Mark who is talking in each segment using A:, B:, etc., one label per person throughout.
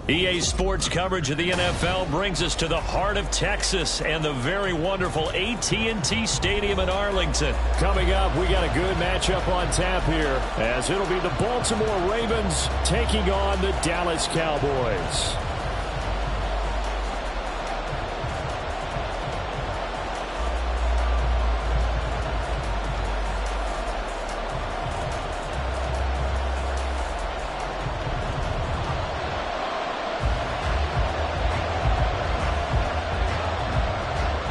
A: EA Sports coverage of the NFL brings us to the heart of Texas and the very wonderful AT&T Stadium in Arlington.
B: Coming up, we got a good matchup on tap here, as it'll be the Baltimore Ravens taking on the Dallas Cowboys.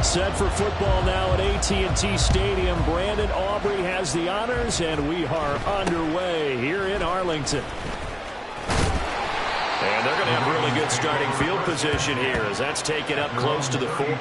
B: Set for football now at AT&T Stadium. Brandon Aubrey has the honors, and we are underway here in Arlington.
A: And they're going to have really good starting field position here, as that's taken up close to the 4.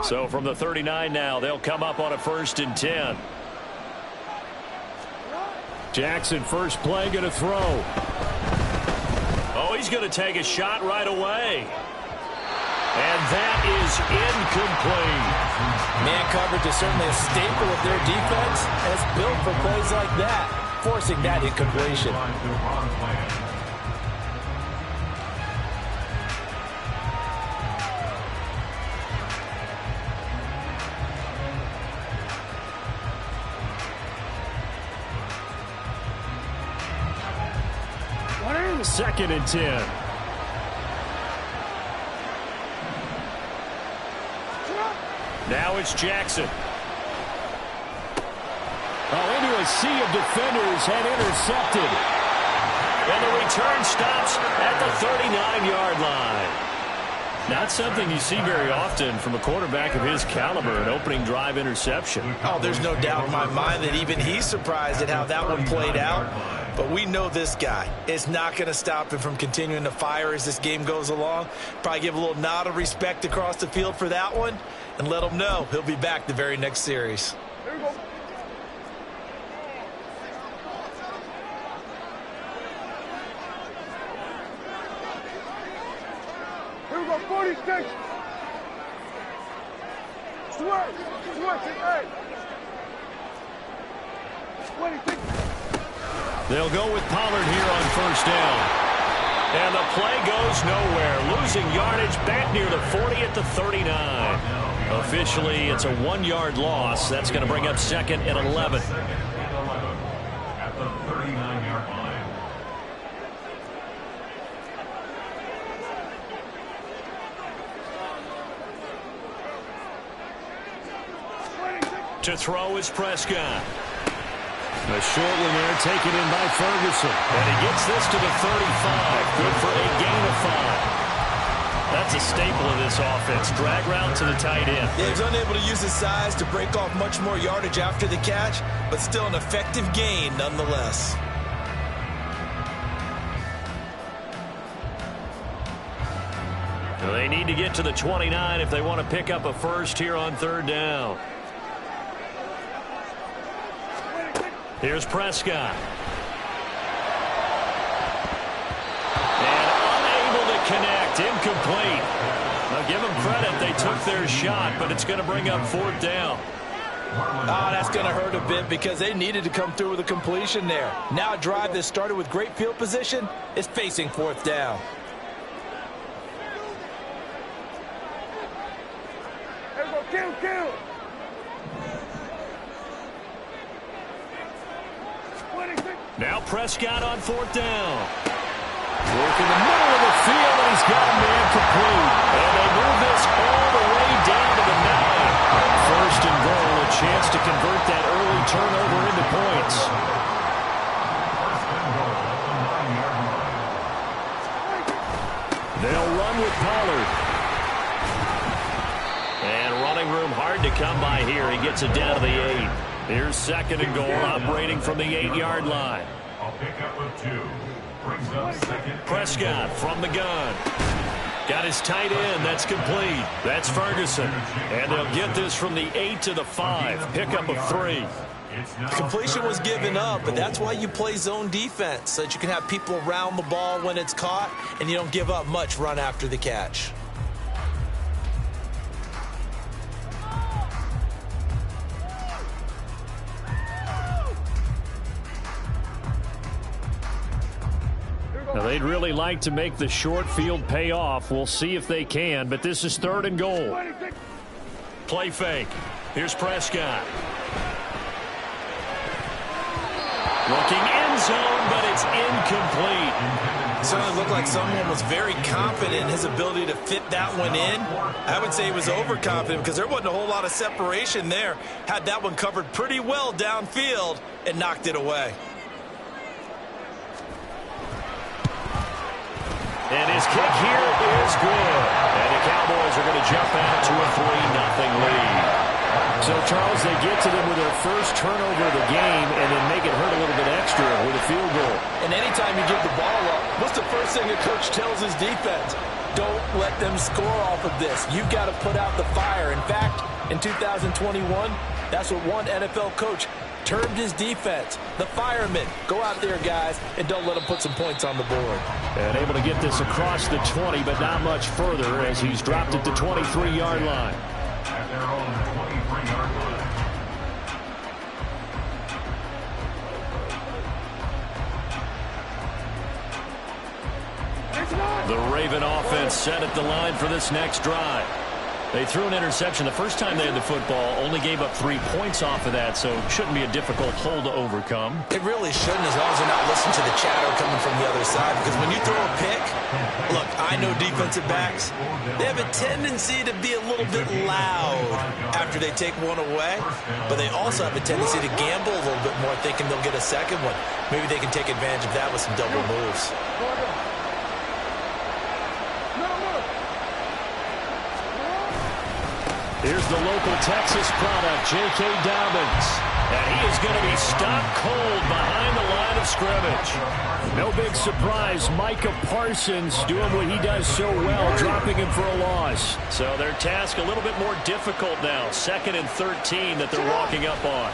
A: So from the 39 now, they'll come up on a 1st and 10.
B: Jackson, first play, going to throw.
A: Oh, he's going to take a shot right away. And that is incomplete.
C: Man coverage is certainly a staple of their defense, and it's built for plays like that, forcing that incompletion.
B: Second and 10.
A: Now it's Jackson.
B: Oh, into a sea of defenders and intercepted.
A: And the return stops at the 39-yard line. Not something you see very often from a quarterback of his caliber, an opening drive interception.
C: Oh, there's no doubt in my mind that even he's surprised at how that one played out. But we know this guy is not going to stop him from continuing to fire as this game goes along. Probably give a little nod of respect across the field for that one and let him know he'll be back the very next series.
D: Here we go. Here we go, 46. Switch, hey. 26.
A: They'll go with Pollard here on 1st down. And the play goes nowhere. Losing yardage back near the 40 at the 39. Officially, it's a 1-yard loss. That's going to bring up 2nd and 11.
E: At the 39-yard line.
A: To throw is Prescott.
B: A short one there, taken in by Ferguson.
A: And he gets this to the 35. Good for a gain of 5. That's a staple of this offense. Drag route to the tight end.
C: Yeah, he's unable to use his size to break off much more yardage after the catch, but still an effective gain nonetheless.
A: So they need to get to the 29 if they want to pick up a first here on 3rd down. Here's Prescott. And unable to connect. Incomplete. Now give them credit. They took their shot, but it's going to bring up 4th down.
C: Oh, that's going to hurt a bit because they needed to come through with a completion there. Now a drive that started with great field position is facing fourth down.
D: Kill.
A: Now Prescott on fourth down. Work in the middle of the field, and he's got a man complete. And they move this all the way down to the 9. First and goal, a chance to convert that early turnover into points. They'll run with Pollard. And running room hard to come by here. He gets it down to the 8. Here's second and goal, operating from the 8-yard line.
E: I'll pick up with 2. Brings up second.
A: Prescott from the gun. Got his tight end. That's complete. That's Ferguson. And they'll get this from the 8 to the 5. Pickup of 3.
C: Completion was given up, but that's why you play zone defense, so that you can have people around the ball when it's caught, and you don't give up much run after the catch.
B: Now, they'd really like to make the short field pay off. We'll see if they can, but this is third and goal.
A: Play fake. Here's Prescott. Looking end zone, but it's incomplete.
C: It certainly looked like someone was very confident in his ability to fit that one in. I would say he was overconfident because there wasn't a whole lot of separation there. Had that one covered pretty well downfield and knocked it away.
A: And his kick here is good. And the Cowboys are going to jump out to a 3-0 lead.
B: So, Charles, they get to them with their first turnover of the game and then make it hurt a little bit extra with a field goal.
C: And anytime you give the ball up, what's the first thing a coach tells his defense? Don't let them score off of this. You've got to put out the fire. In fact, in 2021, that's what one NFL coach termed his defense. The firemen. Go out there, guys, and don't let them put some points on the board.
B: And able to get this across the 20, but not much further as he's dropped it to 23-yard line.
E: At their own 23-yard line.
A: The Raven offense set at the line for this next drive. They threw an interception the first time they had the football, only gave up 3 points off of that, so shouldn't be a difficult hole to overcome.
C: It really shouldn't, as long as they're not listening to the chatter coming from the other side, because when you throw a pick, look, I know defensive backs, they have a tendency to be a little bit loud after they take one away, but they also have a tendency to gamble a little bit more, thinking they'll get a second one. Maybe they can take advantage of that with some double moves.
B: Here's the local Texas product, J.K. Dobbins.
A: And he is going to be stopped cold behind the line of scrimmage.
B: No big surprise, Micah Parsons doing what he does so well, dropping him for a loss.
A: So their task a little bit more difficult now. 2nd and 13 that they're walking up on.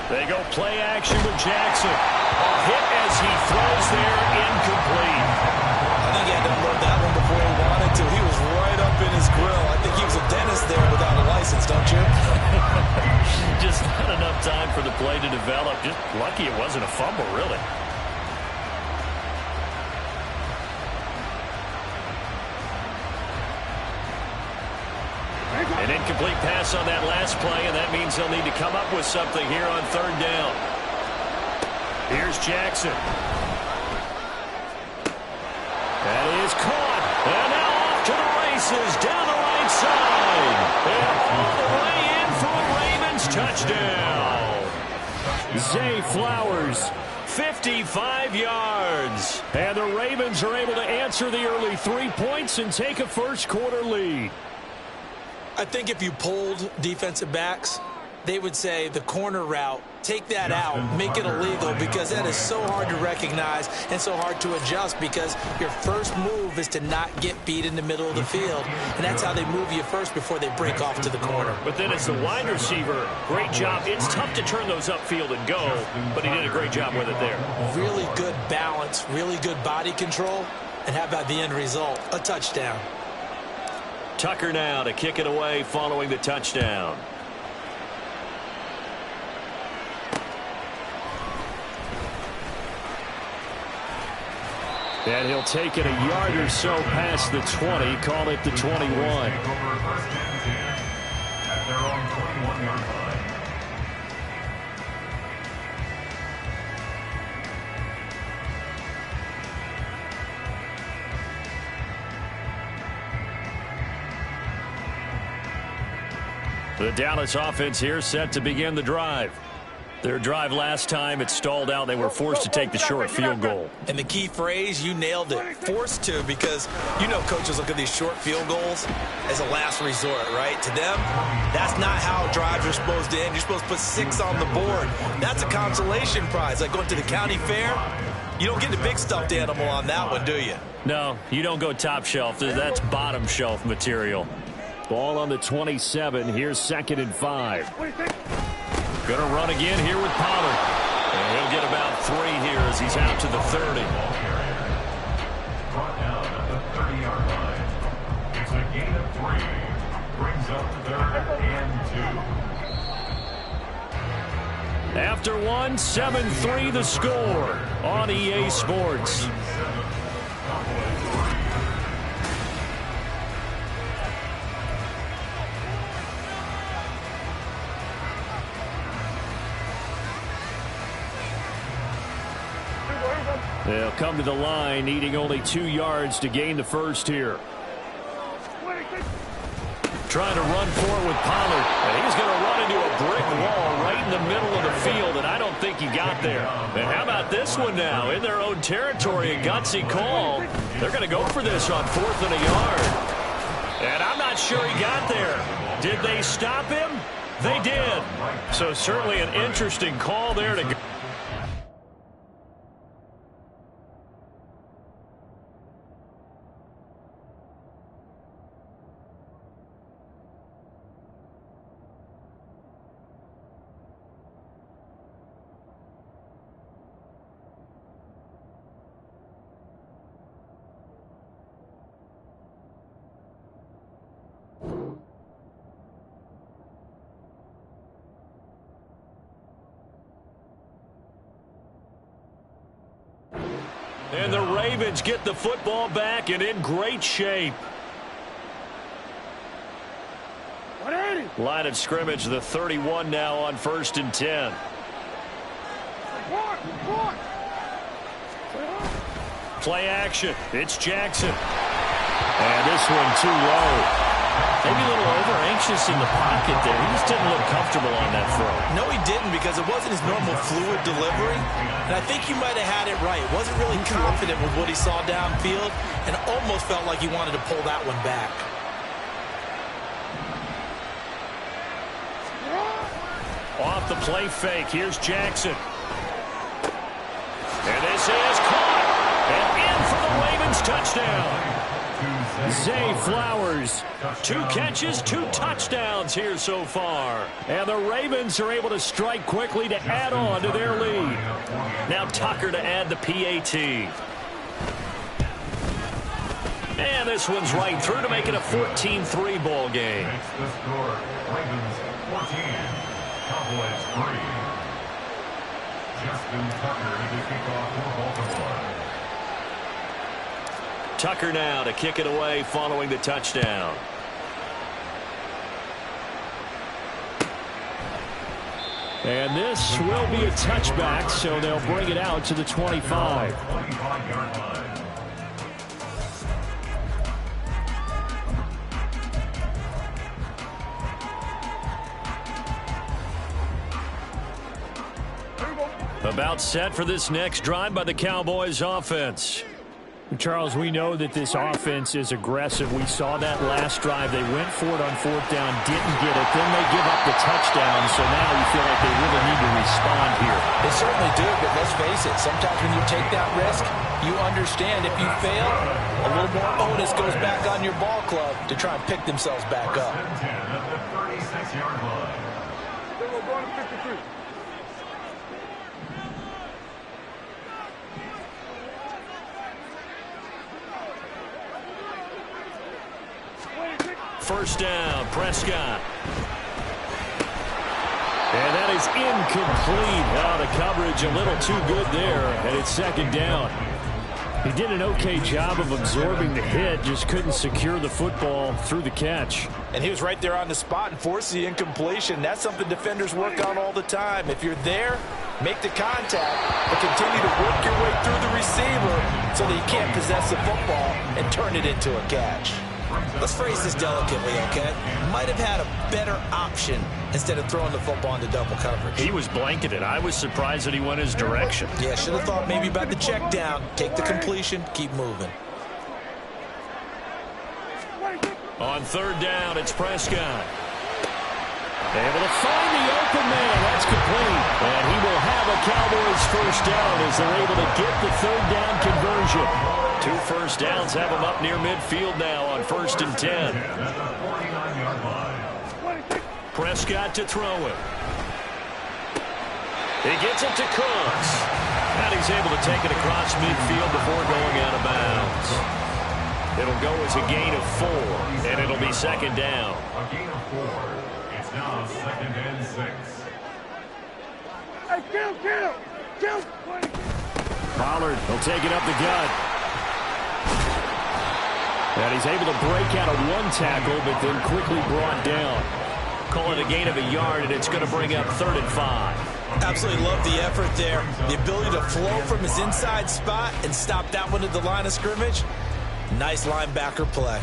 A: They go play action with Jackson. A hit as he throws there, incomplete.
C: I think he had to unload that one before he wanted to. He was right up in his grill. I think he was a dentist there without a license, don't you?
A: Just not enough time for the play to develop. Just lucky it wasn't a fumble, really. An incomplete pass on that last play, and that means they'll need to come up with something here on 3rd down. Here's Jackson. That is caught. And now off to the races down the right side. And all the way in for a Ravens touchdown.
B: Zay Flowers.
A: 55 yards.
B: And the Ravens are able to answer the early 3 points and take a first-quarter lead.
C: I think if you polled defensive backs, they would say the corner route, take that out, make it illegal, because that is so hard to recognize and so hard to adjust, because your first move is to not get beat in the middle of the field, and that's how they move you first before they break off to the corner.
A: But then as the wide receiver, great job. It's tough to turn those upfield and go, but he did a great job with it there.
C: Really good balance, really good body control, and how about the end result? A touchdown.
A: Tucker now to kick it away following the touchdown.
B: And he'll take it a yard or so past the 20, call it the 21.
E: First and 10 at their own 21-yard line.
A: The Dallas offense here set to begin the drive. Their drive last time, it stalled out. They were forced to take the short field goal.
C: And the key phrase, you nailed it, forced to, because you know coaches look at these short field goals as a last resort, right? To them, that's not how drives are supposed to end. You're supposed to put 6 on the board. That's a consolation prize, like going to the county fair. You don't get the big stuffed animal on that one, do you?
A: No, you don't go top shelf. That's bottom shelf material.
B: Ball on the 27. Here's 2nd and 5.
A: Going to run again here with Pollard. And he'll get about 3 here as he's out to the 30.
E: Brought down at the 30-yard line. It's a gain of 3. Brings up 3rd and 2.
B: After one, 7-3 the score on EA Sports. They'll come to the line, needing only 2 yards to gain the first here.
A: Trying to run for it with Pollard. And he's going to run into a brick wall right in the middle of the field, and I don't think he got there. And how about this one now? In their own territory, a gutsy call. They're going to go for this on 4th and a yard. And I'm not sure he got there. Did they stop him? They did. So certainly an interesting call there to go. And the Ravens get the football back and in great shape. Line of scrimmage, the 31 now on 1st and 10. Play action. It's Jackson. And this one too low. Maybe a little over-anxious in the pocket there. He just didn't look comfortable on that throw.
C: No, he didn't, because it wasn't his normal fluid delivery. And I think he might have had it right. Wasn't really confident with what he saw downfield and almost felt like he wanted to pull that one back.
A: Off the play fake. Here's Jackson. And this is caught. And in for the Ravens touchdown. Zay Flowers. 2 catches, 2 touchdowns here so far. And the Ravens are able to strike quickly to add on to their lead. Now Tucker to add the PAT. And this one's right through to make it a 14-3 ball game.
E: Makes the score. Ravens 14. Cowboys 3. Justin Tucker to kick off for Baltimore.
A: Tucker now to kick it away following the touchdown.
B: And this will be a touchback, so they'll bring it out to the 25.
E: 25-yard line.
A: About set for this next drive by the Cowboys offense.
B: Charles, we know that this offense is aggressive. We saw that last drive. They went for it on 4th down, didn't get it. Then they give up the touchdown, so now we feel like they really need to respond here.
C: They certainly do, but let's face it, sometimes when you take that risk, you understand if you fail, a little more onus goes back on your ball club to try and pick themselves back up.
E: 10 at the 36-yard line.
D: They were going to 53.
A: First down, Prescott. And that is incomplete. Oh, the coverage a little too good there, and it's 2nd down.
B: He did an okay job of absorbing the hit, just couldn't secure the football through the catch.
C: And he was right there on the spot and forced the incompletion. That's something defenders work on all the time. If you're there, make the contact, but continue to work your way through the receiver so that you can't possess the football and turn it into a catch. Let's phrase this delicately, okay? Might have had a better option instead of throwing the football into double coverage.
A: He was blanketed. I was surprised that he went his direction.
C: Yeah, should have thought maybe about the check down, take the completion, keep moving.
A: On third down, it's Prescott. Able to find the open man. That's complete. And he will have a Cowboys first down as they're able to get the third down conversion. 2 first downs have him up near midfield now on 1st and 10. Prescott to throw it. He gets it to Cooks. And he's able to take it across midfield before going out of bounds. It'll go as a gain of 4, and it'll be second down.
E: A gain of 4. It's now 2nd and 6.
D: Hey, kill!
B: Pollard will take it up the gut. And he's able to break out of 1 tackle, but then quickly brought down.
A: Call it a gain of a yard, and it's going to bring up 3rd and 5.
C: Absolutely love the effort there. The ability to flow from his inside spot and stop that one at the line of scrimmage. Nice linebacker play.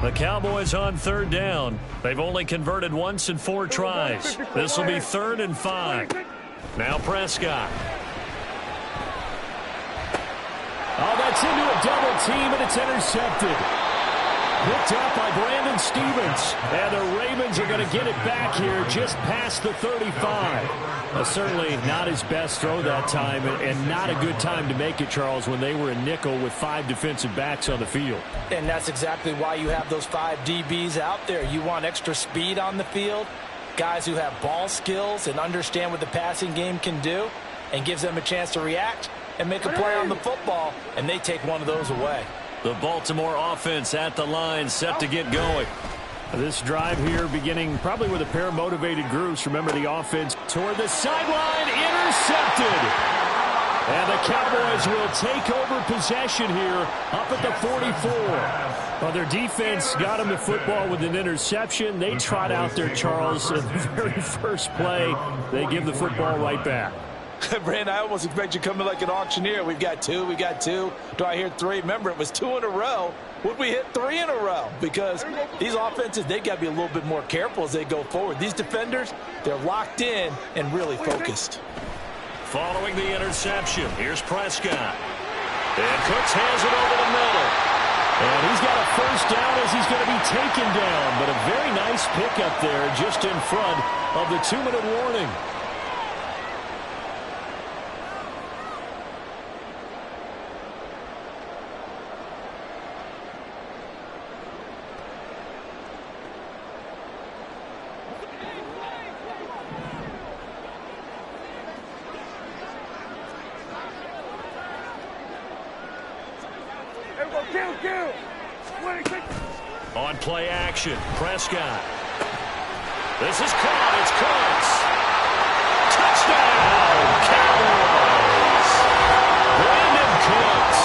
A: The Cowboys on 3rd down. They've only converted once in 4 tries. This will be 3rd and 5. Now Prescott.
B: Oh, that's into a double team, and it's intercepted. Picked up by Brandon Stevens. And the Ravens are going to get it back here just past the 35. Certainly not his best throw that time, and not a good time to make it, Charles, when they were in nickel with 5 defensive backs on the field.
C: And that's exactly why you have those 5 DBs out there. You want extra speed on the field, guys who have ball skills and understand what the passing game can do, and gives them a chance to react and make a play on the football, and they take one of those away.
A: The Baltimore offense at the line, set to get going.
B: This drive here beginning probably with a pair of motivated groups. Remember, the offense toward the sideline, intercepted. And the Cowboys will take over possession here up at the 44. Well, their defense got them the football with an interception. They trot out there, Charles, at the very first play. They give the football right back.
C: Brand, I almost expect you coming like an auctioneer. We've got 2, we got 2. Do I hear 3? Remember, it was 2 in a row. Would we hit 3 in a row? Because these offenses, they got to be a little bit more careful as they go forward. These defenders, they're locked in and really focused.
A: Following the interception, here's Prescott. And Cooks has it over the middle.
B: And he's got a first down as he's going to be taken down. But a very nice pickup there just in front of the 2-minute warning.
A: On play action, Prescott. This is caught. It's Cooks. Touchdown, Cowboys. Brandon Cooks,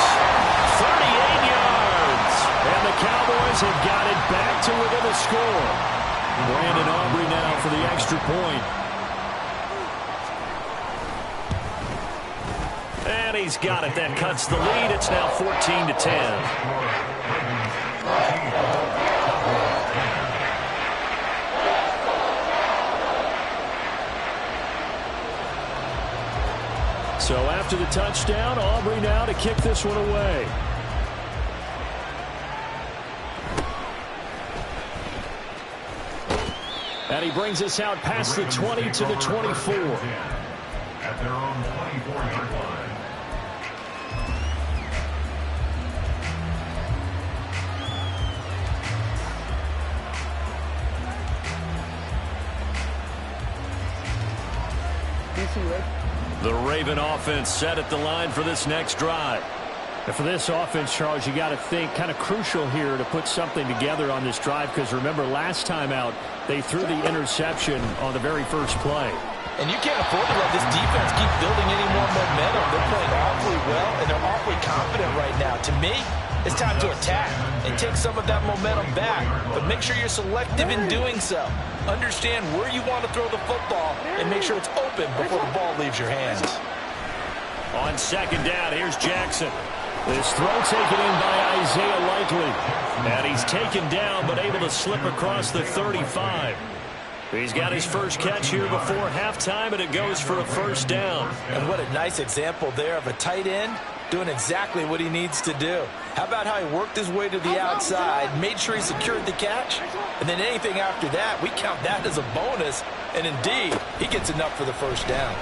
A: 38 yards.
B: And the Cowboys have got it back to within a score. Brandon Aubrey now for the extra point.
A: And he's got it. That cuts the lead. It's now 14-10.
B: So after the touchdown, Aubrey now to kick this one away. And he brings us out past the 20 to the 24.
E: At their own 24-yard line.
A: The Raven offense set at the line for this next drive.
B: And for this offense, Charles, you got to think kind of crucial here to put something together on this drive, because remember last time out they threw the interception on the very first play.
C: And you can't afford to let this defense keep building any more momentum. They're playing awfully well, and they're awfully confident right now. To me, it's time to attack and take some of that momentum back. But make sure you're selective in doing so. Understand where you want to throw the football and make sure it's open before the ball leaves your hands.
A: On second down, here's Jackson. This throw taken in by Isaiah Likely. And he's taken down but able to slip across the 35. He's got his first catch here before halftime, and it goes for a first down.
C: And what a nice example there of a tight end doing exactly what he needs to do. How about how he worked his way to the outside, made sure he secured the catch, and then anything after that, we count that as a bonus. And indeed, he gets enough for the first down.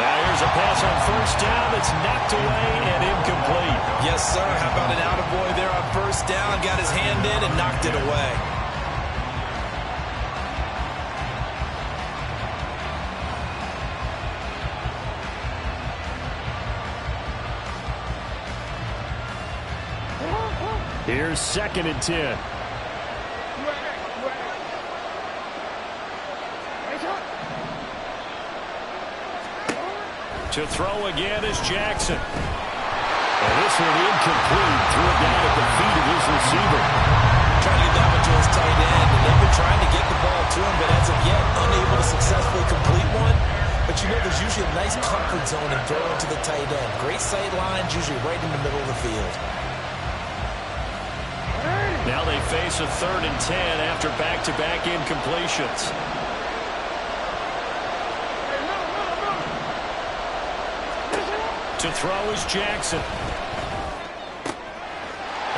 A: Now here's a pass on first down that's knocked away and incomplete.
C: Yes, sir. How about an attaboy there on first down? Got his hand in and knocked it away.
B: Here's second and 10.
A: To throw again is Jackson. And this one incomplete. Threw it down at the feet of his receiver.
C: Trying to get that one to his tight end, and they've been trying to get the ball to him, but as of yet, unable to successfully complete one. But you know there's usually a nice comfort zone in throwing to the tight end. Great sight lines, usually right in the middle of the field.
A: Now they face a 3rd and 10 after back-to-back incompletions. To throw is Jackson.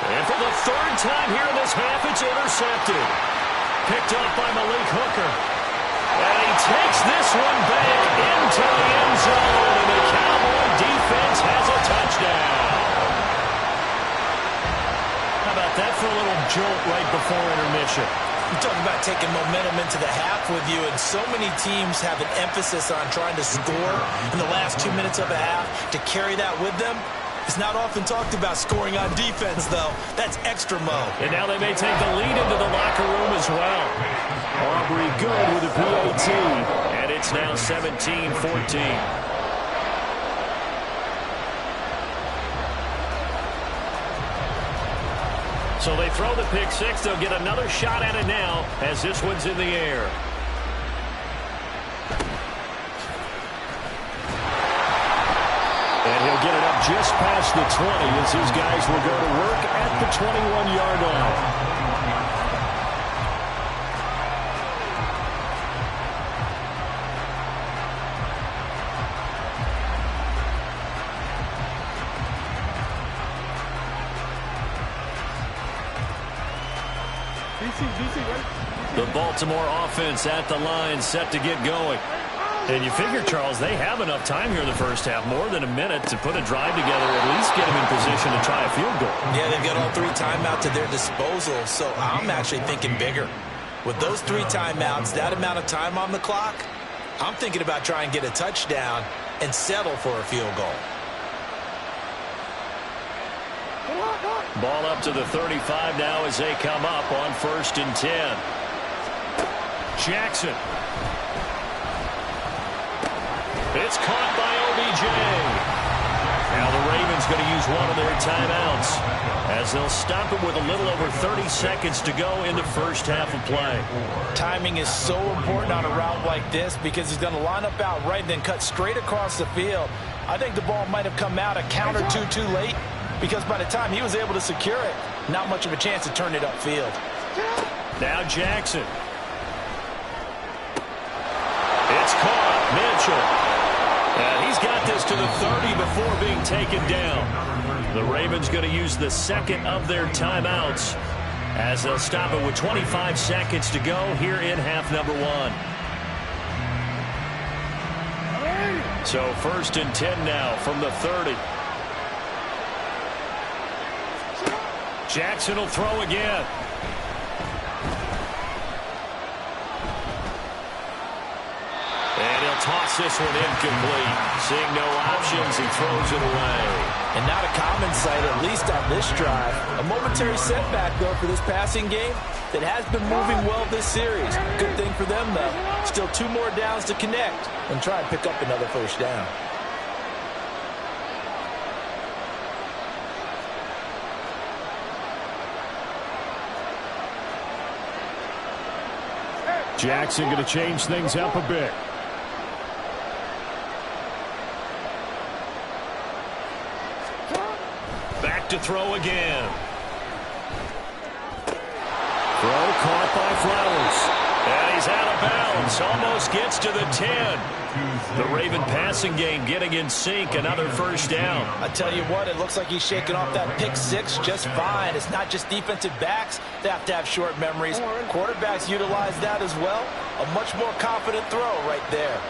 A: And for the 3rd time here in this half, it's intercepted. Picked up by Malik Hooker. And he takes this one back into the end zone. And the Cowboy defense has a touchdown. How about that for a little jolt right before intermission?
C: You talk about taking momentum into the half with you, and so many teams have an emphasis on trying to score in the last 2 minutes of a half. To carry that with them, it's not often talked about scoring on defense, though. That's extra mode.
A: And now they may take the lead into the locker room as well. Aubrey good with a PAT, and it's now 17-14. So they throw the pick six. They'll get another shot at it now as this one's in the air. And he'll get it up just past the 20 as his guys will go to work at the 21-yard line. The Baltimore offense at the line, set to get going. And you figure, Charles, they have enough time here in the first half, more than a minute, to put a drive together, at least get them in position to try a field goal.
C: Yeah, they've got all 3 timeouts at their disposal, so I'm actually thinking bigger. With those 3 timeouts, that amount of time on the clock, I'm thinking about trying to get a touchdown and settle for a field goal.
A: Ball up to the 35 now as they come up on 1st and 10. Jackson. It's caught by OBJ. Now the Ravens going to use one of their timeouts as they'll stop it with a little over 30 seconds to go in the first half of play.
C: Timing is so important on a route like this because he's going to line up out right and then cut straight across the field. I think the ball might have come out a count or two too late, because by the time he was able to secure it, not much of a chance to turn it upfield.
A: Now Jackson. It's caught. Mitchell. And he's got this to the 30 before being taken down. The Ravens going to use the second of their timeouts as they'll stop it with 25 seconds to go here in half number 1. So 1st and 10 now from the 30. Jackson will throw again. And he'll toss this one incomplete. Seeing no options, he throws it away.
C: And not a common sight, at least on this drive. A momentary setback, though, for this passing game that has been moving well this series. Good thing for them, though. Still 2 more downs to connect and try and pick up another first down.
B: Jackson going to change things up a bit.
A: Back to throw again.
B: Throw caught by Flowers.
A: And he's out of bounds. Almost gets to the 10. The Raven passing game getting in sync. Another first down.
C: I tell you what, it looks like he's shaking off that pick 6 just fine. It's not just defensive backs that have to have short memories. Quarterbacks utilize that as well. A much more confident throw right there.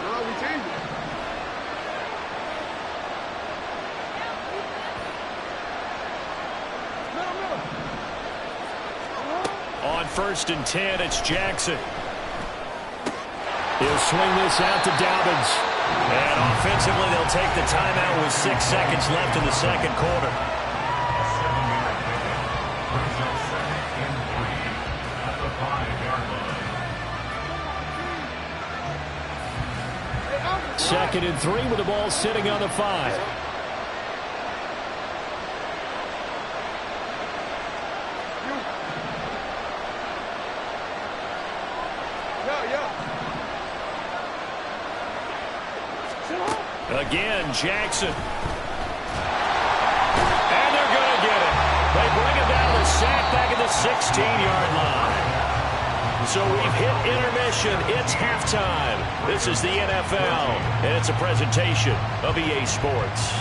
D: No, we changed it.
A: On 1st and 10, it's Jackson.
B: He'll swing this out to Dobbins.
A: And offensively, they'll take the timeout with 6 seconds left in the second quarter.
B: Second and 3 with the ball sitting on the 5.
A: Again, Jackson. And they're going to get it. They bring it down to sack back at the 16-yard line. So we've hit intermission. It's halftime. This is the NFL, and it's a presentation of EA Sports.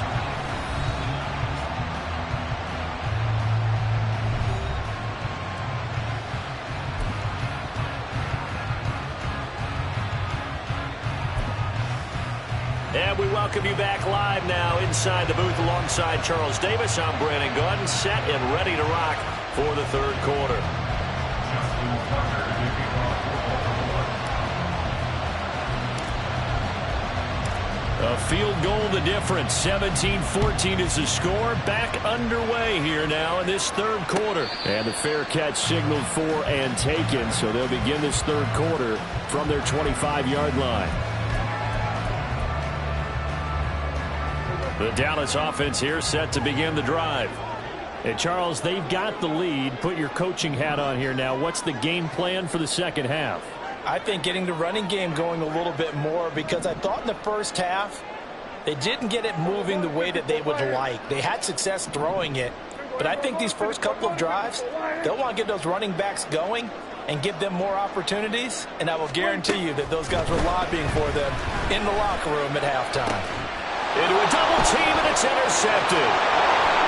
A: And we welcome you back live now inside the booth alongside Charles Davis. I'm Brandon Gordon, set and ready to rock for the third quarter. A field goal the difference. 17-14 is the score. Back underway here now in this third quarter.
B: And the fair catch signaled for and taken, so they'll begin this third quarter from their 25-yard line. The Dallas offense here set to begin the drive. And Charles, they've got the lead. Put your coaching hat on here now. What's the game plan for the second half?
C: I think getting the running game going a little bit more, because I thought in the first half they didn't get it moving the way that they would like. They had success throwing it, but I think these first couple of drives, they'll want to get those running backs going and give them more opportunities, and I will guarantee you that those guys were lobbying for them in the locker room at halftime.
A: Into a double team, and it's intercepted.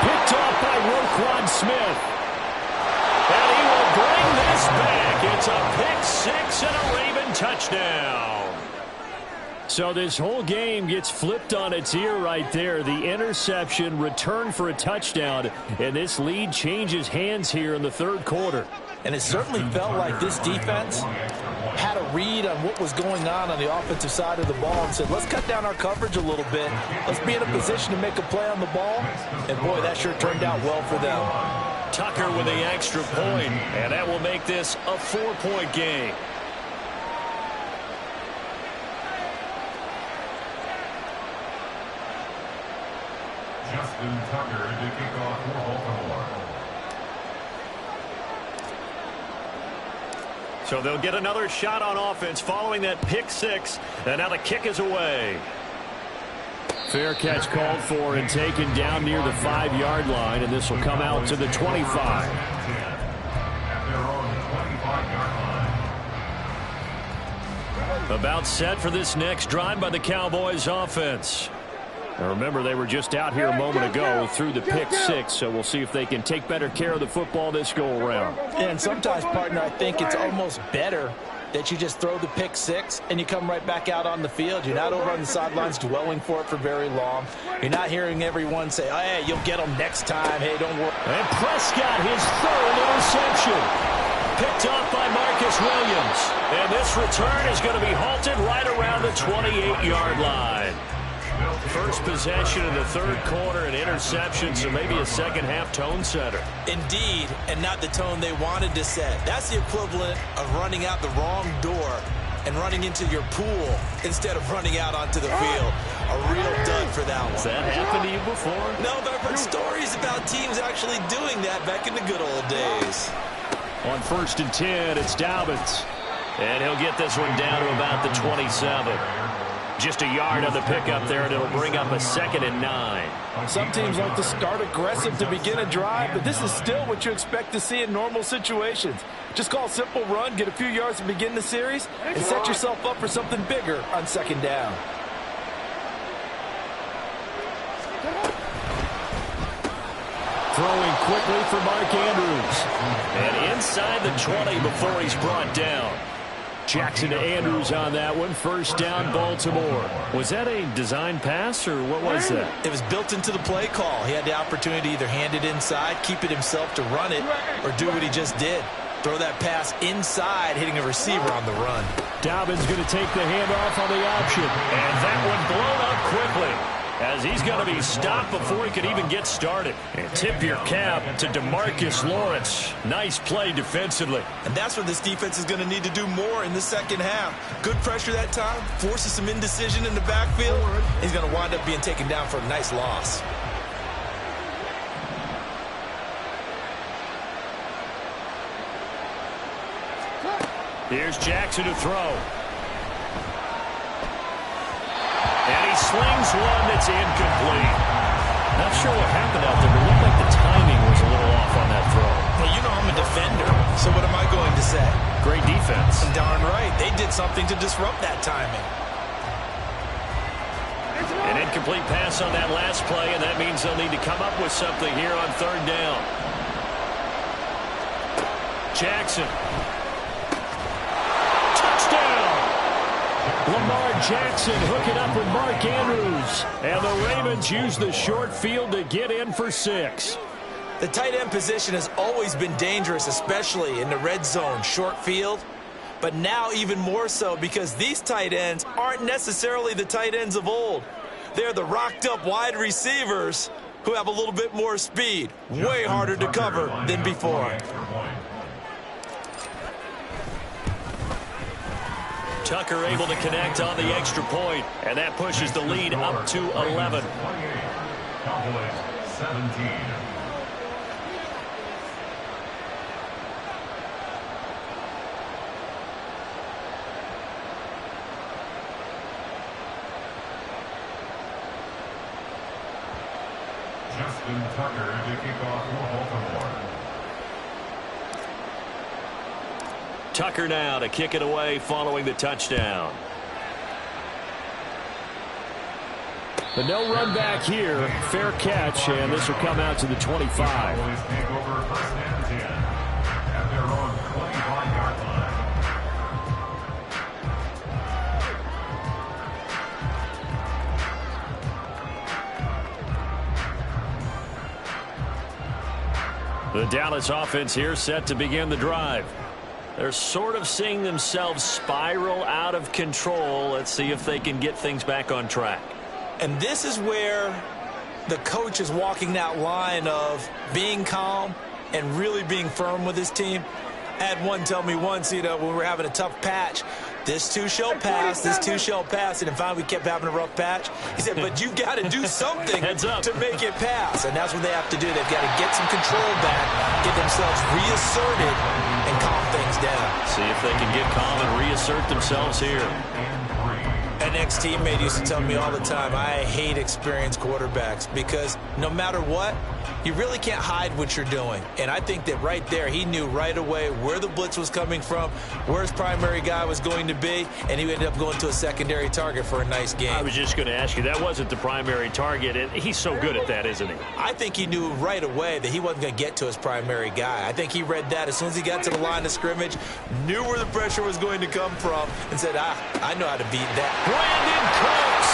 B: Picked off by Roquan Smith.
A: And he will bring this back. It's a pick 6 and a Raven touchdown.
B: So this whole game gets flipped on its ear right there. The interception, return for a touchdown, and this lead changes hands here in the third quarter.
C: And it certainly felt like this defense had a read on what was going on the offensive side of the ball and said, let's cut down our coverage a little bit. Let's be in a position to make a play on the ball. And, boy, that sure turned out well for them.
A: Tucker with the extra point, and that will make this a 4-point game.
E: Justin Tucker to kick off for Baltimore.
A: So they'll get another shot on offense following that pick 6, and now the kick is away.
B: Fair catch called for and taken down near the 5-yard line, and this will come out to the 25.
A: About set for this next drive by the Cowboys offense.
B: Now remember, they were just out here a moment ago through the pick 6, so we'll see if they can take better care of the football this go-around.
C: And sometimes, partner, I think it's almost better that you just throw the pick 6 and you come right back out on the field. You're not over on the sidelines dwelling for it for very long. You're not hearing everyone say, oh, hey, you'll get them next time. Hey, don't worry.
B: And Prescott, his third interception.
A: picked off by Marcus Williams. And this return is going to be halted right around the 28-yard line. First possession in the third quarter, an interception, so maybe a second-half tone setter.
C: Indeed, and not the tone they wanted to set. That's the equivalent of running out the wrong door and running into your pool instead of running out onto the field. A real dud for that one.
A: Has that happened to you before?
C: No, but I've heard stories about teams actually doing that back in the good old days.
A: On 1st and 10, it's Dolphins. And he'll get this one down to about the 27. Just a yard on the pickup there, and it'll bring up a 2nd and 9.
F: Some teams like to start aggressive to begin a drive, but this is still what you expect to see in normal situations. Just call a simple run, get a few yards to begin the series, and set yourself up for something bigger on 2nd down.
A: Throwing quickly for Mark Andrews. And inside the 20 before he's brought down. Jackson to Andrews on that one. 1st down, Baltimore. Was that a design pass, or what was that?
C: It was built into the play call. He had the opportunity to either hand it inside, keep it himself to run it, or do what he just did. Throw that pass inside, hitting a receiver on the run.
A: Dobbins going to take the handoff on the option. And that one blown up quickly, as he's going to be stopped before he could even get started. And tip your cap to DeMarcus Lawrence. Nice play defensively.
C: And that's what this defense is going to need to do more in the second half. Good pressure that time, forces some indecision in the backfield. He's going to wind up being taken down for a nice loss.
A: Here's Jackson to throw. And he slings one that's incomplete. Not sure what happened out there, but it looked like the timing was a little off on that throw.
C: Well, you know I'm a defender, so what am I going to say?
A: Great defense.
C: Darn right. They did something to disrupt that timing.
A: An incomplete pass on that last play, and that means they'll need to come up with something here on 3rd down. Jackson. Lamar Jackson hooking up with Mark Andrews. And the Ravens use the short field to get in for 6.
C: The tight end position has always been dangerous, especially in the red zone, short field. But now even more so, because these tight ends aren't necessarily the tight ends of old. They're the rocked-up wide receivers who have a little bit more speed. Way harder to cover than before.
A: Tucker able to connect on the extra point, and that pushes the lead up to 11.
E: Cowboys 17. Justin Tucker to kick off for Baltimore.
A: Tucker now to kick it away following the touchdown. The no run back here. Fair catch, and this will come out to the 25.
E: Cowboys take over 1st and 10 at their own 25-yard line.
A: The Dallas offense here set to begin the drive. They're sort of seeing themselves spiral out of control. Let's see if they can get things back on track.
C: And this is where the coach is walking that line of being calm and really being firm with his team. I had one tell me once, when we were having a tough patch, this too shall pass, this too shall pass. And finally we kept having a rough patch. He said, but you got to do something to make it pass. And that's what they have to do. They've got to get some control back, get themselves reasserted, and calm things down.
A: See if they can get calm and reassert themselves here.
C: An ex-teammate used to tell me all the time, I hate experienced quarterbacks because no matter what, you really can't hide what you're doing. And I think that right there, he knew right away where the blitz was coming from, where his primary guy was going to be, and he ended up going to a secondary target for a nice game.
A: I was just going to ask you, that wasn't the primary target, and he's so good at that, isn't he?
C: I think he knew right away that he wasn't going to get to his primary guy. I think he read that as soon as he got to the line of scrimmage, knew where the pressure was going to come from, and said, I know how to beat that.
A: Brandon Cooks!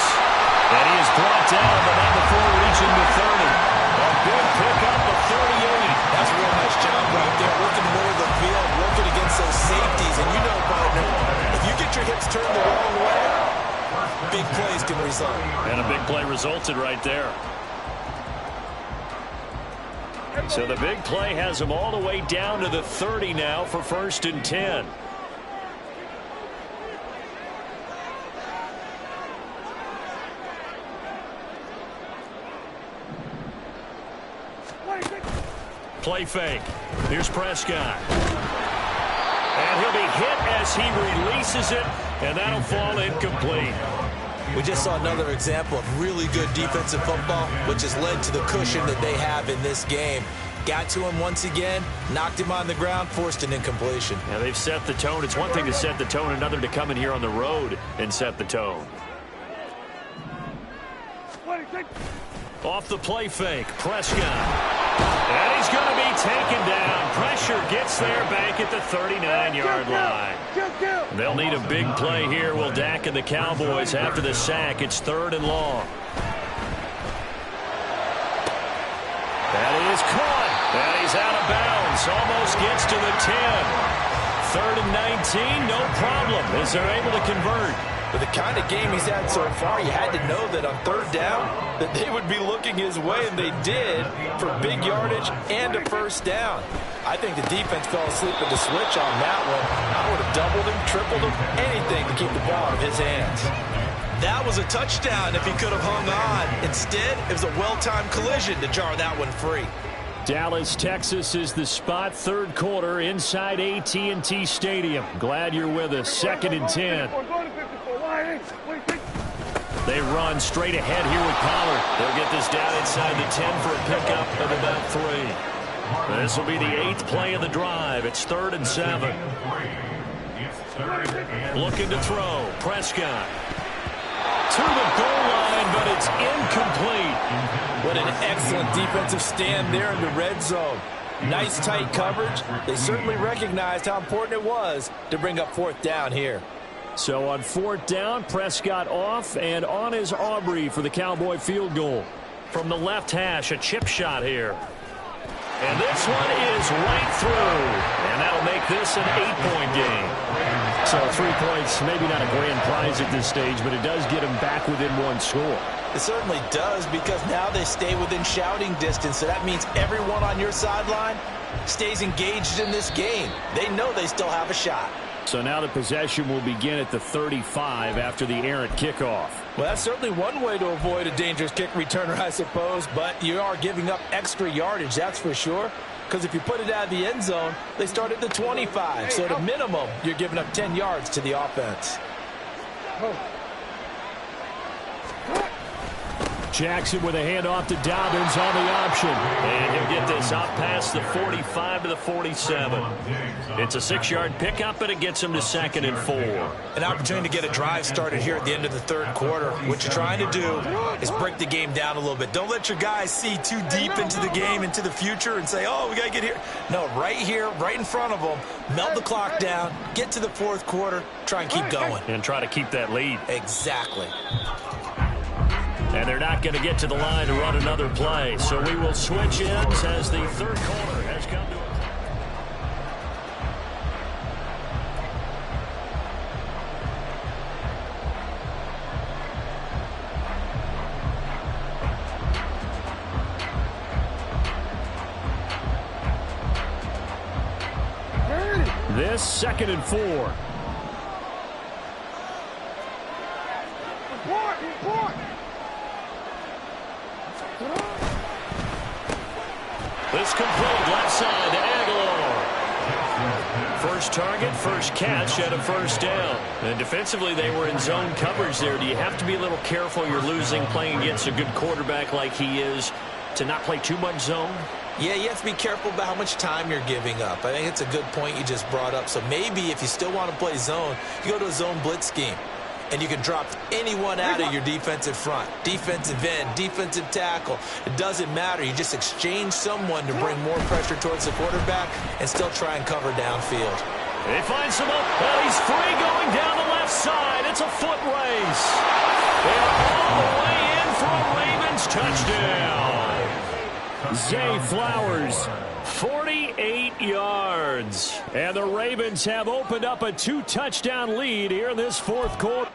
A: And he is brought down, but not before reaching the 30. A good pickup of 38.
C: That's a real nice job right there, working the middle of the field, working against safeties, and you know, partner, if you get your hips turned the wrong way, big plays can result.
A: And a big play resulted right there. So the big play has them all the way down to the 30 now for 1st and 10. Play fake. Here's Prescott. And he'll be hit as he releases it, and that'll fall incomplete.
C: We just saw another example of really good defensive football, which has led to the cushion that they have in this game. Got to him once again, knocked him on the ground, forced an incompletion.
A: Now they've set the tone. It's one thing to set the tone, another to come in here on the road and set the tone. Off the play fake, Prescott. And he's going to be taken down. Pressure gets there back at the 39-yard line. They'll need a big play here. Will Dak and the Cowboys after the sack. It's 3rd and long. That is caught. And he's out of bounds. Almost gets to the 10. 3rd and 19, no problem as they're able to convert.
F: With the kind of game he's had so far, you had to know that on 3rd down that they would be looking his way, and they did for big yardage and a 1st down. I think the defense fell asleep at the switch on that one. I would have doubled him, tripled him, anything to keep the ball out of his hands.
C: That was a touchdown if he could have hung on. Instead, it was a well-timed collision to jar that one free.
A: Dallas, Texas is the spot. 3rd quarter inside AT&T Stadium. Glad you're with us. 2nd and 10. They run straight ahead here with Pollard. They'll get this down inside the 10 for a pickup of about 3. This will be the 8th play of the drive. It's 3rd and 7. Looking to throw. Prescott. To the goal line, but it's incomplete.
F: What an excellent defensive stand there in the red zone. Nice tight coverage. They certainly recognized how important it was to bring up 4th down here.
A: So on 4th down, Prescott off, and on is Aubrey for the Cowboy field goal. From the left hash, a chip shot here. And this one is right through. And that'll make this an 8-point game. So 3 points, maybe not a grand prize at this stage, but it does get them back within 1 score.
C: It certainly does, because now they stay within shouting distance. So that means everyone on your sideline stays engaged in this game. They know they still have a shot.
A: So now the possession will begin at the 35 after the errant kickoff.
F: Well, that's certainly one way to avoid a dangerous kick returner, I suppose, but you are giving up extra yardage, that's for sure. Because if you put it out of the end zone, they start at the 25. So at a minimum, you're giving up 10 yards to the offense.
A: Jackson with a handoff to Dobbins on the option. And he'll get this out past the 45 to the 47. It's a 6-yard pickup, but it gets him to 2nd and 4.
C: An opportunity to get a drive started here at the end of the 3rd quarter. What you're trying to do is break the game down a little bit. Don't let your guys see too deep into the game, into the future, and say, oh, we got to get here. No, right here, right in front of them, melt the clock down, get to the 4th quarter, try and keep going.
A: And try to keep that lead.
C: Exactly.
A: And they're not going to get to the line to run another play. So we will switch ends as the 3rd quarter has come to this 2nd and 4.
D: Report!
A: This complete left side to Aguilar. First target, first catch at a 1st down. And defensively, they were in zone coverage there. Do you have to be a little careful? You're losing playing against a good quarterback like he is to not play too much zone?
C: Yeah, you have to be careful about how much time you're giving up. I think it's a good point you just brought up. So maybe if you still want to play zone, you go to a zone blitz scheme. And you can drop anyone out of your defensive front. Defensive end, defensive tackle. It doesn't matter. You just exchange someone to bring more pressure towards the quarterback and still try and cover downfield.
A: They find some up. Well, he's free going down the left side. It's a foot race. And all the way in for a Ravens touchdown.
B: Zay Flowers, 48 yards. And the Ravens have opened up a 2-touchdown lead here in this fourth quarter.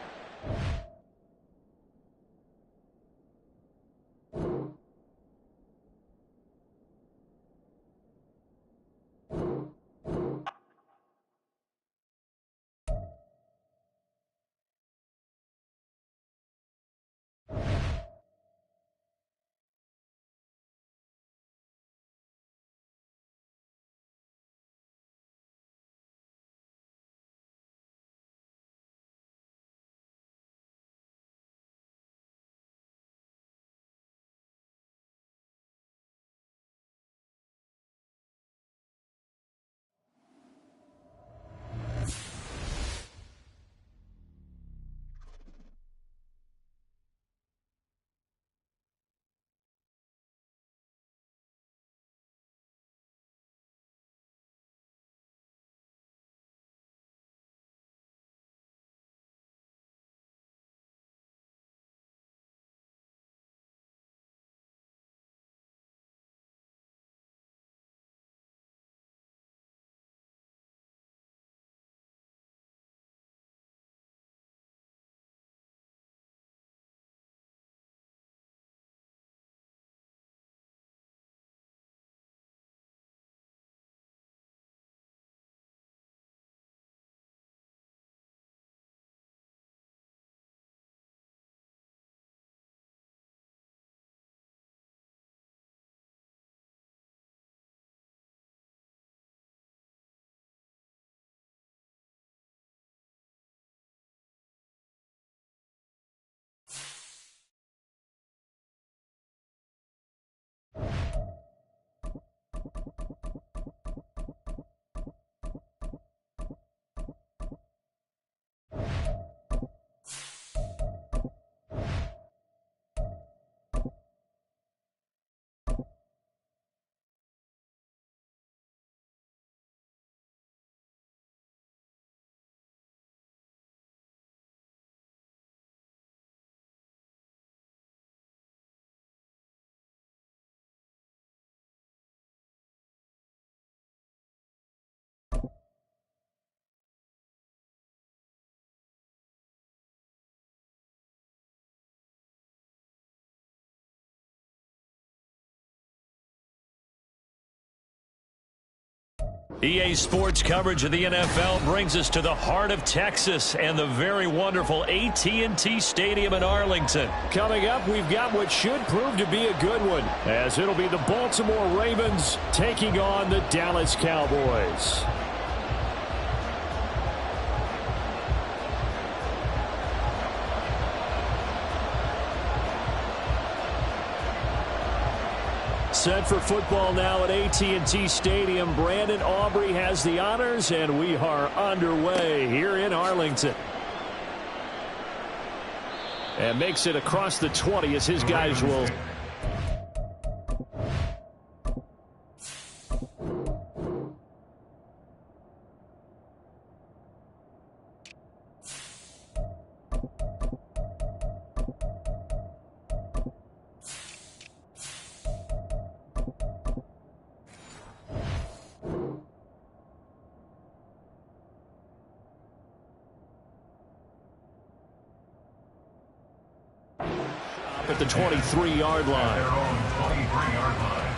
B: EA Sports coverage of the NFL brings us to the heart of Texas and the very wonderful AT&T Stadium in Arlington. Coming up, we've got what should prove to be a good one, as it'll be the Baltimore Ravens taking on the Dallas Cowboys. Set for football now at AT&T Stadium. Brandon Aubrey has the honors, and we are underway here in Arlington. And makes it across the 20 as his guys will. At the 23-yard line.
E: Their own 23-yard line.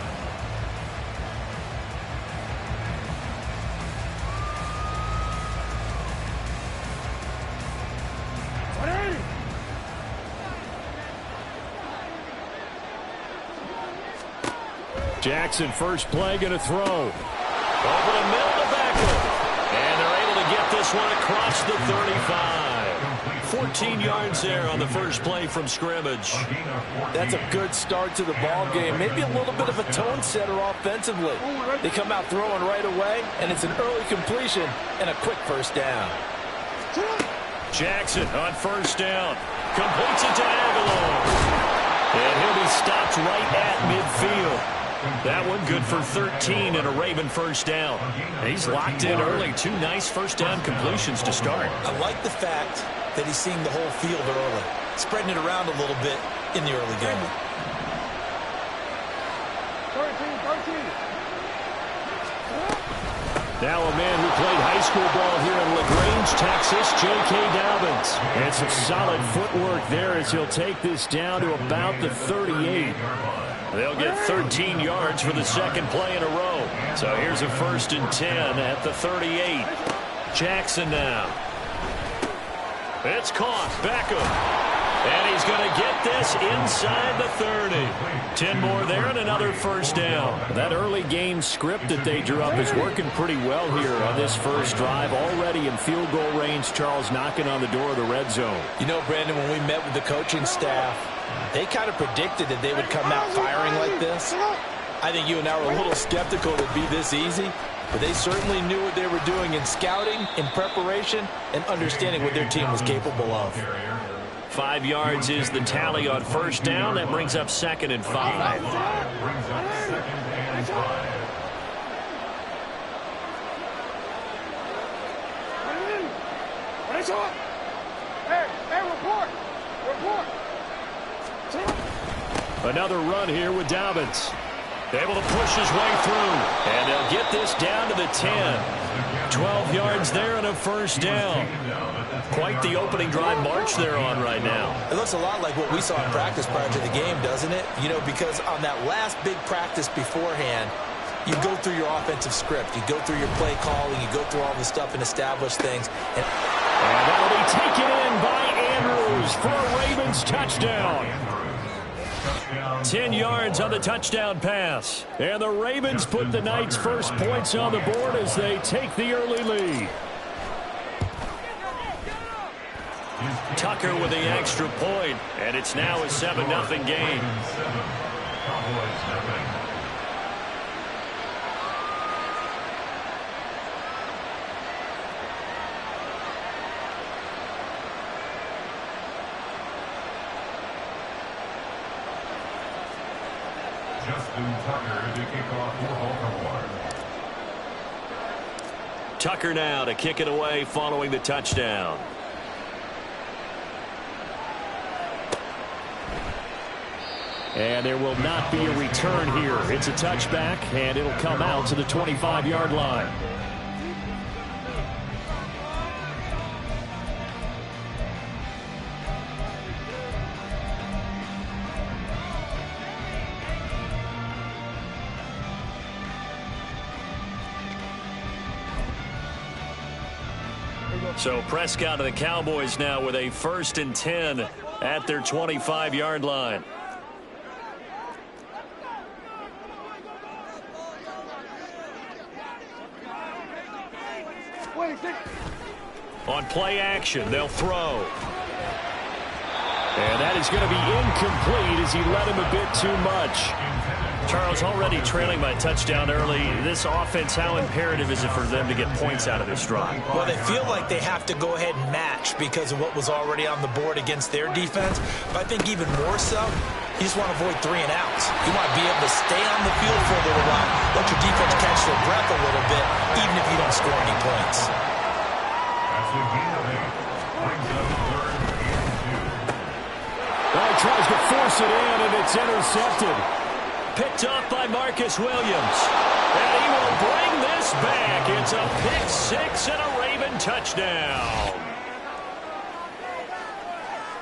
B: Jackson, first play, going to throw. Over the middle to Beckham. And they're able to get this one across the 35. 14 yards there on the first play from scrimmage.
F: That's a good start to the ball game. Maybe a little bit of a tone setter offensively. They come out throwing right away, and it's an early completion and a quick first down.
B: Jackson on first down. Completes it to Aguilar. And he'll be stopped right at midfield. That one good for 13 and a Raven first down. He's locked in early. Two nice first down completions to start.
C: I like the fact that he's seeing the whole field early, spreading it around a little bit in the early game.
B: Now a man who played high school ball here in LaGrange, Texas, J.K. Dobbins. And some solid footwork there as he'll take this down to about the 38. They'll get 13 yards for the second play in a row. So here's a 1st and 10 at the 38. Jackson now. It's caught. Beckham. And he's going to get this inside the 30. 10 more there and another 1st down. That early game script that they drew up is working pretty well here on this first drive. Already in field goal range, Charles knocking on the door of the red zone.
F: You know, Brandon, when we met with the coaching staff, they kind of predicted that they would come out firing like this. I think you and I were a little skeptical it'd be this easy, but they certainly knew what they were doing in scouting, in preparation, and understanding what their team was capable of.
B: 5 yards is the tally on 1st down. That brings up 2nd and 5. Another run here with Dobbins. Able to push his way through. And they'll get this down to the 10. 12 yards there and a 1st down. Quite the opening drive march they're on right now.
F: It looks a lot like what we saw in practice prior to the game, doesn't it? You know, because on that last big practice beforehand, you go through your offensive script. You go through your play calling. You go through all the stuff and establish things. And
B: that'll be taken in by Andrews for a Ravens touchdown. 10 yards on the touchdown pass. And the Ravens put the Knights' first points on the board as they take the early lead. Tucker with the extra point, and it's now a 7-0 game.
E: Justin Tucker to kick off for Baltimore.
B: Tucker now to kick it away following the touchdown. And there will not be a return here. It's a touchback, and it'll come out to the 25-yard line. So Prescott and the Cowboys now with a 1st and 10 at their 25-yard line. On play action, they'll throw. And that is going to be incomplete as he led him a bit too much. Charles, already trailing by touchdown early. This offense, how imperative is it for them to get points out of this drive?
F: Well, they feel like they have to go ahead and match because of what was already on the board against their defense. But I think even more so, you just want to avoid 3 and outs. You want to be able to stay on the field for a little while, let your defense catch their breath a little bit, even if you don't score any points.
B: Well, he tries to force it in, and it's intercepted. Picked off by Marcus Williams. And he will bring this back. It's a pick 6 and a Raven touchdown.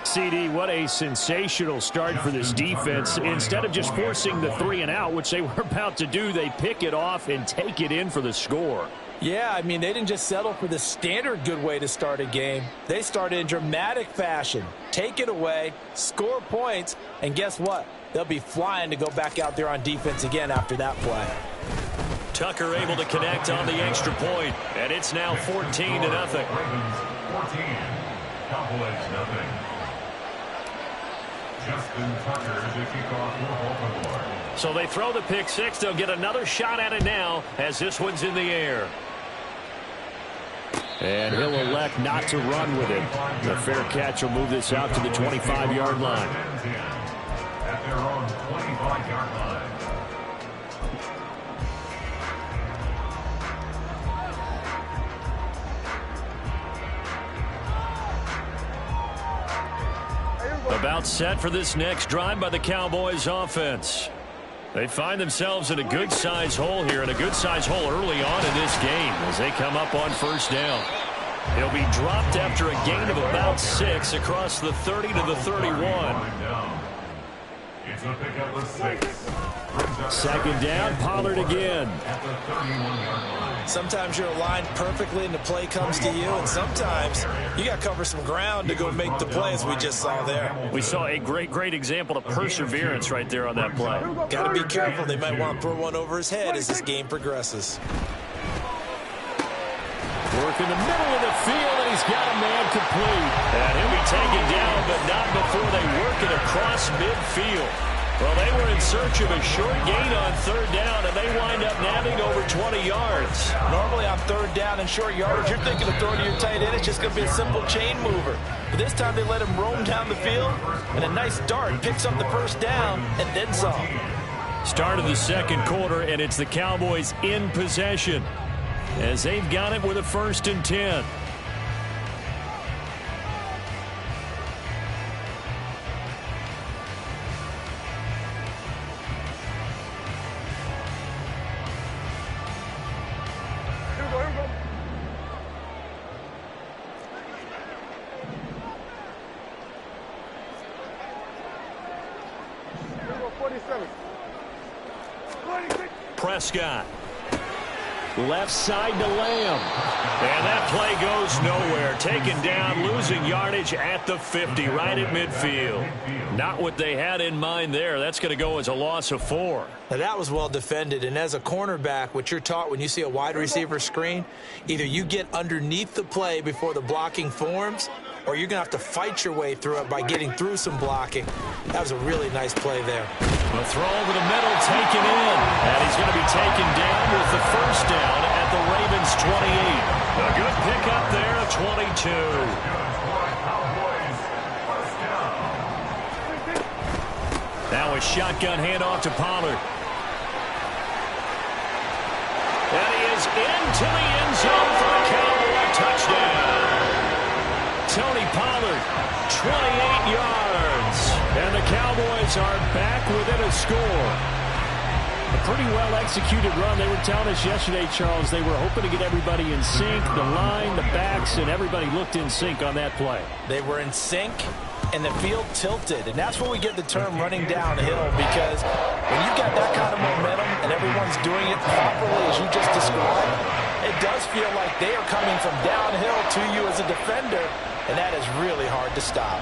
B: CD, what a sensational start for this defense. Instead of just forcing the 3 and out, which they were about to do, they pick it off and take it in for the score.
F: Yeah, I mean, they didn't just settle for the standard good way to start a game. They started in dramatic fashion. Take it away, score points, and guess what? They'll be flying to go back out there on defense again after that play.
B: Tucker able to connect on the extra point, and it's now 14-0.
E: Ravens 14, Cowboys 0. Justin Tucker to kick off for Baltimore.
B: So they throw the pick 6. They'll get another shot at it now as this one's in the air. And he'll elect not to run with it. The fair catch will move this out to the 25-yard line.
E: At their own 25-yard line.
B: About set for this next drive by the Cowboys offense.
A: They find themselves in a good-sized hole here, and a good-sized hole early on in this game as they come up on first down. He'll be dropped after a gain of about 6 across the 30 to the 31.
E: It's a pickup of 6.
B: Second down, Pollard again.
E: At the 31-yard line.
C: Sometimes you're aligned perfectly and the play comes to you, and sometimes you got to cover some ground to go make the play, as we just saw there.
A: We saw a great example of perseverance right there on that play.
C: Got to be careful. They might want to throw one over his head as this game progresses.
B: Work in the middle of the field, and he's got a man complete.
A: And he'll be taken down, but not before they work it across midfield. Well, they were in search of a short gain on third down, and they wind up nabbing over 20 yards.
C: Normally on third down and short yardage, you're thinking of throwing to your tight end. It's just going to be a simple chain mover. But this time they let him roam down the field, and a nice dart picks up the first down and then some.
A: Start of the second quarter, and it's the Cowboys in possession as they've got it with a 1st and 10. Prescott.
B: Left side to Lamb.
A: And that play goes nowhere. Taken down, losing yardage at the 50, right at midfield. Not what they had in mind there. That's going to go as a loss of 4.
C: Now that was well defended, and as a cornerback, what you're taught when you see a wide receiver screen, either you get underneath the play before the blocking forms, or you're going to have to fight your way through it by getting through some blocking. That was a really nice play there.
A: The throw over the middle, taken in. And he's going to be taken down with the first down at the Ravens' 28. A good pickup there at 22. Now a shotgun handoff to Pollard. And he is into the end zone for a Cowboy touchdown. Tony Pollard, 28 yards. And the Cowboys are back within a score.
B: A pretty well-executed run. They were telling us yesterday, Charles, they were hoping to get everybody in sync, the line, the backs, and everybody looked in sync on that play.
C: They were in sync, and the field tilted. And that's when we get the term running downhill, because when you've got that kind of momentum and everyone's doing it properly, as you just described, it does feel like they are coming from downhill to you as a defender, and that is really hard to stop.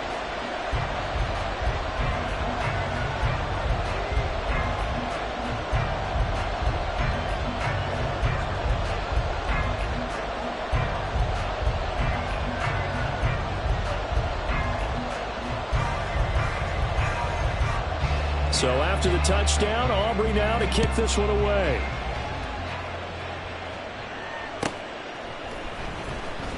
B: So after the touchdown, Aubrey now to kick this one away.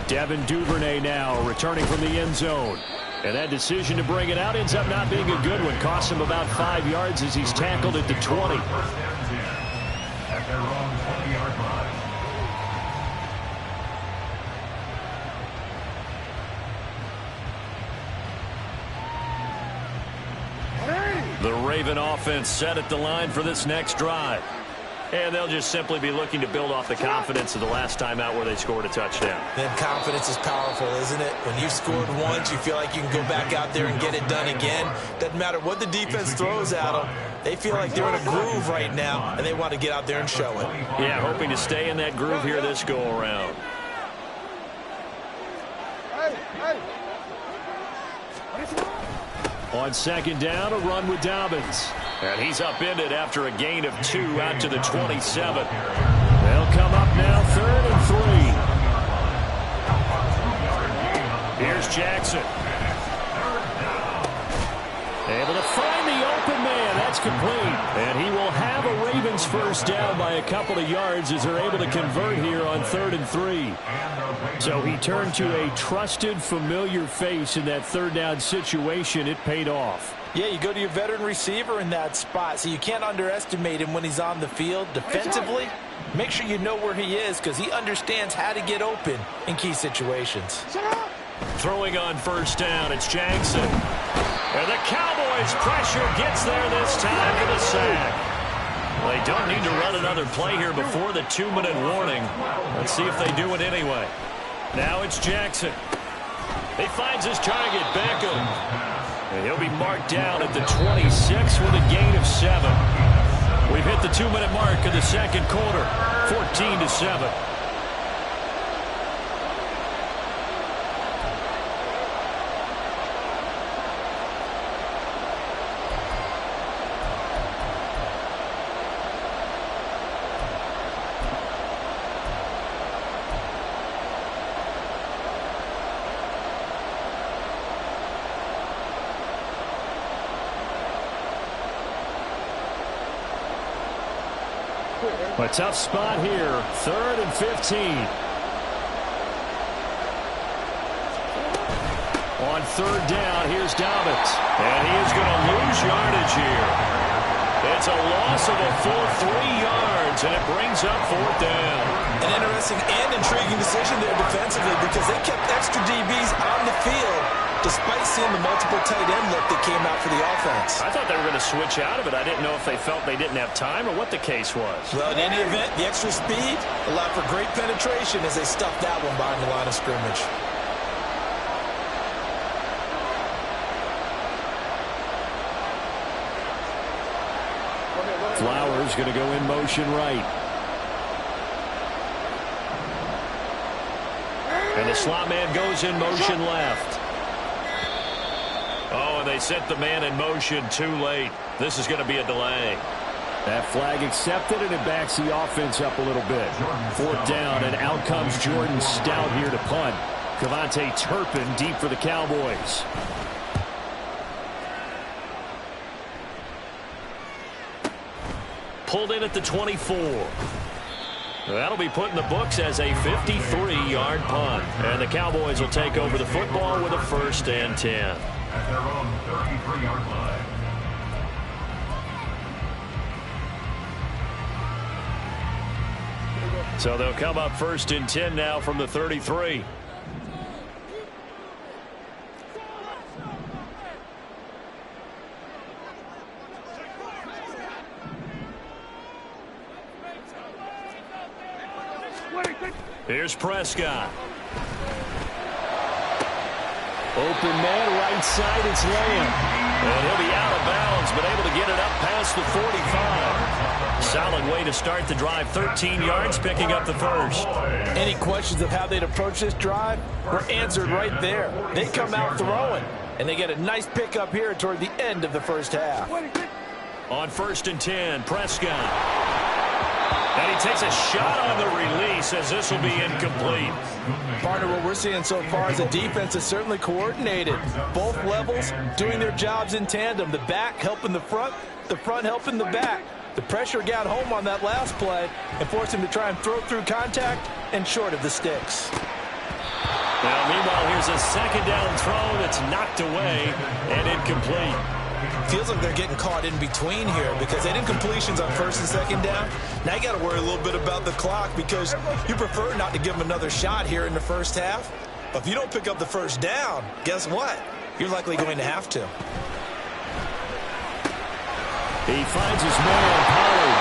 B: Devin Duvernay now returning from the end zone. And that decision to bring it out ends up not being a good one. Costs him about 5 yards as he's tackled at the 20.
E: At their own 20-yard line.
A: The Raven offense set at the line for this next drive. And they'll just simply be looking to build off the confidence of the last time out where they scored a touchdown.
C: Then confidence is powerful, isn't it? When you've scored once, you feel like you can go back out there and get it done again. Doesn't matter what the defense throws at them. They feel like they're in a groove right now, and they want to get out there and show it.
A: Yeah, hoping to stay in that groove here this go-around.
B: On second down, a run with Dobbins.
A: And he's upended after a gain of 2 out to the 27.
B: They'll come up now, 3rd and 3.
A: Here's Jackson.
B: Able to find the open man. That's complete. And he will have a Ravens first down by a couple of yards as they're able to convert here on 3rd and 3. So he turned to a trusted, familiar face in that third down situation. It paid off.
C: Yeah, you go to your veteran receiver in that spot, so you can't underestimate him when he's on the field. Defensively, make sure you know where he is because he understands how to get open in key situations.
A: Throwing on first down, it's Jackson. And the Cowboys' pressure gets there this time for the sack. They don't need to run another play here before the 2-minute warning. Let's see if they do it anyway. Now it's Jackson. He finds his target, Beckham. And he'll be marked down at the 26 with a gain of 7. We've hit the 2-minute mark of the second quarter, 14-7.
B: A tough spot here. 3rd and 15. On 3rd down, here's Dobbins.
A: And he is going to lose yardage here. It's a loss of a full 3 yards, and it brings up 4th down.
C: An interesting and intriguing decision there defensively because they kept extra DBs on the field despite seeing the multiple tight end look that came out for the offense.
A: I thought they were going to switch out of it. I didn't know if they felt they didn't have time or what the case was.
C: Well, in any event, the extra speed allowed for great penetration as they stuffed that one behind the line of scrimmage.
B: Flowers going to go in motion right.
A: And the slot man goes in motion left. Oh, and they sent the man in motion too late. This is going to be a delay.
B: That flag accepted, and it backs the offense up a little bit. 4th down, and out comes Jordan Stout here to punt. Kevontae Turpin deep for the Cowboys.
A: Pulled in at the 24. That'll be put in the books as a 53-yard punt. And the Cowboys will take over the football with a 1st and 10.
E: At their own 33-yard line.
A: So they'll come up 1st and 10 now from the 33. Here's Prescott.
B: Open man, right side, it's Lamb.
A: And he'll be out of bounds, but able to get it up past the 45. Solid way to start the drive. 13 yards, picking up the 1st.
F: Any questions of how they'd approach this drive were answered right there. They come out throwing, and they get a nice pickup here toward the end of the first half.
A: On 1st and 10, Prescott. And he takes a shot on the release as this will be incomplete.
F: Partner, what we're seeing so far is the defense is certainly coordinated. Both levels doing their jobs in tandem. The back helping the front helping the back. The pressure got home on that last play and forced him to try and throw through contact and short of the sticks.
A: Now, meanwhile, here's a 2nd down throw that's knocked away and incomplete.
C: Feels like they're getting caught in between here because they had incompletions on 1st and 2nd down. Now you got to worry a little bit about the clock because you prefer not to give them another shot here in the first half. But if you don't pick up the 1st down, guess what? You're likely going to have to.
B: He finds his man, Pollard.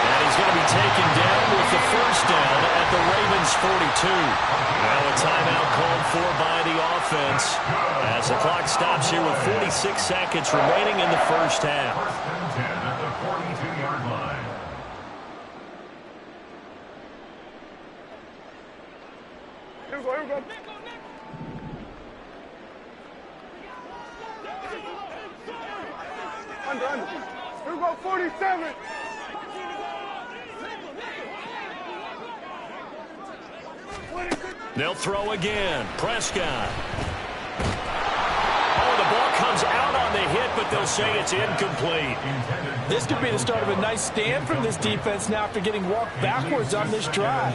A: And he's going to be taken down with the 1st down at the Ravens 42. Now a timeout called for by the offense as the clock stops here with 46 seconds remaining in the first half.
E: 1st and 10 at the 42-yard line.
D: Here we go, here we go. Under. Here we go, 47.
A: They'll throw again. Prescott. Oh, the ball comes out on the hit, but they'll say it's incomplete.
F: This could be the start of a nice stand from this defense now after getting walked backwards on this drive.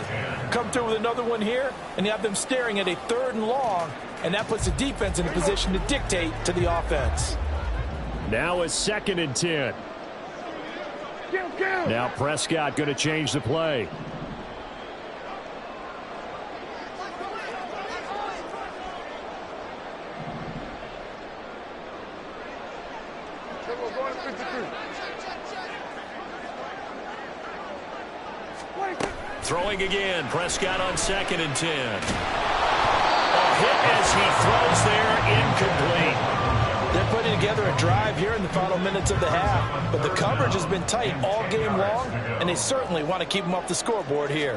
F: Come through with another one here, and you have them staring at a 3rd and long, and that puts the defense in a position to dictate to the offense.
B: Now a 2nd and 10. Now Prescott going to change the play.
A: Throwing again. Prescott on 2nd and 10. A hit as he throws there, incomplete.
F: They're putting together a drive here in the final minutes of the half, but the coverage has been tight all game long, and they certainly want to keep them off the scoreboard here.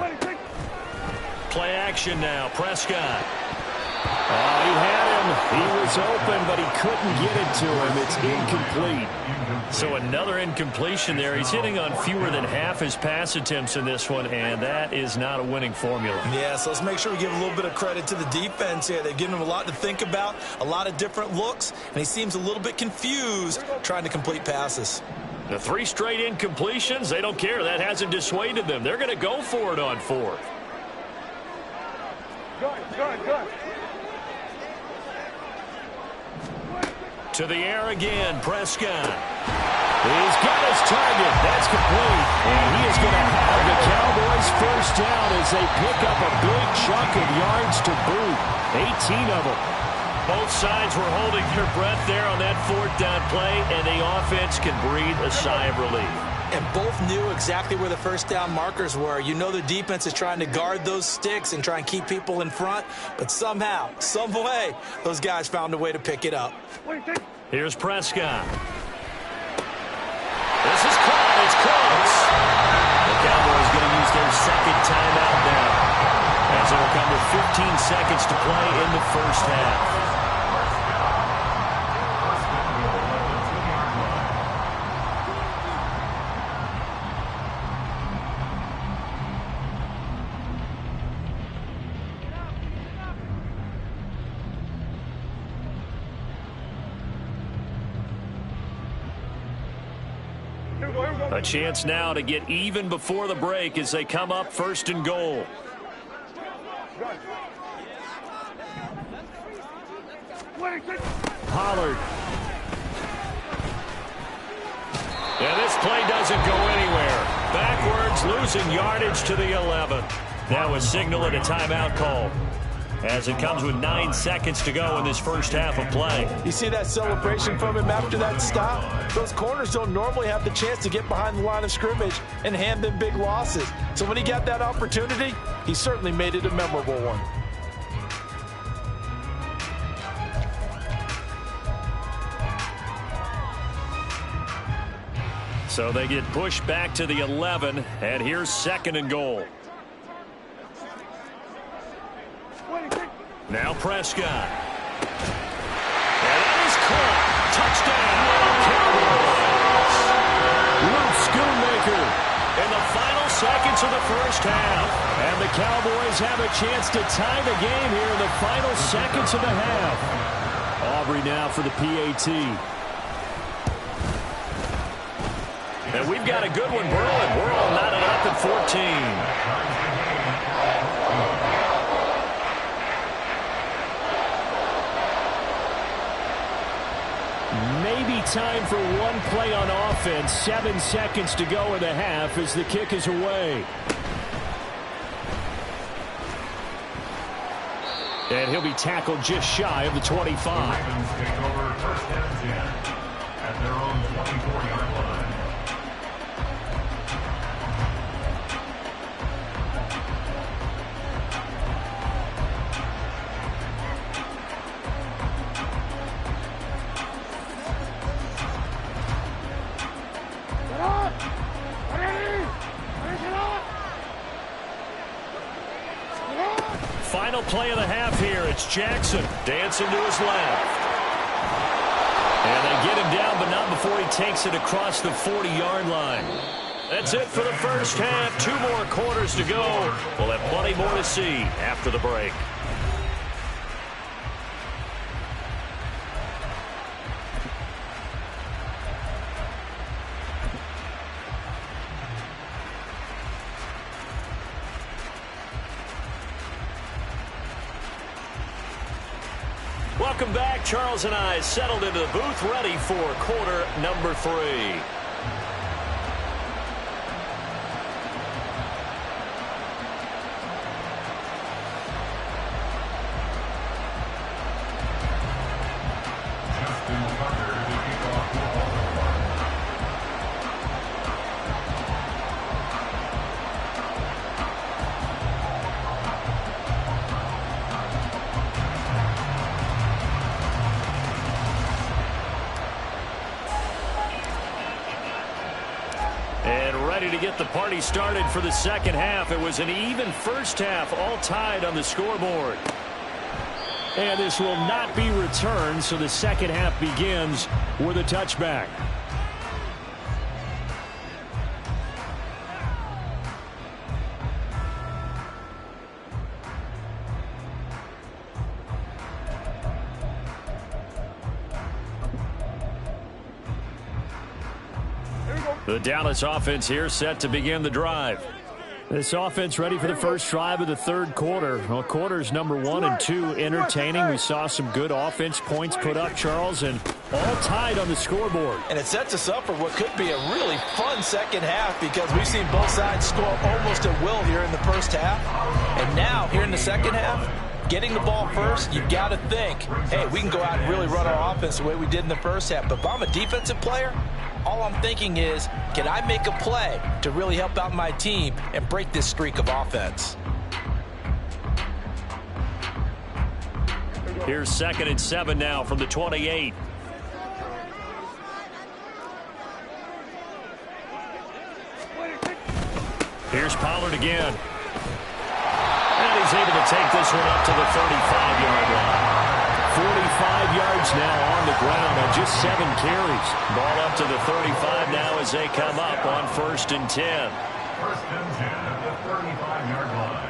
A: Play action now. Prescott. Oh, he had him. He was open, but he couldn't get it to him. It's incomplete. So another incompletion there. He's hitting on fewer than half his pass attempts in this one, and that is not a winning formula.
C: Yeah, so let's make sure we give a little bit of credit to the defense here. They've given him a lot to think about, a lot of different looks, and he seems a little bit confused trying to complete passes.
A: The 3 straight incompletions, they don't care. That hasn't dissuaded them. They're going to go for it on 4th.
D: Good.
A: To the air again, Prescott. He's got his target. That's complete. And he is going to have the Cowboys first down as they pick up a big chunk of yards to boot. 18 of them. Both sides were holding their breath there on that 4th down play, and the offense can breathe a sigh of relief.
F: And both knew exactly where the first down markers were. You know the defense is trying to guard those sticks and try and keep people in front, but somehow, some way, those guys found a way to pick it up.
A: Here's Prescott. This is caught. It's close. The Cowboys going to use their 2nd timeout now, as it will come with 15 seconds to play in the first half. A chance now to get even before the break as they come up 1st and goal. Pollard. And this play doesn't go anywhere. Backwards, losing yardage to the 11. Now a signal and a timeout call, as it comes with 9 seconds to go in this first half of play.
F: You see that celebration from him after that stop? Those corners don't normally have the chance to get behind the line of scrimmage and hand them big losses. So when he got that opportunity, he certainly made it a memorable one.
A: So they get pushed back to the 11, and here's 2nd and goal. Now Prescott. And that is caught. Touchdown, Cowboys. Luke Schoonmaker in the final seconds of the first half. And the Cowboys have a chance to tie the game here in the final seconds of the half. Aubrey now for the PAT. And we've got a good one brewing. We're all knotted up at 14. Maybe time for one play on offense. 7 seconds to go in the half as the kick is away. And he'll be tackled just shy of the 25.
E: The Ravens take over 1st and 10 at their own 24-yard line.
A: Final play of the half here. It's Jackson dancing to his left. And they get him down, but not before he takes it across the 40-yard line. That's it for the first half. 2 more quarters to go. We'll have plenty more to see after the break. Welcome back. Charles and I settled into the booth, ready for quarter number 3. ready to get the party started for the second half. It was an even first half, all tied on the scoreboard. And this will not be returned, so the second half begins with a touchback. The Dallas offense here set to begin the drive. This offense ready for the first drive of the third quarter. Well, quarters number 1 and 2 entertaining. We saw some good offense points put up, Charles, and all tied on the scoreboard.
F: And it sets us up for what could be a really fun second half because we've seen both sides score almost at will here in the first half. And now, here in the second half, getting the ball first, you've got to think, hey, we can go out and really run our offense the way we did in the first half. But if I'm a defensive player, all I'm thinking is, can I make a play to really help out my team and break this streak of offense?
A: Here's 2nd and 7 now from the 28. Here's Pollard again. And he's able to take this one up to the 35-yard line. 45 yards now on the ground on just 7 carries. Ball up to the 35 now as they come up on 1st and 10.
E: 1st and 10 at the 35-yard line.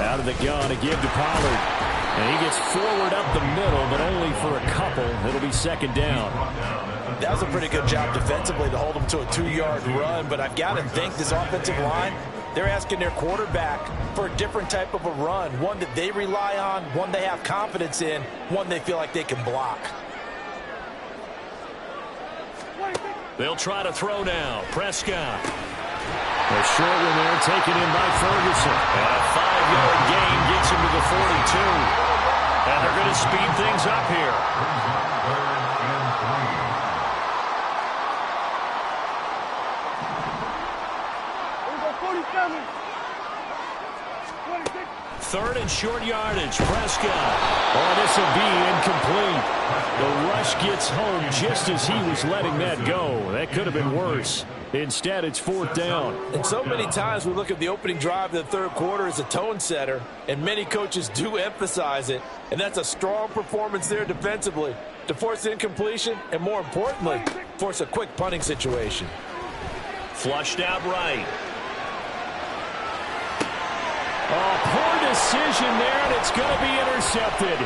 B: Out of the gun, a give to Pollard. And he gets forward up the middle, but only for a couple. It'll be 2nd down.
F: That was a pretty good job defensively to hold them to a 2-yard run, but I've got to think this offensive line, they're asking their quarterback for a different type of a run, one that they rely on, one they have confidence in, one they feel like they can block.
A: They'll try to throw now. Prescott.
B: A short one there taken in by Ferguson.
A: And a 5-yard gain gets him to the 42. And they're going to speed things up here. 3rd and short yardage. Prescott.
B: Oh, this will be incomplete. The rush gets home just as he was letting that go. That could have been worse. Instead, it's 4th down.
F: And so many times we look at the opening drive of the third quarter as a tone setter, and many coaches do emphasize it, and that's a strong performance there defensively to force incompletion and, more importantly, force a quick punting situation.
A: Flushed out right.
B: Oh, poor decision there, and it's going to be intercepted.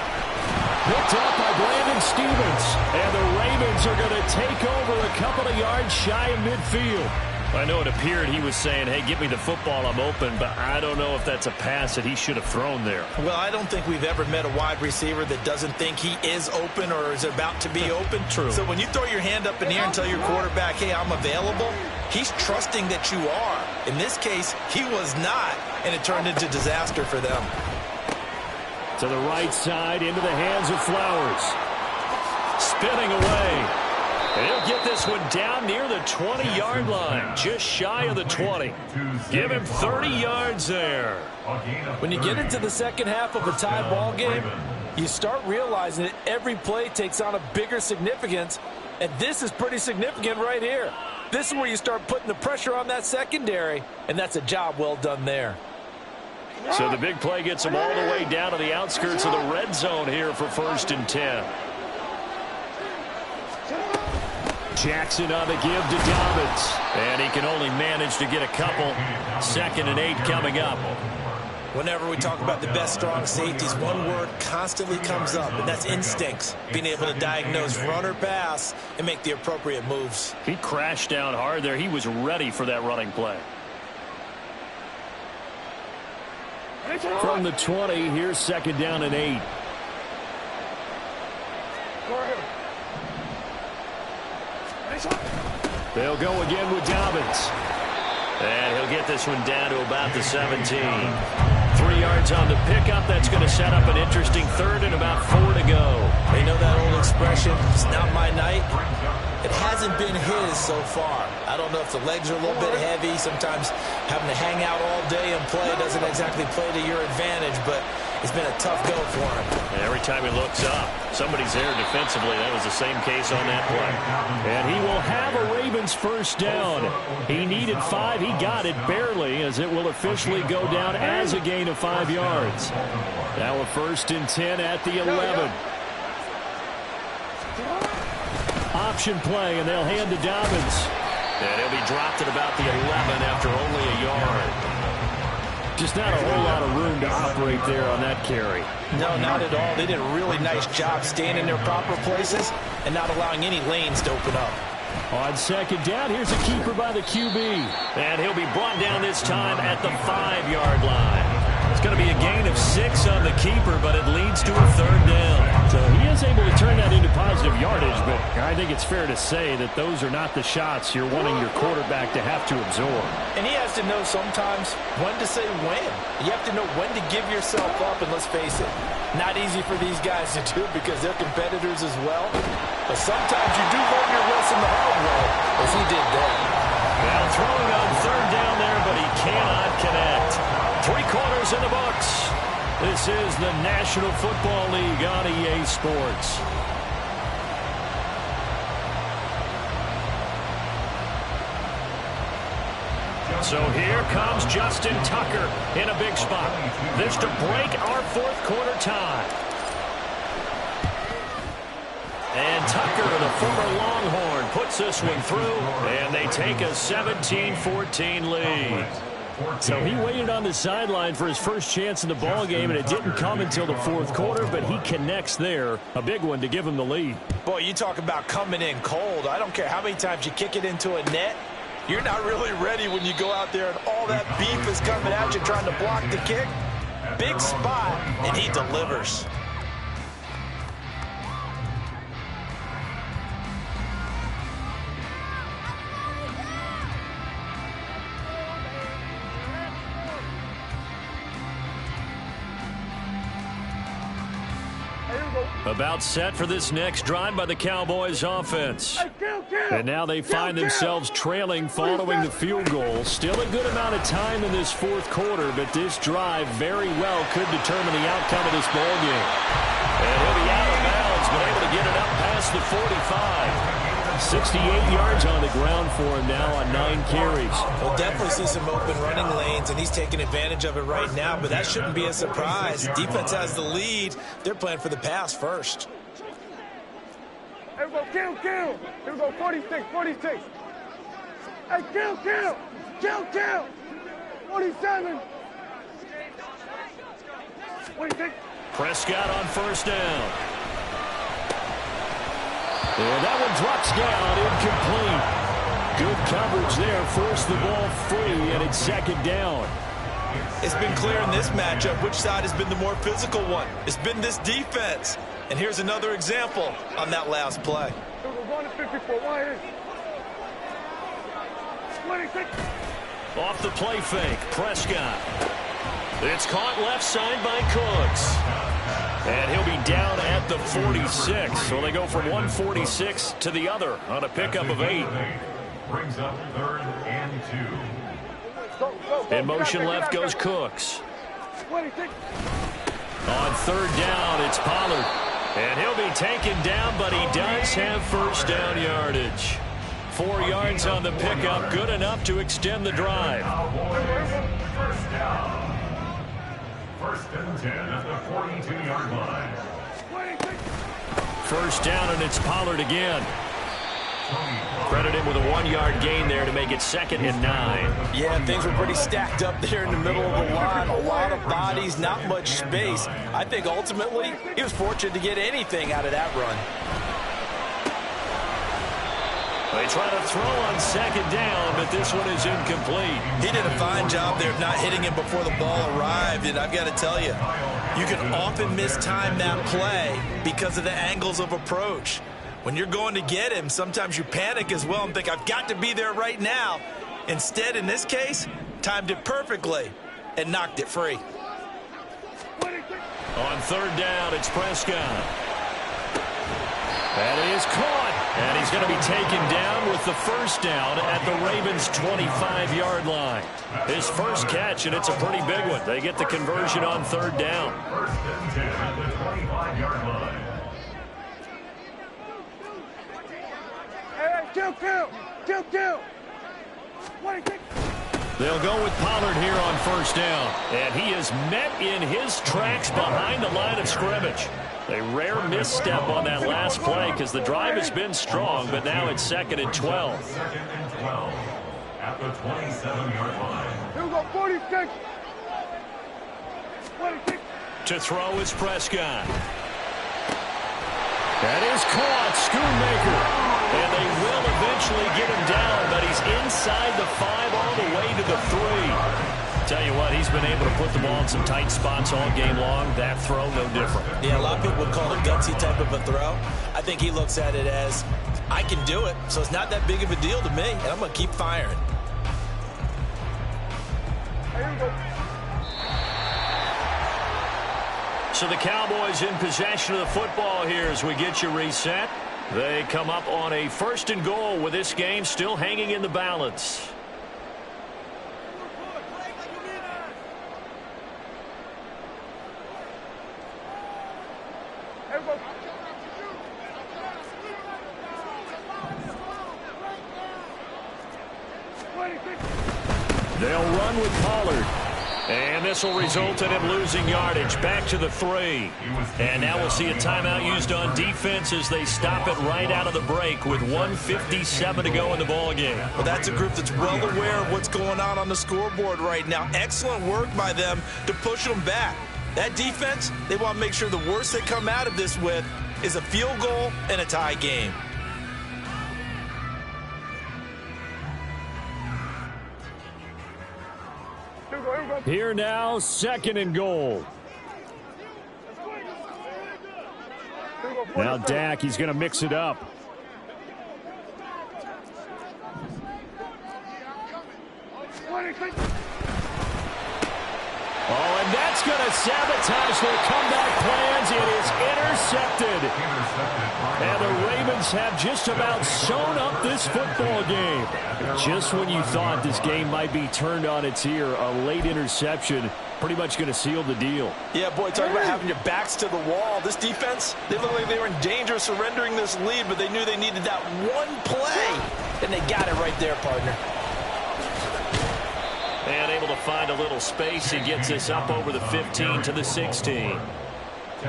B: Picked up by Brandon Stevens. And the Ravens are going to take over a couple of yards shy of midfield.
A: I know it appeared he was saying, hey, give me the football, I'm open, but I don't know if that's a pass that he should have thrown there.
C: Well, I don't think we've ever met a wide receiver that doesn't think he is open or is about to be open.
A: True.
C: So when you throw your hand up in the air and tell your quarterback, hey, I'm available, he's trusting that you are. In this case, he was not, and it turned into disaster for them.
B: To the right side, into the hands of Flowers.
A: Spinning away. And he'll get this one down near the 20-yard line, just shy of the 20. Give him 30 yards there.
F: When you get into the second half of a tied ball game, you start realizing that every play takes on a bigger significance, and this is pretty significant right here. This is where you start putting the pressure on that secondary, and that's a job well done there.
A: So the big play gets him all the way down to the outskirts of the red zone here for 1st and 10.
B: Jackson on the give to Dobbins.
A: And he can only manage to get a couple. 2nd and 8 coming up.
C: Whenever we talk about the best strong safeties, one word constantly comes up, and that's instincts. Being able to diagnose run or pass and make the appropriate moves.
A: He crashed down hard there. He was ready for that running play.
B: From the 20, here's 2nd down and 8. They'll go again with Dobbins.
A: And he'll get this one down to about the 17. 3 yards on the pickup. That's going to set up an interesting 3rd and about 4 to go.
C: They know that old expression, it's not my night. It hasn't been his so far. I don't know if the legs are a little bit heavy. Sometimes having to hang out all day and play doesn't exactly play to your advantage, but It's been a tough go for him.
A: And every time he looks up, somebody's there defensively. That was the same case on that play.
B: And he will have a Ravens first down. He needed 5. He got it barely, as it will officially go down as a gain of 5 yards. Now a 1st and 10 at the 11. Option play, and they'll hand to Dobbins.
A: And he'll be dropped at about the 11 after only a yard.
B: Just not a whole lot of room to operate there on that carry.
C: No, not at all. They did a really nice job staying in their proper places and not allowing any lanes to open up.
B: On 2nd down, here's a keeper by the QB.
A: And he'll be brought down this time at the 5-yard line. It's going to be a gain of 6 on the keeper, but it leads to a 3rd down.
B: So he is able to turn that into positive yardage, but I think it's fair to say that those are not the shots you're wanting your quarterback to have to absorb.
C: And he has to know sometimes when to say when. You have to know when to give yourself up, and let's face it, not easy for these guys to do because they're competitors as well. But sometimes you do learn your lesson the hard way, as he did there.
A: Now throwing on 3rd down there, but he cannot connect. 3 quarters in the books. This is the National Football League on EA Sports. So here comes Justin Tucker in a big spot. This to break our 4th quarter tie. And Tucker, the former Longhorn, puts this one through, and they take a 17-14 lead.
B: So he waited on the sideline for his first chance in the ball game, and it didn't come until the 4th quarter, but he connects there. A big one to give him the lead.
C: Boy, you talk about coming in cold. I don't care how many times you kick it into a net. You're not really ready when you go out there and all that beef is coming at you trying to block the kick. Big spot, and he delivers.
A: About set for this next drive by the Cowboys offense.
B: And now they find themselves trailing following the field goal. Still a good amount of time in this 4th quarter, but this drive very well could determine the outcome of this ball game.
A: And he'll be out of bounds, but able to get it up past the 45.
B: 68 yards on the ground for him now on 9 carries.
C: We'll definitely see some open running lanes, and he's taking advantage of it right now, but that shouldn't be a surprise. Defense has the lead. They're playing for the pass first.
D: Here we go, kill. Here we go, 46. Hey, kill. 47. 26.
A: Prescott on 1st down.
B: And that one drops down, incomplete. Good coverage there, forced the ball free, and it's 2nd down.
C: It's been clear in this matchup which side has been the more physical one. It's been this defense. And here's another example on that last play.
D: We're going to 54. 26.
A: Off the play fake, Prescott. It's caught left side by Cooks. And he'll be down at the 46. So they go from 146 to the other on a pickup of 8.
E: Brings up 3rd and 2.
A: In motion left goes Cooks.
D: 26.
A: On 3rd down, it's Pollard. And he'll be taken down, but he does have 1st down yardage. 4 yards on the pickup, good enough to extend the drive.
E: First down. 1st and 10 at the 42-yard line.
A: 1st down, and it's Pollard again. Credit him with a 1-yard gain there to make it 2nd and 9.
C: Yeah, things were pretty stacked up there in the middle of the line. A lot of bodies, not much space. I think ultimately he was fortunate to get anything out of that run.
A: They try to throw on 2nd down, but this one is incomplete.
C: He did a fine job there of not hitting him before the ball arrived, and I've got to tell you, you can often mistime that play because of the angles of approach. When you're going to get him, sometimes you panic as well and think, I've got to be there right now. Instead, in this case, timed it perfectly and knocked it free.
A: On 3rd down, it's Prescott. That is caught. And he's going to be taken down with the first down at the Ravens' 25-yard line. His first catch, and it's a pretty big one. They get the conversion on third down.
E: First and 10 at the 25-yard line.
D: Hey, kill. 26.
A: They'll go with Pollard here on first down. And he is met in his tracks behind the line of scrimmage. A rare misstep on that last play because the drive has been strong, but now it's 2nd and 12.
E: Second and 12 at the 27-yard line.
D: Here we go, 46. 26.
A: To throw is Prescott. That is caught, Schoonmaker. And they will eventually get him down, but he's inside the 5 all the way to the 3. Tell you what, he's been able to put the ball in some tight spots all game long. That throw, no different.
C: Yeah, a lot of people would call it a gutsy type of a throw. I think he looks at it as, I can do it, so it's not that big of a deal to me, and I'm going to keep firing.
D: Here we go.
A: So the Cowboys in possession of the football here as we get you reset. They come up on a 1st and goal with this game still hanging in the balance. They'll run with Pollard. And this will result in him losing yardage. Back to the 3. And now we'll see a timeout used on defense as they stop it right out of the break with 1:57 to go in the ballgame.
C: Well, that's a group that's well aware of what's going on the scoreboard right now. Excellent work by them to push them back. That defense, they want to make sure the worst they come out of this with is a field goal and a tie game.
B: Here now, 2nd and goal. Now Dak, he's going to mix it up. Oh, and that's going to sabotage their comeback plans. It is intercepted. And the Ravens have just about sewn up this football game. Just when you thought this game might be turned on its ear, a late interception pretty much going to seal the deal.
C: Yeah, boy, talk about having your backs to the wall. This defense, they look like they were in danger of surrendering this lead, but they knew they needed that one play, and they got it right there, partner.
A: And able to find a little space. He gets this up over the 15 to the 16.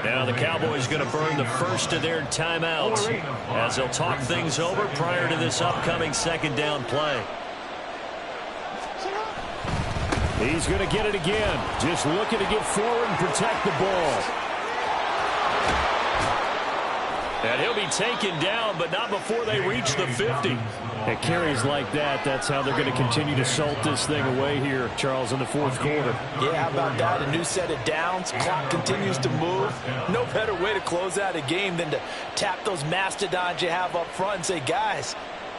A: Now the Cowboys going to burn the first of their timeouts as they'll talk things over prior to this upcoming 2nd down play.
B: He's going to get it again. Just looking to get forward and protect the ball.
A: And he'll be taken down, but not before they reach the 50.
B: At carries like that, that's how they're going to continue to salt this thing away here, Charles, in the 4th quarter.
F: Yeah, how about that? A new set of downs. Clock continues to move. No better way to close out a game than to tap those mastodons you have up front and say, guys,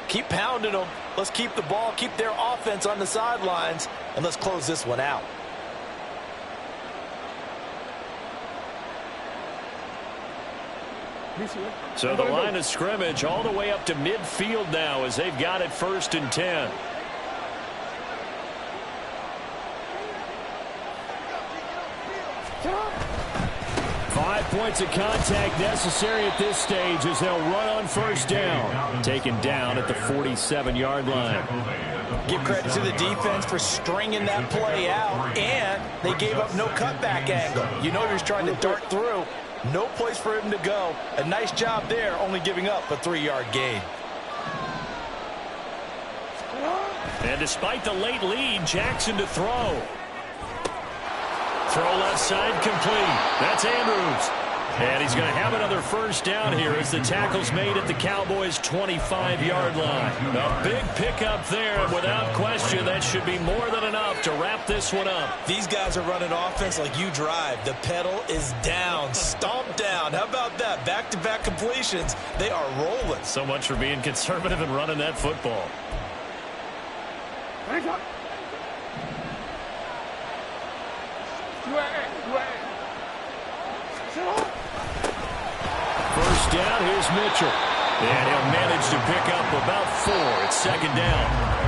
F: keep pounding them. Let's keep the ball, keep their offense on the sidelines, and let's close this one out.
A: So the line of scrimmage all the way up to midfield now as they've got it 1st and 10.
B: Five points of contact necessary at this stage as they'll run on first down. Taken down at the 47-yard line.
C: Give credit to the defense for stringing that play out, and they gave up no cutback angle. You know he was trying to dart through. No place for him to go. A nice job there, only giving up a 3-yard gain.
A: And despite the late lead, Jackson to throw. Throw left side complete. That's Andrews. And he's going to have another first down here as the tackle's made at the Cowboys' 25-yard line. A big pickup there, and without question, that should be more than enough to wrap this one up.
C: These guys are running offense like you drive. The pedal is down, stomped down. How about that? Back-to-back completions. They are rolling.
A: So much for being conservative and running that football.
B: First down, here's Mitchell.
A: And he'll manage to pick up about 4. It's second down.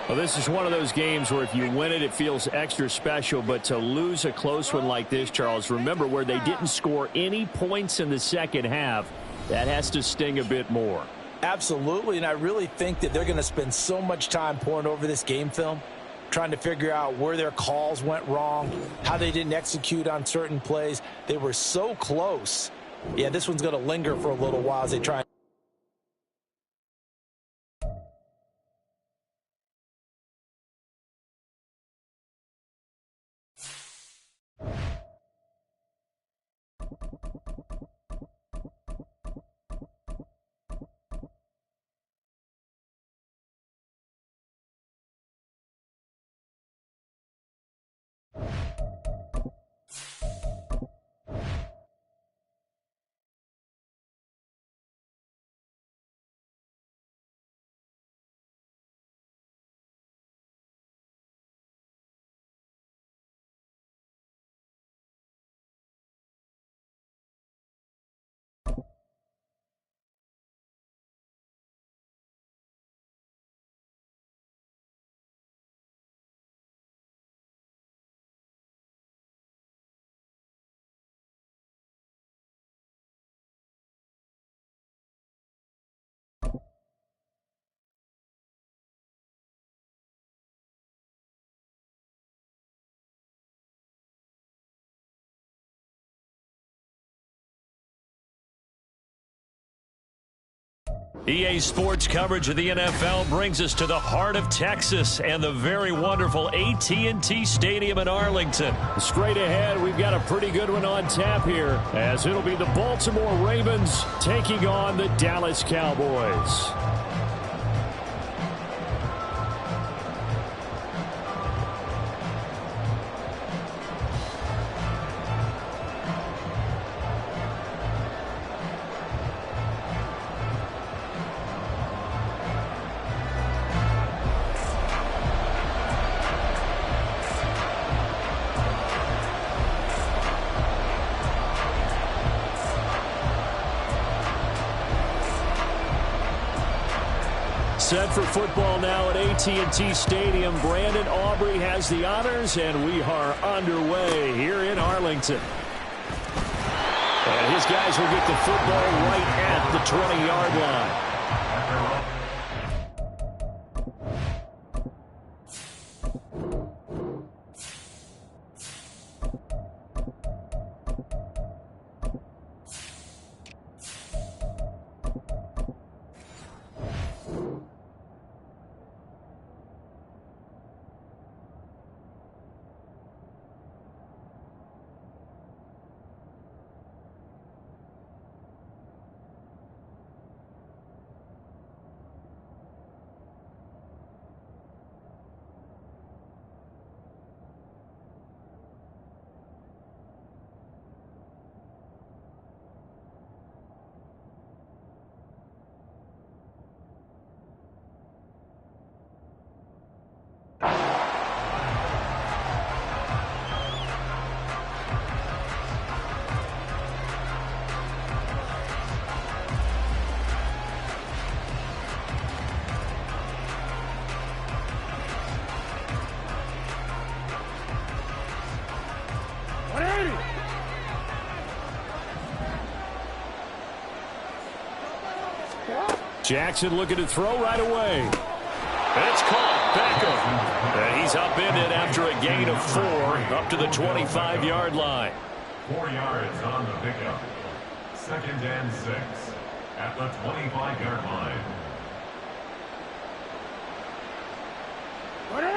B: Well, this is one of those games where if you win it, it feels extra special. But to lose a close one like this, Charles, remember where they didn't score any points in the second half, that has to sting a bit more.
F: Absolutely, and I really think that they're going to spend so much time pouring over this game film, trying to figure out where their calls went wrong, how they didn't execute on certain plays. They were so close. Yeah, this one's going to linger for a little while as they try.
A: EA Sports coverage of the NFL brings us to the heart of Texas and the very wonderful AT&T Stadium in Arlington.
B: Straight ahead, we've got a pretty good one on tap here, as it'll be the Baltimore Ravens taking on the Dallas Cowboys. Set for football now at AT&T Stadium. Brandon Aubrey has the honors, and we are underway here in Arlington. And his guys will get the football right at the 20-yard line. Jackson looking to throw right away.
A: It's caught. Beckham. And he's upended after a gain of 4 up to the 25-yard line.
E: 4 yards on the pickup. 2nd and 6 at the 25-yard line.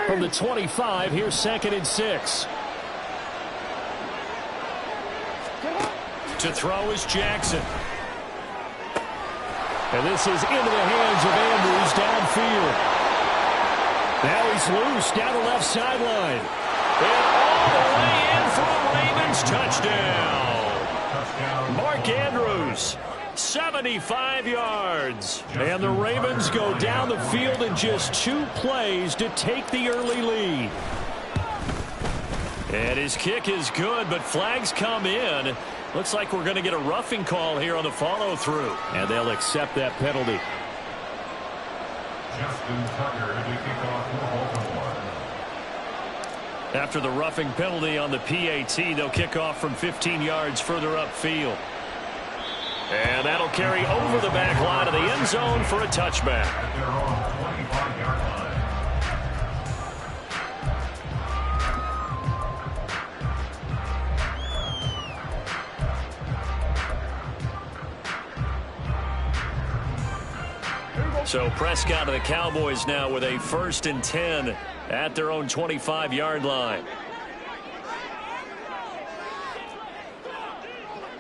B: From the 25, here's 2nd and 6.
A: To throw is Jackson.
B: And this is into the hands of Andrews downfield. Now he's loose down the left sideline.
A: And all the way in for a Ravens touchdown. Mark Andrews
B: 75 yards. And the Ravens go down the field in just 2 plays to take the early lead. And his kick is good, but flags come in. Looks like we're going to get a roughing call here on the follow-through. And they'll accept that penalty.
E: Justin Tucker to kick off for Baltimore.
B: After the roughing penalty on the PAT, they'll kick off from 15 yards further upfield. And that'll carry over the back line of the end zone for a touchback.
E: At their own 25-yard line.
B: So Prescott and the Cowboys now with a 1st and 10 at their own 25-yard line.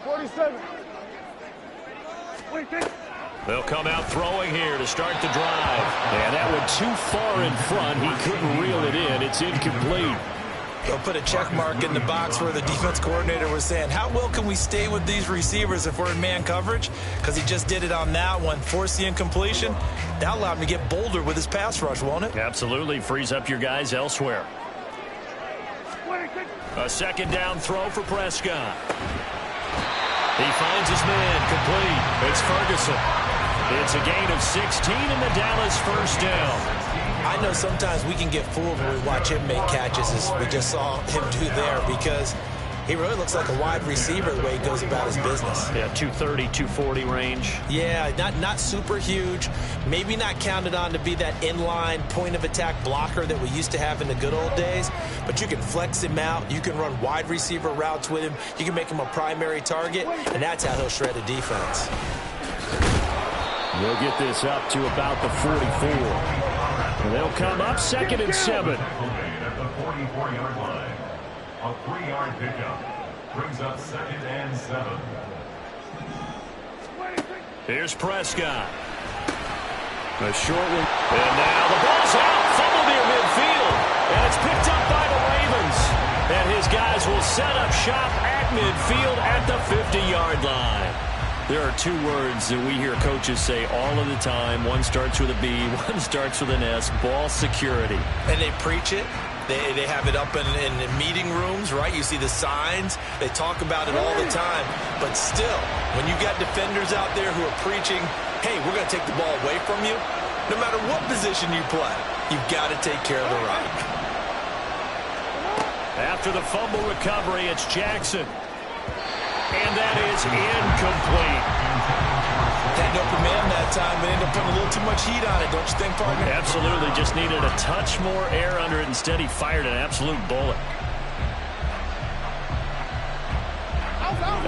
D: 47.
B: They'll come out throwing here to start the drive. And that one too far in front. He couldn't reel it in. It's incomplete.
C: They'll put a check mark in the box where the defense coordinator was saying, how well can we stay with these receivers if we're in man coverage? Because he just did it on that one, forced the incompletion. That allowed him to get bolder with his pass rush, won't it?
B: Absolutely. Frees up your guys elsewhere. A 2nd down throw for Prescott. He finds his man complete. It's Ferguson. It's a gain of 16 in the Dallas 1st down.
C: I know sometimes we can get fooled when we watch him make catches, as we just saw him do there, because he really looks like a wide receiver the way he goes about his business.
B: Yeah, 230, 240 range.
C: Yeah, not super huge. Maybe not counted on to be that inline point-of-attack blocker that we used to have in the good old days, but you can flex him out. You can run wide receiver routes with him. You can make him a primary target, and that's how he'll shred a defense.
B: They'll get this up to about the 44. And they'll come up 2nd and 7.
E: At the 44-yard line. A 3-yard pickup brings up 2nd and 7.
B: Here's Prescott. A short one. And now the ball's out. Fumble near midfield. And it's picked up by the Ravens. And his guys will set up shop at midfield at the 50-yard line. There are 2 words that we hear coaches say all of the time. One starts with a B, one starts with an S. Ball security.
C: And they preach it. They have it up in meeting rooms, right? You see the signs. They talk about it all the time. But still, when you got defenders out there who are preaching, hey, we're going to take the ball away from you, no matter what position you play, you've got to take care of the right.
B: After the fumble recovery, it's Jackson. And that is incomplete.
C: Had no command that time, but ended up putting a little too much heat on it, don't you think, partner?
B: Absolutely. Just needed a touch more air under it. Instead, he fired an absolute bullet.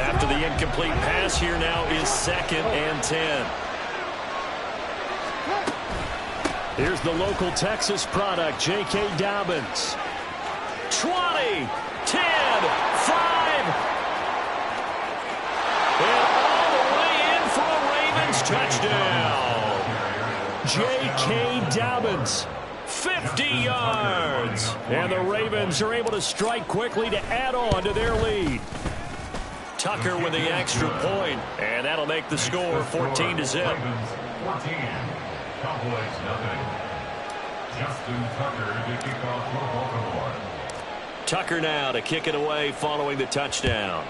B: After the incomplete pass, here now is 2nd and 10. Here's the local Texas product, J.K. Dobbins. 20, 10, 5. And all the way in for a Ravens touchdown. J.K. Dobbins, 50 yards. And the Ravens are able to strike quickly to add on to their lead. Tucker with the extra point, and that'll make the score 14-0.
E: 14. Cowboys nothing. Justin Tucker to kick off for Baltimore.
B: Tucker now to kick it away following the touchdown.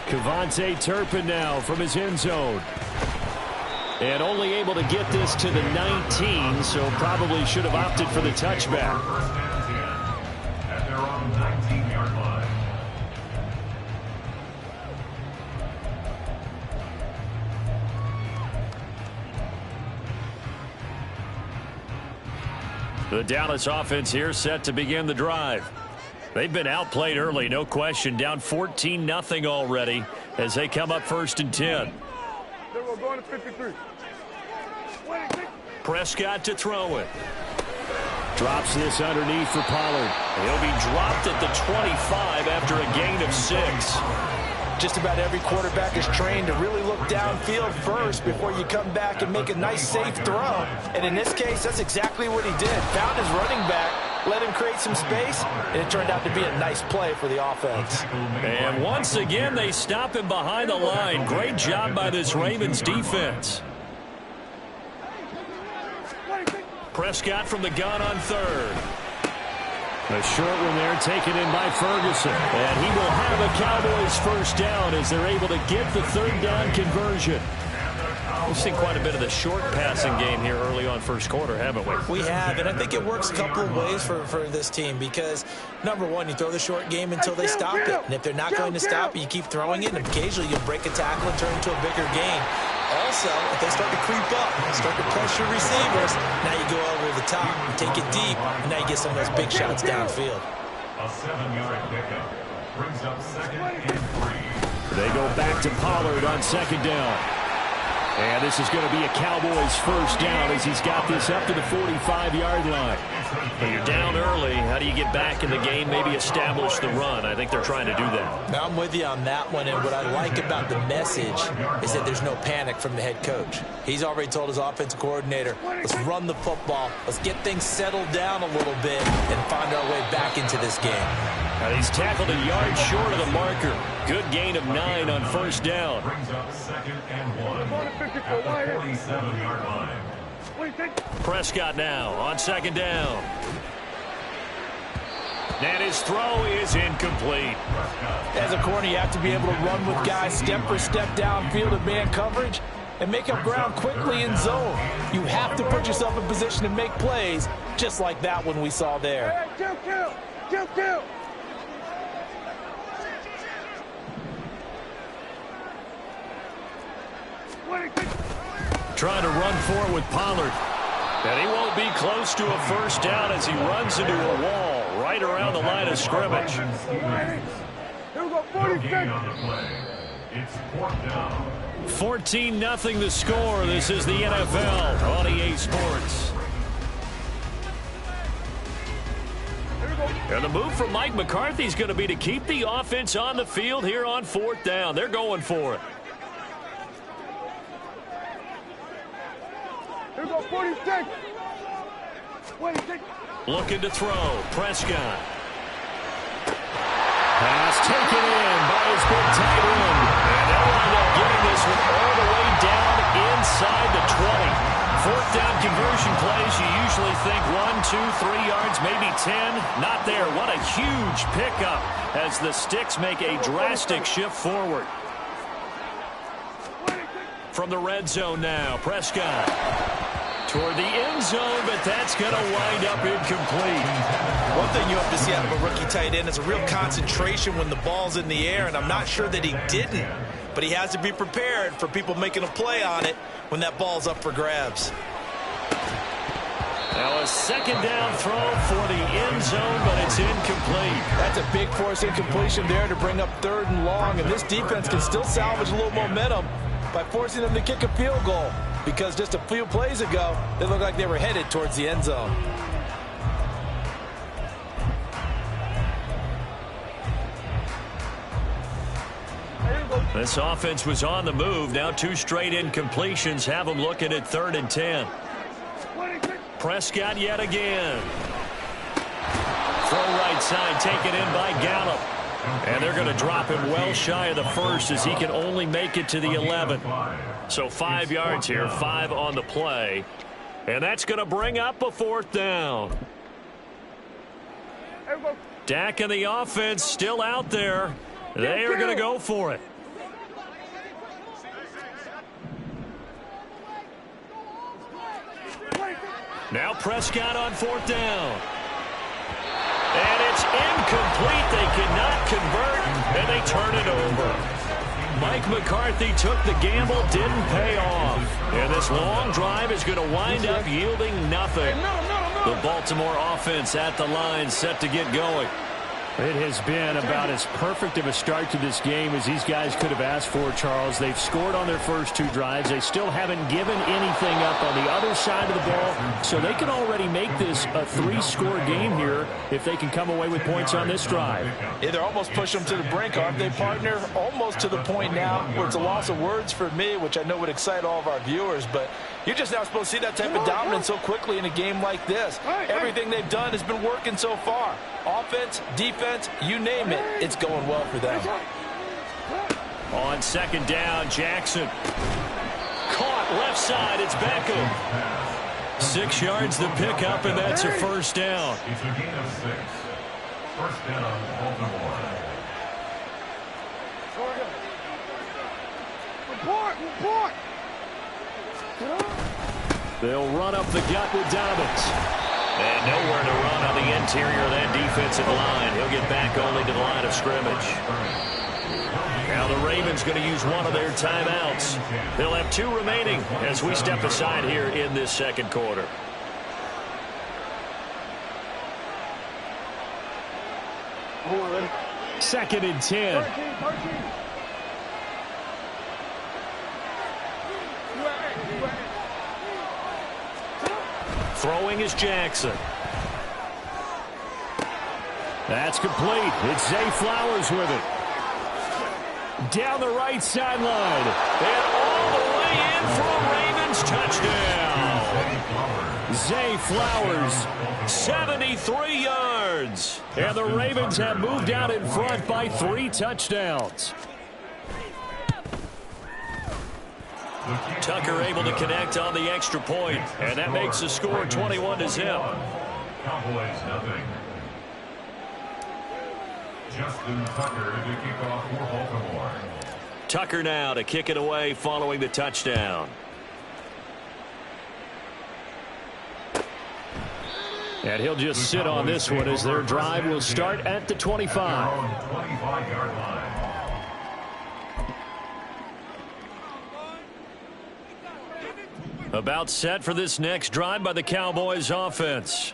B: Kevontae Turpin now from his end zone. And only able to get this to the 19, so probably should have opted for the touchback.
E: First and 10 at their own 19-yard line.
B: The Dallas offense here set to begin the drive. They've been outplayed early, no question. Down 14-0 already as they come up 1st and 10.
D: We're going to 53.
B: Prescott to throw it. Drops this underneath for Pollard. He'll be dropped at the 25 after a gain of 6.
F: Just about every quarterback is trained to really look downfield first before you come back and make a nice, safe throw. And in this case, that's exactly what he did. Found his running back, let him create some space, and it turned out to be a nice play for the offense.
B: And once again, they stop him behind the line. Great job by this Ravens defense. Prescott from the gun on third. A short one there taken in by Ferguson. And he will have a Cowboys first down as they're able to get the third down conversion. We've seen quite a bit of the short passing game here early on first quarter, haven't we?
C: We have, and I think it works a couple of ways for this team because, number one, you throw the short game until they stop it. And if they're not going to stop it, you keep throwing it, and occasionally you'll break a tackle and turn it into a bigger gain. Also, if they start to creep up, start to pressure receivers, now you go over the top, take it deep, and now you get some of those big shots downfield.
E: A 7-yard pickup brings up 2nd and 3.
B: They go back to Pollard on 2nd down. And this is going to be a Cowboys first down as he's got this up to the 45-yard line.
A: When you're down early, how do you get back in the game, maybe establish the run? I think they're trying to do that.
C: Now, I'm with you on that one, and what I like about the message is that there's no panic from the head coach. He's already told his offensive coordinator, let's run the football, let's get things settled down a little bit and find our way back into this game.
B: And he's tackled a yard short of the marker. Good gain of 9 on first down.
E: Brings up 2nd and 1 at the 47-yard line.
B: Prescott now on 2nd down. And his throw is incomplete.
F: As a corner, you have to be able to run with guys step for step downfield in man coverage and make up ground quickly in zone. You have to put yourself in position to make plays, just like that one we saw there.
D: Kill.
B: Trying to run for it with Pollard. And he won't be close to a first down as he runs into a wall right around the line of scrimmage.
D: Here we go, 40
E: Gain on the play. It's 4th down.
B: 14-0 the score. This is the NFL on EA Sports. And the move from Mike McCarthy is going to be to keep the offense on the field here on 4th down. They're going for it.
D: Here we go, 46.
B: Looking to throw. Prescott. Pass taken in by his big tight end. And they'll wind up getting this one all the way down inside the 20. 4th down conversion plays, you usually think 1, 2, 3 yards, maybe 10. Not there. What a huge pickup as the Sticks make a drastic shift forward. From the red zone now, Prescott. Toward the end zone, but that's going to wind up incomplete.
C: One thing you have to see out of a rookie tight end is a real concentration when the ball's in the air, and I'm not sure that he didn't, but he has to be prepared for people making a play on it when that ball's up for grabs.
B: Now a 2nd down throw for the end zone, but it's incomplete.
F: That's a big force incompletion there to bring up 3rd and long, and this defense can still salvage a little momentum by forcing them to kick a field goal, because just a few plays ago, they looked like they were headed towards the end zone.
B: This offense was on the move. Now 2 straight incompletions have them looking at 3rd and 10. Prescott yet again. Throw right side taken in by Gallup. And they're going to drop him well shy of the 1st as he can only make it to the 11. So 5 yards here, 5 on the play. And that's going to bring up a 4th down. Dak and the offense still out there. They are going to go for it. Now Prescott on 4th down. And it's incomplete. They cannot convert, and they turn it over. Mike McCarthy took the gamble, didn't pay off. And this long drive is going to wind up yielding nothing. The Baltimore offense at the line, set to get going. It has been about as perfect of a start to this game as these guys could have asked for, Charles. They've scored on their first 2 drives. They still haven't given anything up on the other side of the ball, so they can already make this a 3-score game here if they can come away with points on this drive.
F: Yeah, they're almost pushing them to the brink, aren't they, partner? Almost to the point now where it's a loss of words for me, which I know would excite all of our viewers, but you're just not supposed to see that type of dominance so quickly in a game like this. Everything they've done has been working so far. Offense, defense, you name it, it's going well for them.
A: On second down, Jackson. Caught left side, it's Beckham. 6 yards the pickup, and that's a first down.
E: It's a gain of 6. First down, Baltimore.
D: Report!
A: They'll run up the gut with Dobbins. And nowhere to run on the interior of that defensive line. He'll get back only to the line of scrimmage. Now the Ravens going to use one of their timeouts. They'll have 2 remaining as we step aside here in this second quarter.
B: Second and 10.
D: 13.
A: Throwing is Jackson.
B: That's complete. It's Zay Flowers with it. Down the right sideline.
A: And all the way in for a Ravens touchdown.
B: Zay Flowers,
A: 73 yards.
B: and the Ravens have moved out in front by 3 touchdowns.
A: Tucker able to connect on the extra point, and that makes the score 21-0.
E: Cowboys nothing. Justin Tucker to kick off for Baltimore.
A: Tucker now to kick it away following the touchdown.
B: And he'll just sit on this one as their drive will start at the 25.
E: 25-yard line.
A: About set for this next drive by the Cowboys offense.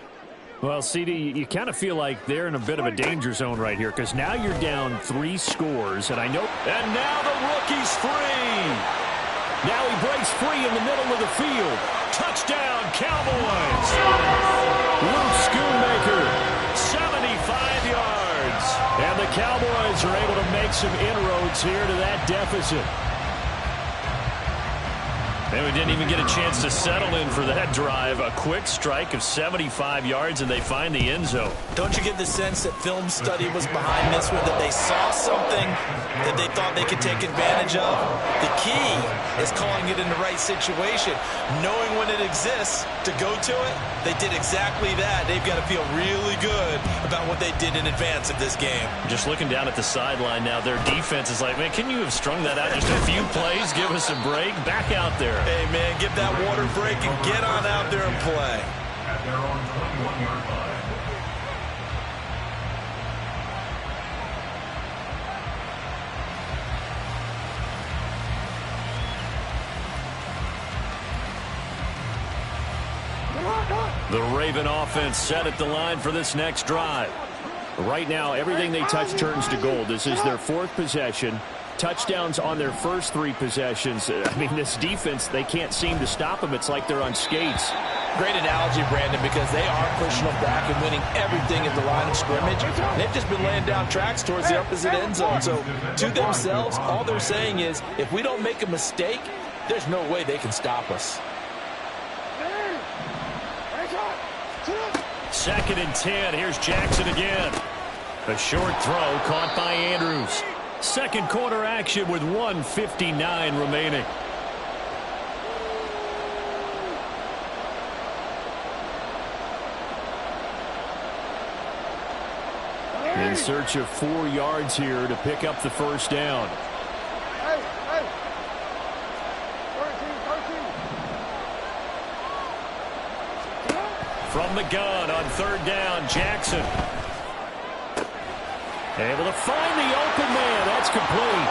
B: Well, CD, you kind of feel like they're in a bit of a danger zone right here because now you're down 3 scores, and I know.
A: And now the rookie's free.
B: Now he breaks free in the middle of the field.
A: Touchdown, Cowboys.
B: Luke Schoonmaker,
A: 75 yards.
B: and the Cowboys are able to make some inroads here to that deficit.
A: And we didn't even get a chance to settle in for that drive. A quick strike of 75 yards, and they find the end zone.
C: Don't you get the sense that film study was behind this one, that they saw something that they thought they could take advantage of? The key is calling it in the right situation, knowing when it exists to go to it. They did exactly that. They've got to feel really good about what they did in advance of this game.
A: Just looking down at the sideline now, their defense is like, man, can you have strung that out just a few plays? Give us a break. Back out there.
C: Hey, man, give that water break and get on out there and play.
E: At their own 21-yard line.
A: The Raven offense set at the line for this next drive.
B: Right now, everything they touch turns to gold. This is their 4th possession. Touchdowns on their first 3 possessions. I mean, this defense, they can't seem to stop them. It's like they're on skates.
F: Great analogy, Brandon, because they are pushing them back and winning everything at the line of scrimmage. They've just been laying down tracks towards the opposite end zone. So to themselves, all they're saying is, if we don't make a mistake, there's no way they can stop us.
A: Second and 10. Here's Jackson again. A short throw caught by Andrews. Second quarter action with 1:59 remaining.
B: In search of 4 yards here to pick up the first down.
D: Hey. 13.
A: From the gun on third down, Jackson. Able to find the open man. That's complete.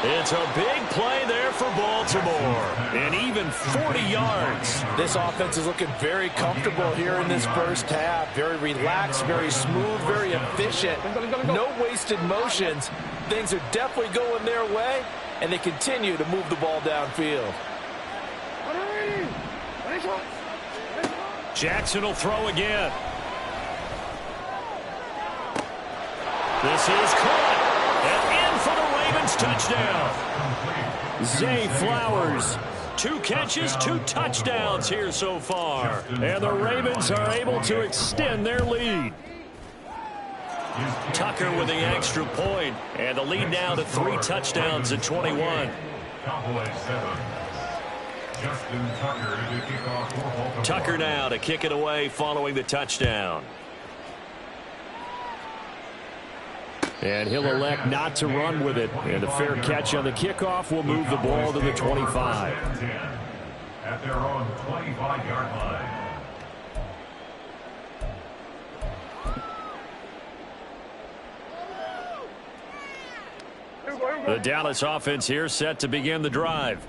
A: It's a big play there for Baltimore. And even 40 yards.
F: This offense is looking very comfortable here in this first half. Very relaxed, very smooth, very efficient. No wasted motions. Things are definitely going their way, and they continue to move the ball downfield.
A: Jackson will throw again. This is caught. And in for the Ravens touchdown. Zay Flowers. 2 catches, 2 touchdowns here so far. And the Ravens are able to extend their lead. Tucker with the extra point. And the lead now to 3 touchdowns at 21. Tucker now to kick it away following the touchdown.
B: And he'll elect not to run with it. And a fair catch on the kickoff will move the ball to the 25.
E: At their own 25-yard line.
A: The Dallas offense here set to begin the drive.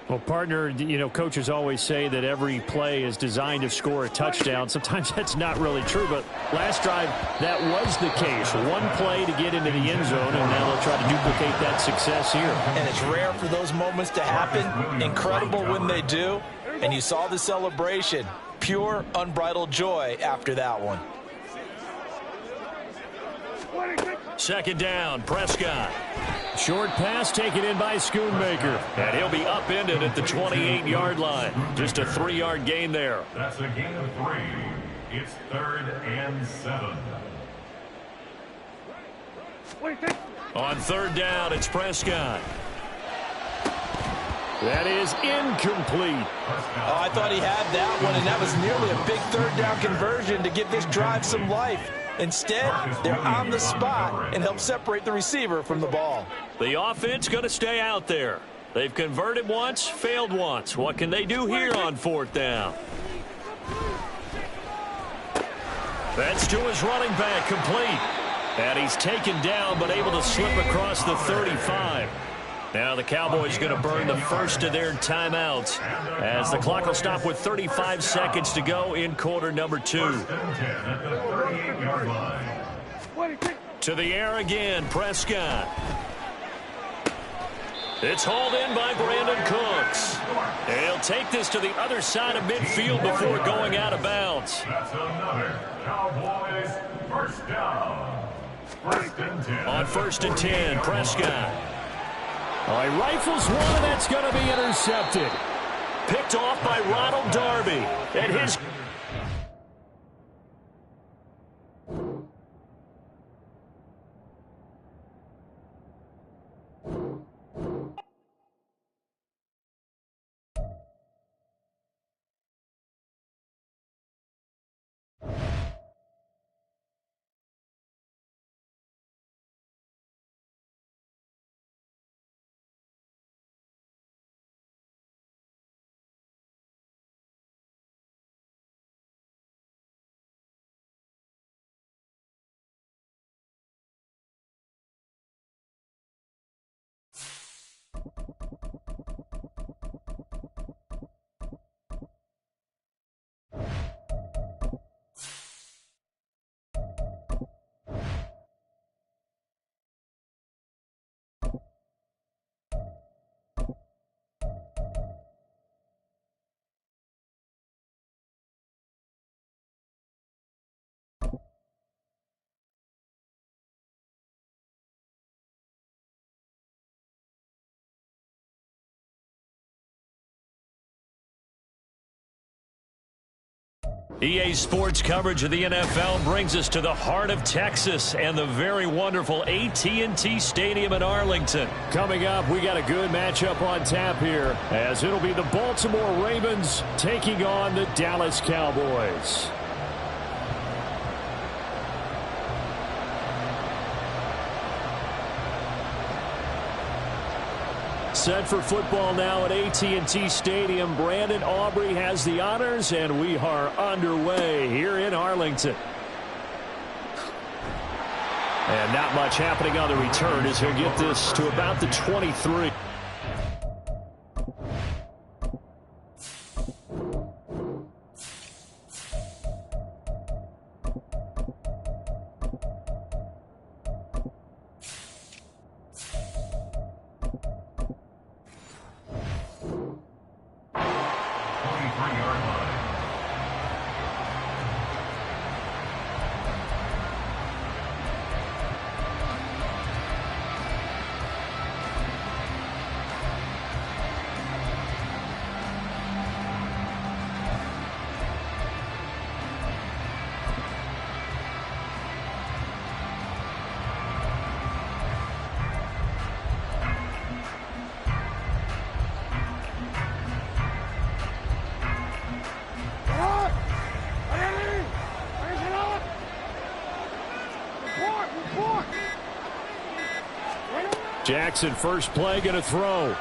B: Well, partner, you know, coaches always say that every play is designed to score a touchdown. Sometimes that's not really true, but last drive, that was the case. 1 play to get into the end zone, and now they'll try to duplicate that success here.
F: And it's rare for those moments to happen. Incredible when they do. And you saw the celebration. Pure, unbridled joy after that one.
A: Second down, Prescott.
B: Short pass taken in by Schoonmaker.
A: And he'll be upended at the 28-yard line. Just a 3-yard gain there.
E: That's a gain of 3. It's 3rd and 7.
A: On 3rd down, it's Prescott.
B: That is incomplete.
F: Oh, I thought he had that one, and that was nearly a big 3rd down conversion to give this drive some life. Instead, they're on the spot and help separate the receiver from the ball.
A: The offense going to stay out there. They've converted once, failed once. What can they do here on 4th down? That's to his running back, complete. And he's taken down but able to slip across the 35. Now the Cowboys going to burn the first of their timeouts as the clock will stop with 35 seconds to go in quarter number 2. To the air again, Prescott. It's hauled in by Brandon Cooks. And he'll take this to the other side of midfield before going out of bounds.
E: That's another Cowboys first down. 1st and 10.
A: On 1st and 10, Prescott.
B: He rifles one, and that's going to be intercepted.
A: Picked off by Ronald Darby. And his... EA Sports coverage of the NFL brings us to the heart of Texas and the very wonderful AT&T Stadium in Arlington.
B: Coming up, we got a good matchup on tap here, as it'll be the Baltimore Ravens taking on the Dallas Cowboys. Set for football now at AT&T Stadium. Brandon Aubrey has the honors, and we are underway here in Arlington. And not much happening on the return as he'll get this to about the 23. Jackson, first play, going to throw.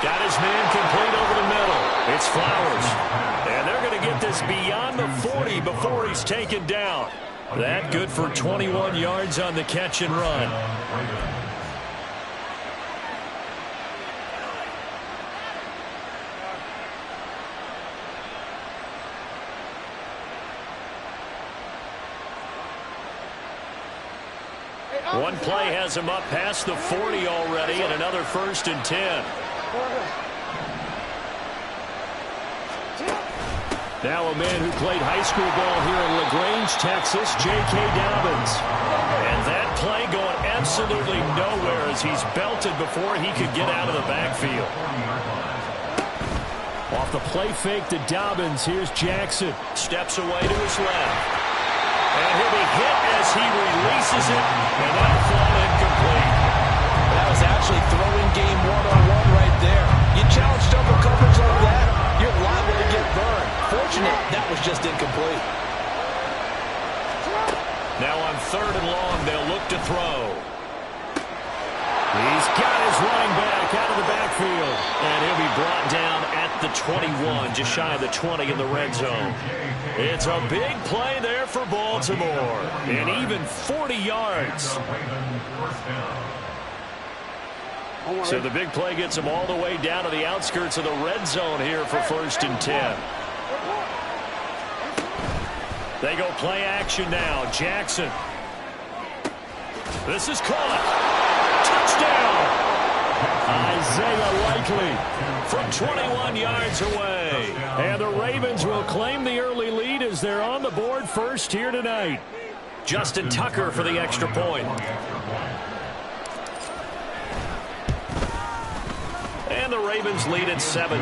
A: Got his man complete over the middle. It's Flowers. And they're going to get this beyond the 40 before he's taken down. That good for 21 yards on the catch and run. One play has him up past the 40 already, and another 1st and 10.
B: Now a man who played high school ball here in LaGrange, Texas, J.K. Dobbins.
A: And that play going absolutely nowhere as he's belted before he could get out of the backfield.
B: Off the play fake to Dobbins, here's Jackson.
A: Steps away to his left. And he'll be hit as he releases it, and that'll fall incomplete.
C: That was actually throwing game one-on-one right there. You challenge double coverage like that, you're liable to get burned. Fortunate, that was just incomplete.
A: Now on 3rd and long, they'll look to throw.
B: He's got his running back out of the backfield.
A: And he'll be brought down at the 21, just shy of the 20 in the red zone. It's a big play there for Baltimore. And even 40 yards. So the big play gets them all the way down to the outskirts of the red zone here for 1st and 10. They go play action now. Jackson. This is caught. Touchdown.
B: Isaiah Likely
A: from 21 yards away.
B: And the Ravens will claim the early lead as they're on the board first here tonight.
A: Justin Tucker for the extra point. And the Ravens lead at 7-0.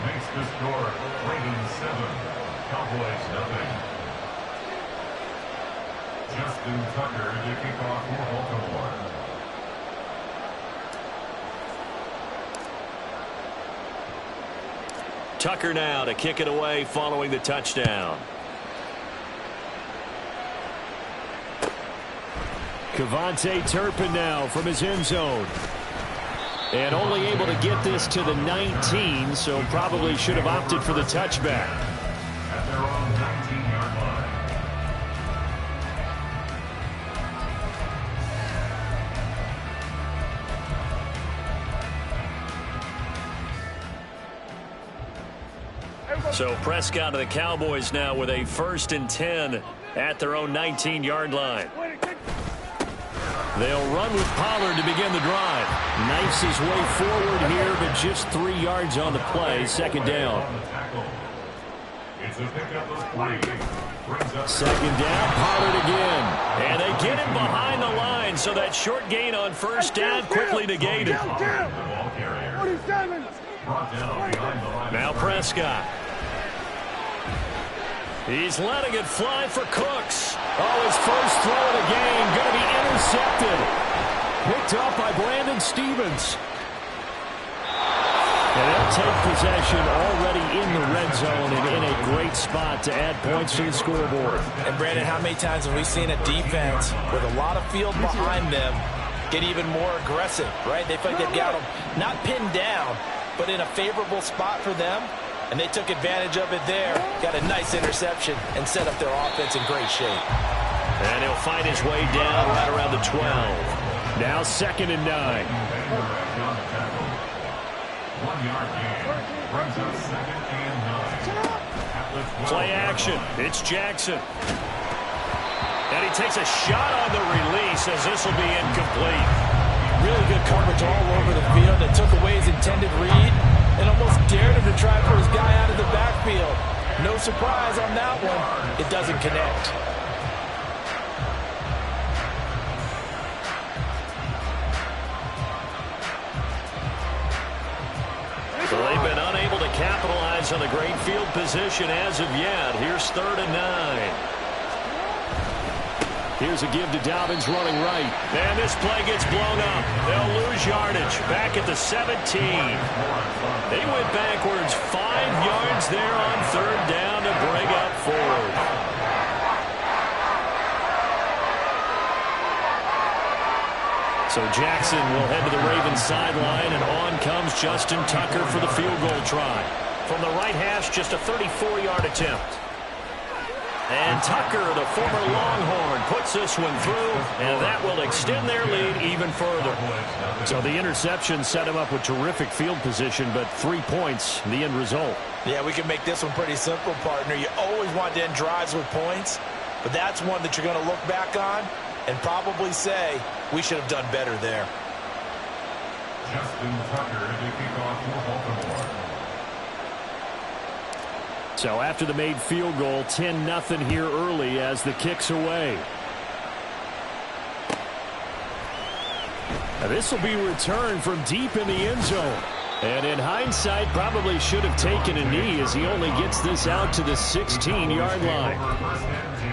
E: Makes the score Ravens 7, Cowboys 0. Justin Tucker to kick off for Baltimore.
A: Tucker now to kick it away following the touchdown.
B: Kevontae Turpin now from his end zone. And only able to get this to the 19, so probably should have opted for the touchback.
E: At their own 19-yard line.
A: So Prescott and the Cowboys now with a 1st and 10 at their own 19-yard line.
B: They'll run with Pollard to begin the drive. Knifes his way forward here, but just 3 yards on the play. 2nd down.
E: It's a pickup of 3.
B: 2nd down, Pollard again.
A: And they get him behind the line, so that short gain on 1st down quickly negated. Now Prescott. He's letting it fly for Cooks.
B: Oh, his first throw of the game going to be intercepted. Picked up by Brandon Stevens. And they'll take possession already in the red zone and in a great spot to add points to the scoreboard.
C: And Brandon, how many times have we seen a defense with a lot of field behind them get even more aggressive, right? They feel like they've got them not pinned down, but in a favorable spot for them. And they took advantage of it there. Got a nice interception and set up their offense in great shape.
A: And he'll find his way down right around the 12.
B: Now 2nd and 9.
E: 1 yard gain. Brings up 2nd and 9. At the 12.
A: Play action. It's Jackson. And he takes a shot on the release as this will be incomplete.
F: Really good coverage all over the field that took away his intended read and almost dared him to try for his guy out of the backfield. No surprise on that one. It doesn't connect.
A: So they've been unable to capitalize on the great field position as of yet. Here's 3rd and 9.
B: Here's a give to Dobbins running right.
A: And this play gets blown up. They'll lose yardage back at the 17. They went backwards 5 yards there on 3rd down to bring up 4th. So Jackson will head to the Ravens sideline, and on comes Justin Tucker for the field goal try. From the right hash, just a 34-yard attempt. And Tucker, the former Longhorn, puts this one through, and that will extend their lead even further.
B: So the interception set him up with terrific field position, but 3 points, the end result.
C: Yeah, we can make this one pretty simple, partner. You always want to end drives with points, but that's one that you're going to look back on and probably say, we should have done better there.
E: Justin Tucker to kick off for Baltimore.
B: So after the made field goal, 10-0 here early as the kick's away. Now this will be returned from deep in the end zone. And in hindsight, probably should have taken a knee as he only gets this out to the 16-yard line.
E: First and 10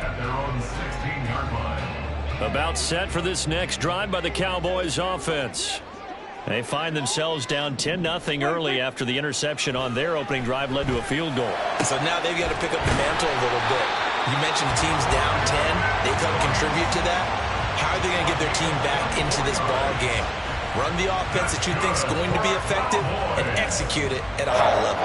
E: at their own 16-yard line.
A: About set for this next drive by the Cowboys offense. They find themselves down 10-0 early after the interception on their opening drive led to a field goal.
C: So now they've got to pick up the mantle a little bit. You mentioned the team's down 10. They've got to contribute to that. How are they going to get their team back into this ball game? Run the offense that you think is going to be effective and execute it at a high level.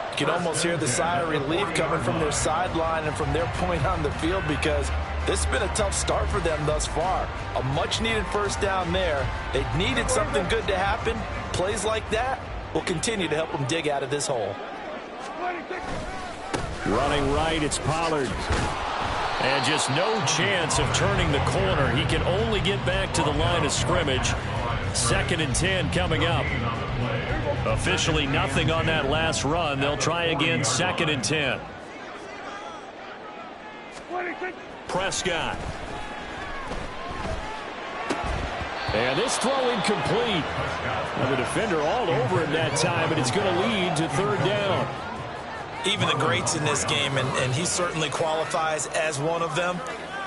F: You can almost hear the sigh of relief coming from their sideline and from their point on the field because this has been a tough start for them thus far. A much-needed first down there. They needed something good to happen. Plays like that will continue to help them dig out of this hole.
B: Running right, it's Pollard.
A: And just no chance of turning the corner. He can only get back to the line of scrimmage. 2nd and 10 coming up. Officially nothing on that last run. They'll try again 2nd and 10. Prescott.
B: And this throw incomplete. Now the defender all over him that time, and it's going to lead to 3rd down.
C: Even the greats in this game, and he certainly qualifies as one of them,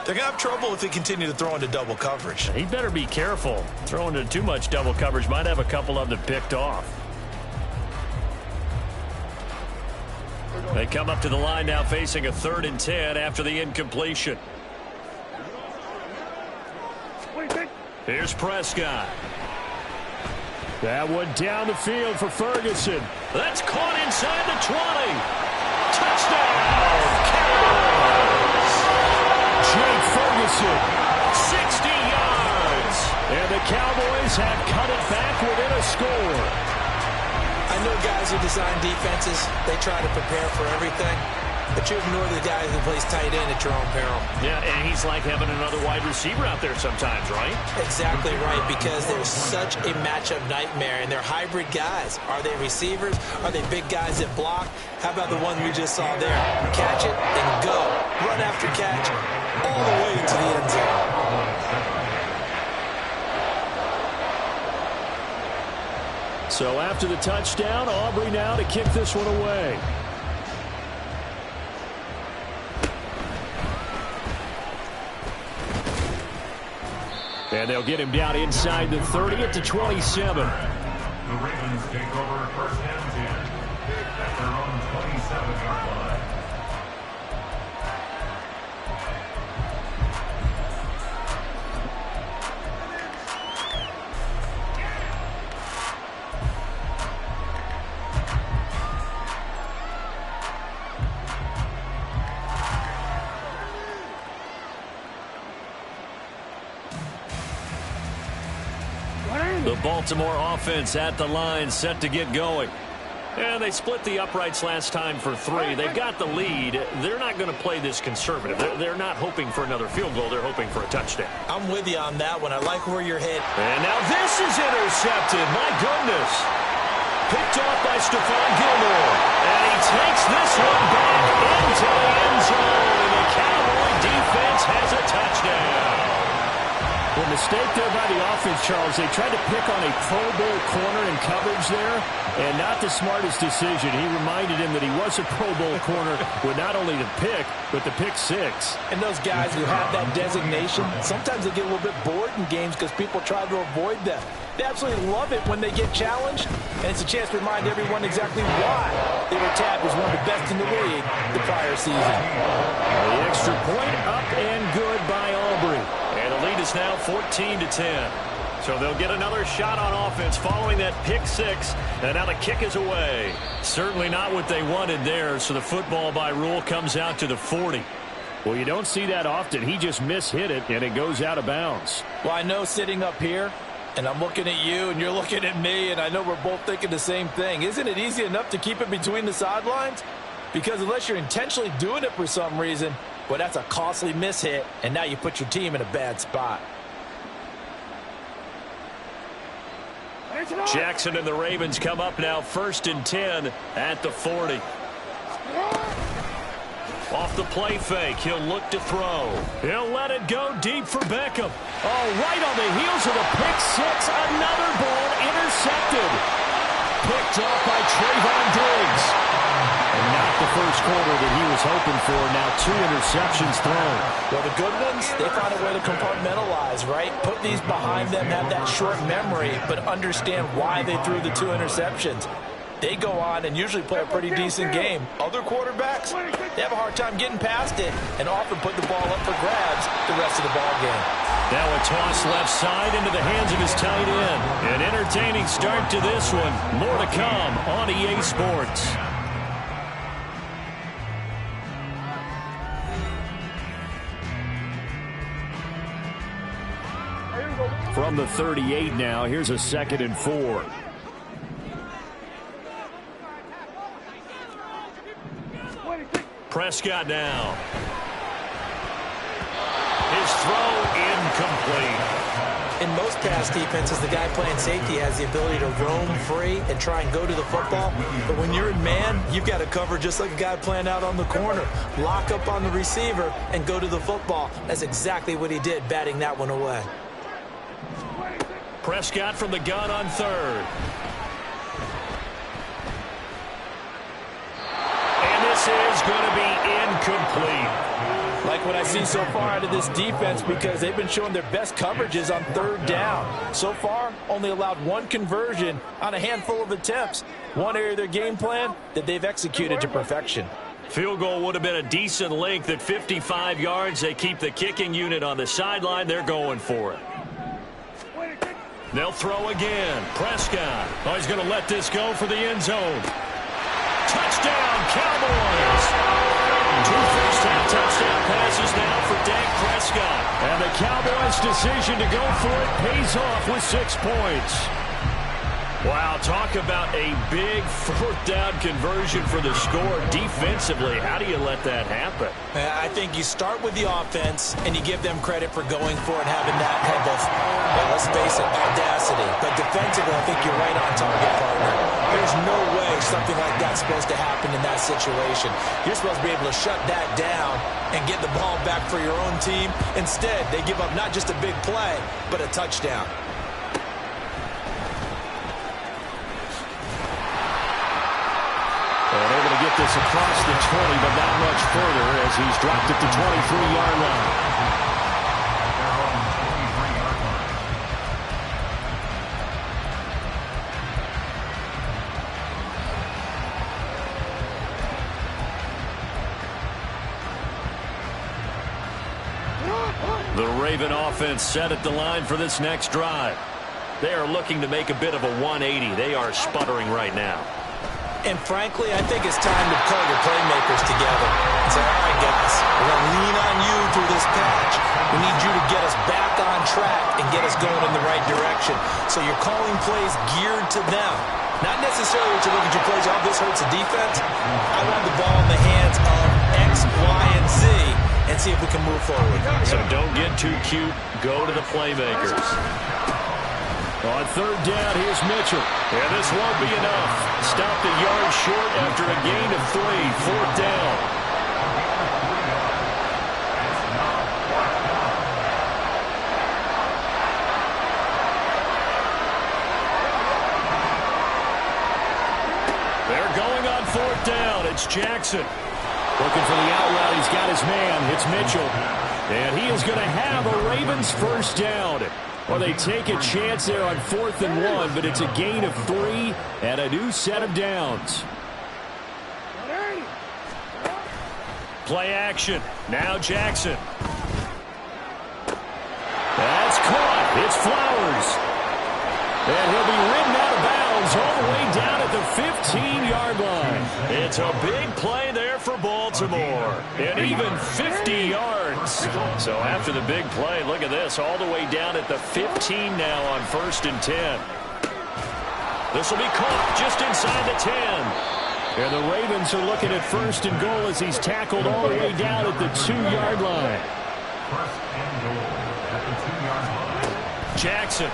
C: they're going to have trouble if they continue to throw into double coverage.
A: He better be careful. Throwing into too much double coverage might have a couple of them picked off. They come up to the line now facing a 3rd and 10 after the incompletion. Here's Prescott.
B: That one down the field for Ferguson.
A: That's caught inside the 20. Touchdown, Cowboys.
B: Jake Ferguson.
A: 60 yards.
B: And the Cowboys have cut it back within a score.
C: I know guys who design defenses, they try to prepare for everything, but you ignore the guy who plays tight end at your own peril.
A: Yeah, and he's like having another wide receiver out there sometimes, right?
C: Exactly right, because there's such a matchup nightmare, and they're hybrid guys. Are they receivers? Are they big guys that block? How about the one we just saw there? Catch it and go. Run after catch all the way into the end zone.
B: So after the touchdown, Aubrey now to kick this one away. And they'll get him down inside the 30 at the 27.
E: The Ravens take over 1st and 10 at their own 27-yard line.
A: The Baltimore offense at the line, set to get going. And they split the uprights last time for 3. They've got the lead. They're not going to play this conservative. They're not hoping for another field goal. They're hoping for a touchdown.
C: I'm with you on that one. I like where you're hit.
A: And now this is intercepted. My goodness. Picked off by Stephon Gilmore. And he takes this one back into the end zone. And the Cowboy defense has a touchdown.
B: The mistake there by the offense, Charles, they tried to pick on a Pro Bowl corner in coverage there, and not the smartest decision. He reminded him that he was a Pro Bowl corner with not only the pick, but the pick 6.
F: And those guys who have that designation, sometimes they get a little bit bored in games because people try to avoid them. They absolutely love it when they get challenged, and it's a chance to remind everyone exactly why they were tabbed as one of the best in the league the prior season.
B: The extra point up and good by Aubrey.
A: And the lead is now 14-10. So they'll get another shot on offense following that pick 6. And now the kick is away. Certainly not what they wanted there. So the football by rule comes out to the 40.
B: Well, you don't see that often. He just mishit it, and it goes out of bounds.
F: Well, I know sitting up here, and I'm looking at you, and you're looking at me, and I know we're both thinking the same thing. Isn't it easy enough to keep it between the sidelines? Because unless you're intentionally doing it for some reason, well, that's a costly mishit, and now you put your team in a bad spot.
A: Jackson and the Ravens come up now 1st and 10 at the 40. Off the play fake, he'll look to throw. He'll let it go deep for Beckham.
B: Oh, right on the heels of the pick 6, another ball intercepted. Picked off by Trayvon Diggs. And not the first quarter that he was hoping for. Now 2 interceptions thrown.
F: Well, the good ones, they found a way to compartmentalize, right? Put these behind them, have that short memory, but understand why they threw the 2 interceptions. They go on and usually play a pretty decent game. Other quarterbacks, they have a hard time getting past it and often put the ball up for grabs the rest of the ball game.
A: Now a toss left side into the hands of his tight end. An entertaining start to this one. More to come on EA Sports.
B: From the 38 now, here's a 2nd and 4.
A: Prescott now. His throw incomplete.
C: In most pass defenses, the guy playing safety has the ability to roam free and try and go to the football. But when you're in man, you've got to cover just like a guy playing out on the corner. Lock up on the receiver and go to the football. That's exactly what he did, batting that one away.
A: Prescott from the gun on 3rd. And this is going to be incomplete.
F: Like what I see so far out of this defense, because they've been showing their best coverages on 3rd down. So far, only allowed 1 conversion on a handful of attempts. One area of their game plan that they've executed to perfection.
A: Field goal would have been a decent length at 55 yards. They keep the kicking unit on the sideline. They're going for it. They'll throw again. Prescott. Oh, he's going to let this go for the end zone. Touchdown, Cowboys. 2 first-half touchdown passes now for Dak Prescott.
B: And the Cowboys' decision to go for it pays off with 6 points.
A: Wow, talk about a big 4th down conversion for the score defensively. How do you let that happen?
C: I think you start with the offense and you give them credit for going for it, having that type of, well, let's face it, audacity. But defensively, I think you're right on target, partner. There's no way something like that's supposed to happen in that situation. You're supposed to be able to shut that down and get the ball back for your own team. Instead, they give up not just a big play, but a touchdown.
B: And able to get this across the 20, but not much further as he's dropped at the 23-yard line.
A: The Raven offense set at the line for this next drive. They are looking to make a bit of a 180. They are sputtering right now.
C: And frankly, I think it's time to call your playmakers together and say, all right, guys, we're going to lean on you through this patch. We need you to get us back on track and get us going in the right direction. So you're calling plays geared to them. Not necessarily what you look at your plays, oh, this hurts the defense. I want the ball in the hands of X, Y, and Z and see if we can move forward.
A: So don't get too cute. Go to the playmakers.
B: On third down, here's Mitchell.
A: And this won't be enough. Stopped a yard short after a gain of 3. Fourth down. They're going on fourth down. It's Jackson.
B: Looking for the out route. He's got his man. It's Mitchell. And he is going to have a Ravens first down. Well, they take a chance there on 4th and 1, but it's a gain of 3 and a new set of downs.
A: Play action. Now Jackson. That's caught. It's Flowers. And he'll be ridden out of bounds all the way down at the 15-yard line. It's a big play there for Baltimore. And even 50 yards. So after the big play, look at this. All the way down at the 15 now on 1st and 10. This will be caught just inside the 10.
B: And the Ravens are looking at 1st and goal as he's tackled all the way down at the 2-yard line.
E: First and goal at the 2-yard line.
A: Jackson.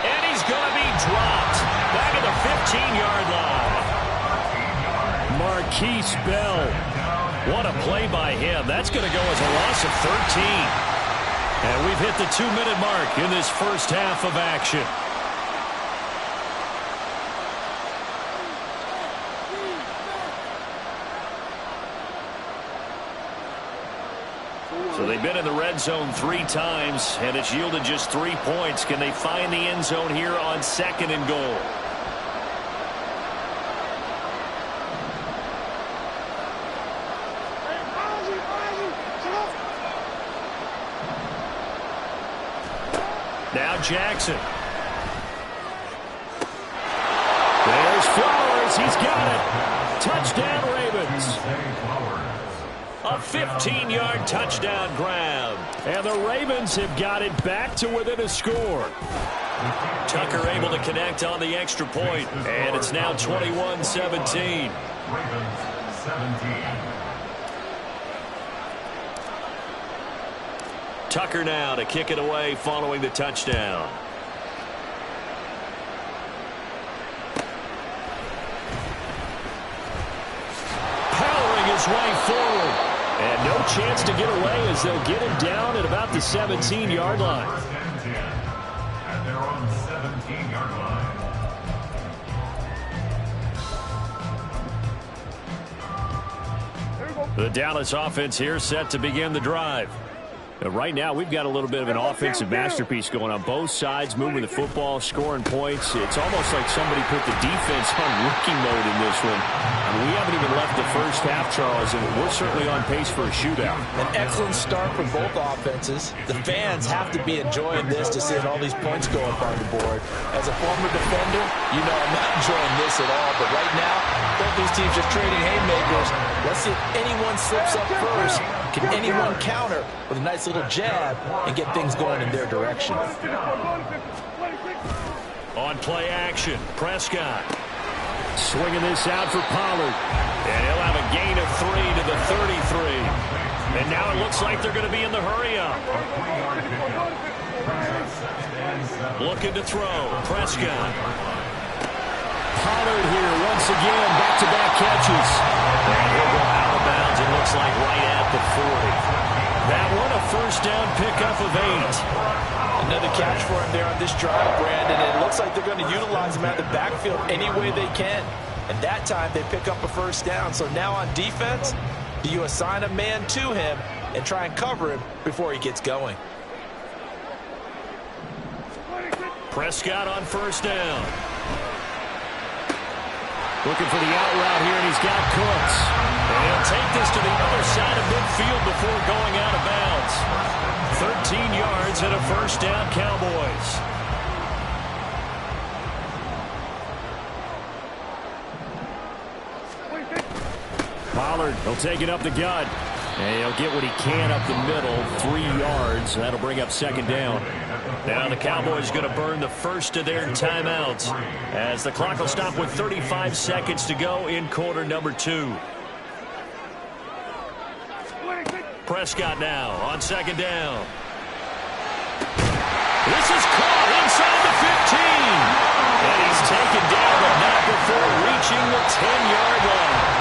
A: And he's going to be dropped back at the 15-yard line.
B: Marquise Bell.
A: What a play by him. That's going to go as a loss of 13. And we've hit the 2-minute mark in this first half of action. So they've been in the red zone 3 times, and it's yielded just 3 points. Can they find the end zone here on 2nd and goal? Now Jackson.
B: There's Flowers. He's got it. Touchdown, Ravens.
A: A 15-yard touchdown grab.
B: And the Ravens have got it back to within a score.
A: Tucker able to connect on the extra point, and it's now 21-17.
E: Ravens 17.
A: Tucker now to kick it away following the touchdown. Powering his way forward. And no chance to get away as they'll get him down at about the 17-yard line.
E: First and 10 at their own 17-yard line.
A: The Dallas offense here set to begin the drive.
B: Right now, we've got a little bit of an offensive masterpiece going on both sides, moving the football, scoring points. It's almost like somebody put the defense on rookie mode in this one. We haven't even left the first half, Charles, and we're certainly on pace for a shootout.
C: An excellent start for both offenses. The fans have to be enjoying this to see all these points go up on the board. As a former defender, you know I'm not enjoying this at all. But right now, both these teams just trading haymakers. Let's see if anyone slips up first. Can anyone counter with a nice little jab and get things going in their direction?
A: On play action, Prescott.
B: Swinging this out for Pollard.
A: And he'll have a gain of 3 to the 33. And now it looks like they're going to be in the hurry-up. Looking to throw, Prescott.
B: Pollard here once again, back-to-back catches.
A: And he'll go out of bounds, it looks like right at the 40. That one a first down pickup of 8.
C: Another catch for him there on this drive, Brandon. And it looks like they're going to utilize him out of the backfield any way they can. And that time they pick up a first down. So now on defense, do you assign a man to him and try and cover him before he gets going?
A: Prescott on first down.
B: Looking for the out route here, and he's got Cooks.
A: And he'll take this to the other side of midfield before going out of bounds. 13 yards and a first down, Cowboys.
B: Pollard, he'll take it up the gut. And he'll get what he can up the middle, 3 yards. That'll bring up second down.
A: Now the Cowboys going to burn the first of their timeouts as the clock will stop with 35 seconds to go in quarter number 2. Prescott now on second down. This is caught inside the 15. And he's taken down, but not before reaching the 10-yard line.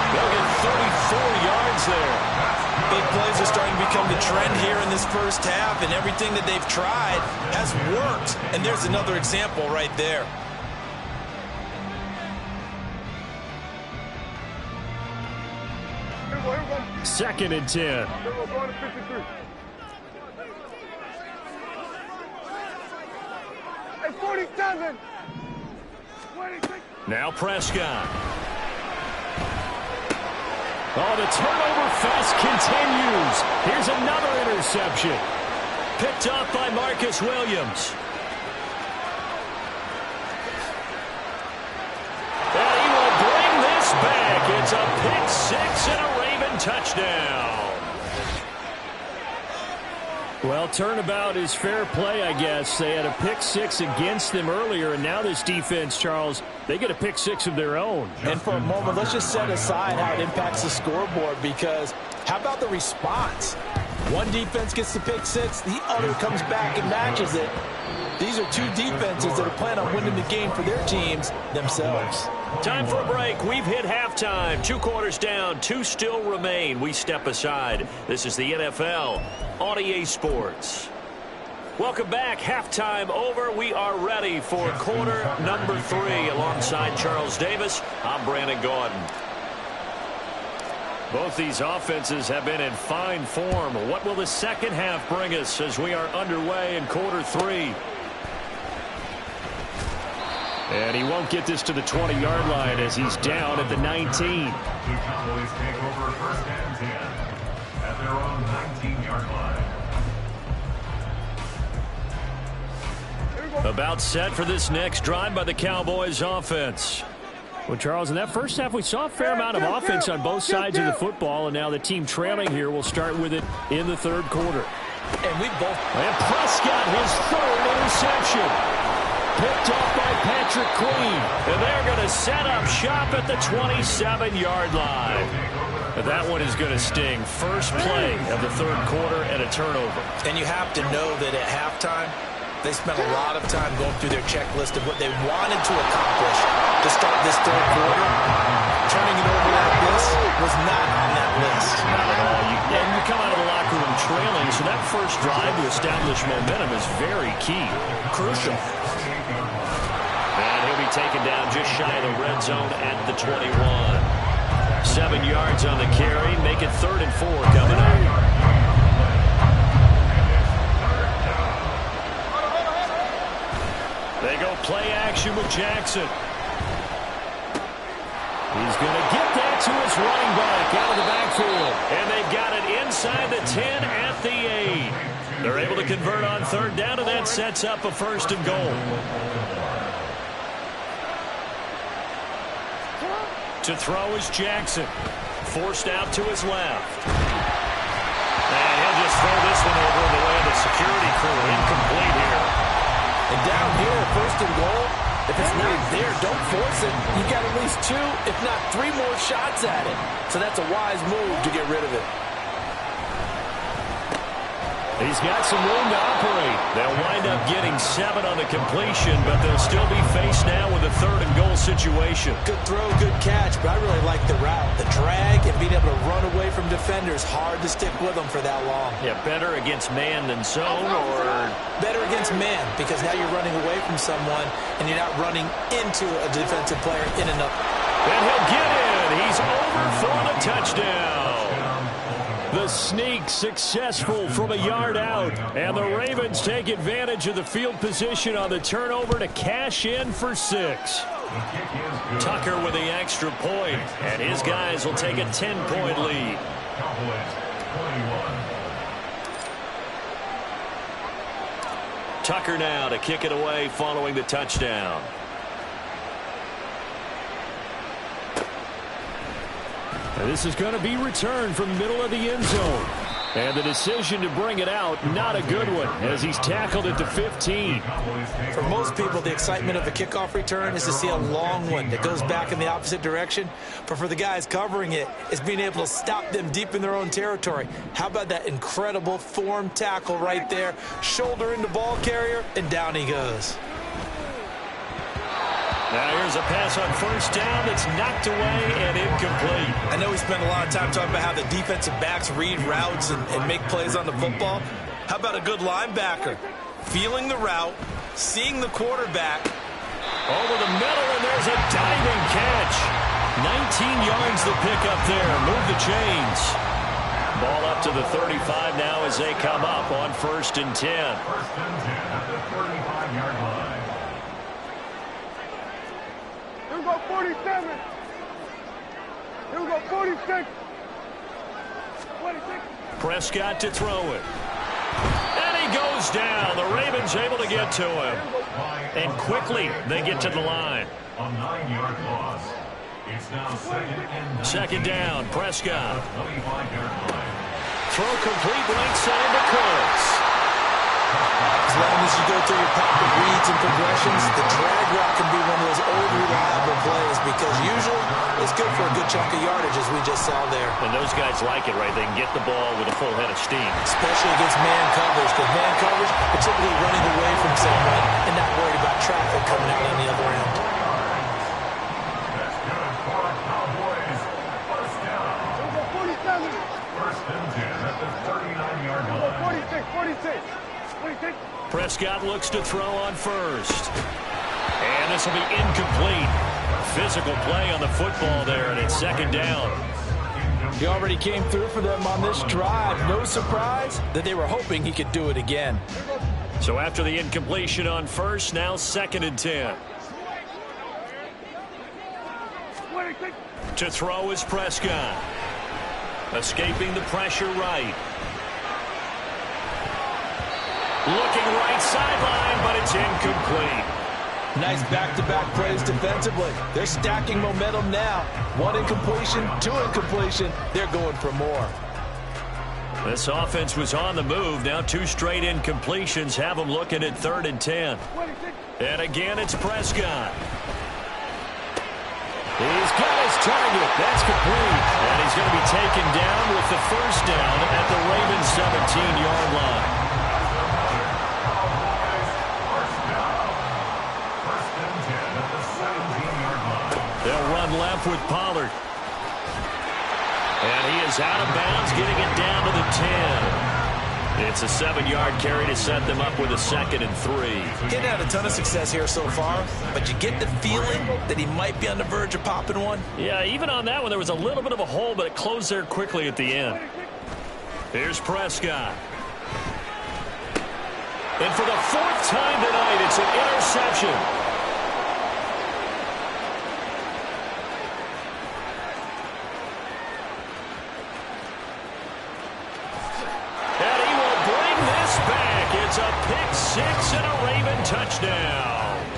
A: They'll get 34 yards there.
C: Big plays are starting to become the trend here in this first half, and everything that they've tried has worked. And there's another example right there.
B: Second and 10.
D: Hey, 47.
A: Now Prescott.
B: Oh, the turnover fest continues. Here's another interception.
A: Picked off by Marcus Williams. And he will bring this back. It's a pick six and a Raven touchdown.
B: Well, turnabout is fair play, I guess. They had a pick six against them earlier, and now this defense, Charles, they get a pick six of their own.
F: And for a moment, let's just set aside how it impacts the scoreboard, because how about the response? One defense gets the pick six, the other comes back and matches it. These are two defenses that are planning on winning the game for their teams themselves.
A: Time for a break. We've hit halftime. 2 quarters down. 2 still remain. We step aside. This is the NFL on EA Sports. Welcome back. Halftime over. We are ready for quarter number 3. Alongside Charles Davis, I'm Brandon Gaudin. Both these offenses have been in fine form. What will the second half bring us as we are underway in quarter 3?
B: And he won't get this to the 20-yard line as he's down at the 19.
E: The Cowboys take over first and 10 at their own 19-yard line.
A: About set for this next drive by the Cowboys offense.
B: Well, Charles, in that first half, we saw a fair amount of offense on both sides of the football, and now the team trailing here will start with it in the third quarter.
F: And
B: And Prescott, his third interception. Picked off by Patrick Queen.
A: And they're going to set up shop at the 27-yard line. That one is going to sting. First play of the third quarter and a turnover.
C: And you have to know that at halftime, they spent a lot of time going through their checklist of what they wanted to accomplish to start this third quarter. Turning it over like this was not on that list.
A: Not at all. And you come out of the locker room trailing, so that first drive to establish momentum is very key. Crucial. And he'll be taken down just shy of the red zone at the 21. 7 yards on the carry. Make it 3rd and 4 coming up. They go play action with Jackson.
B: He's going to get that to his running back out of the backfield.
A: And they've got it inside the 10 at the 8. They're able to convert on third down, and that sets up a 1st and goal. To throw is Jackson. Forced out to his left. And he'll just throw this one over in the way of the security crew. Incomplete here.
F: And down here, 1st and goal, if it's not there, don't force it. You've got at least 2, if not 3 more shots at it. So that's a wise move to get rid of it.
B: He's got some room to operate.
A: They'll wind up getting 7 on the completion, but they'll still be faced now with a 3rd and goal situation.
C: Good throw, good catch, but I really like the route. The drag and being able to run away from defenders, hard to stick with them for that long.
A: Yeah, better against man than zone, or
C: better against man, because now you're running away from someone and you're not running into a defensive player in and up.
A: And he'll get in. He's over for the touchdown.
B: The sneak successful from a yard out. And the Ravens take advantage of the field position on the turnover to cash in for 6.
A: Tucker with the extra point, and his guys will take a 10-point lead. Tucker now to kick it away following the touchdown.
B: And this is going to be returned from the middle of the end zone. And the decision to bring it out, not a good one, as he's tackled at the 15.
C: For most people, the excitement of a kickoff return is to see a long one that goes back in the opposite direction. But for the guys covering it, it's being able to stop them deep in their own territory. How about that incredible form tackle right there? Shoulder into ball carrier, and down he goes.
A: Now here's a pass on first down that's knocked away and incomplete.
C: I know we spent a lot of time talking about how the defensive backs read routes and make plays on the football. How about a good linebacker? Feeling the route, seeing the quarterback.
A: Over the middle, and there's a diving catch. 19 yards the pick up there. Move the chains. Ball up to the 35 now as they come up on 1st and 10.
E: 1st and 10 at the 35-yard line.
D: Here we go, 47. Here we go, 46. 26.
A: Prescott to throw it. And he goes down. The Ravens able to get to him. And quickly they get to the line.
E: A 9-yard loss. It's now
A: 2nd down, Prescott.
E: 25-yard line.
A: Throw complete right side to Cooks.
C: As long as you go through your proper reads and progressions, the drag route can be one of those old reliable plays because usually it's good for a good chunk of yardage as we just saw there.
A: And those guys like it, right? They can get the ball with a full head of steam.
C: Especially against man coverage, because man coverage, they're typically running away from someone and not worried about traffic coming out on the other end.
E: That's good for Cowboys. First down.
D: Here we go, 47.
E: 1st and 10 at the 39-yard
D: Here we go,
E: line.
D: 46. 46.
A: Prescott looks to throw on first. And this will be incomplete. Physical play on the football there, and it's 2nd down.
F: He already came through for them on this drive. No surprise that they were hoping he could do it again.
A: So after the incompletion on first, now 2nd and 10.
D: 26.
A: To throw is Prescott. Escaping the pressure right. Looking right sideline, but it's incomplete.
F: Nice back-to-back plays defensively. They're stacking momentum now. 1 incompletion, 2 incompletion. They're going for more.
A: This offense was on the move. Now 2 straight incompletions have them looking at 3rd and 10.
D: 26.
A: And again, it's Prescott. He's got his target. That's complete. And he's going to be taken down with the first down at the Ravens 17-yard line. They'll run left with Pollard. And he is out of bounds, getting it down to the 10. It's a 7-yard carry to set them up with a 2nd and 3.
C: Getting had a ton of success here so far, but you get the feeling that he might be on the verge of popping one.
A: Yeah, even on that one, there was a little bit of a hole, but it closed there quickly at the end. Here's Prescott. And for the 4th time tonight, it's an interception. It's a pick 6 and a Raven touchdown.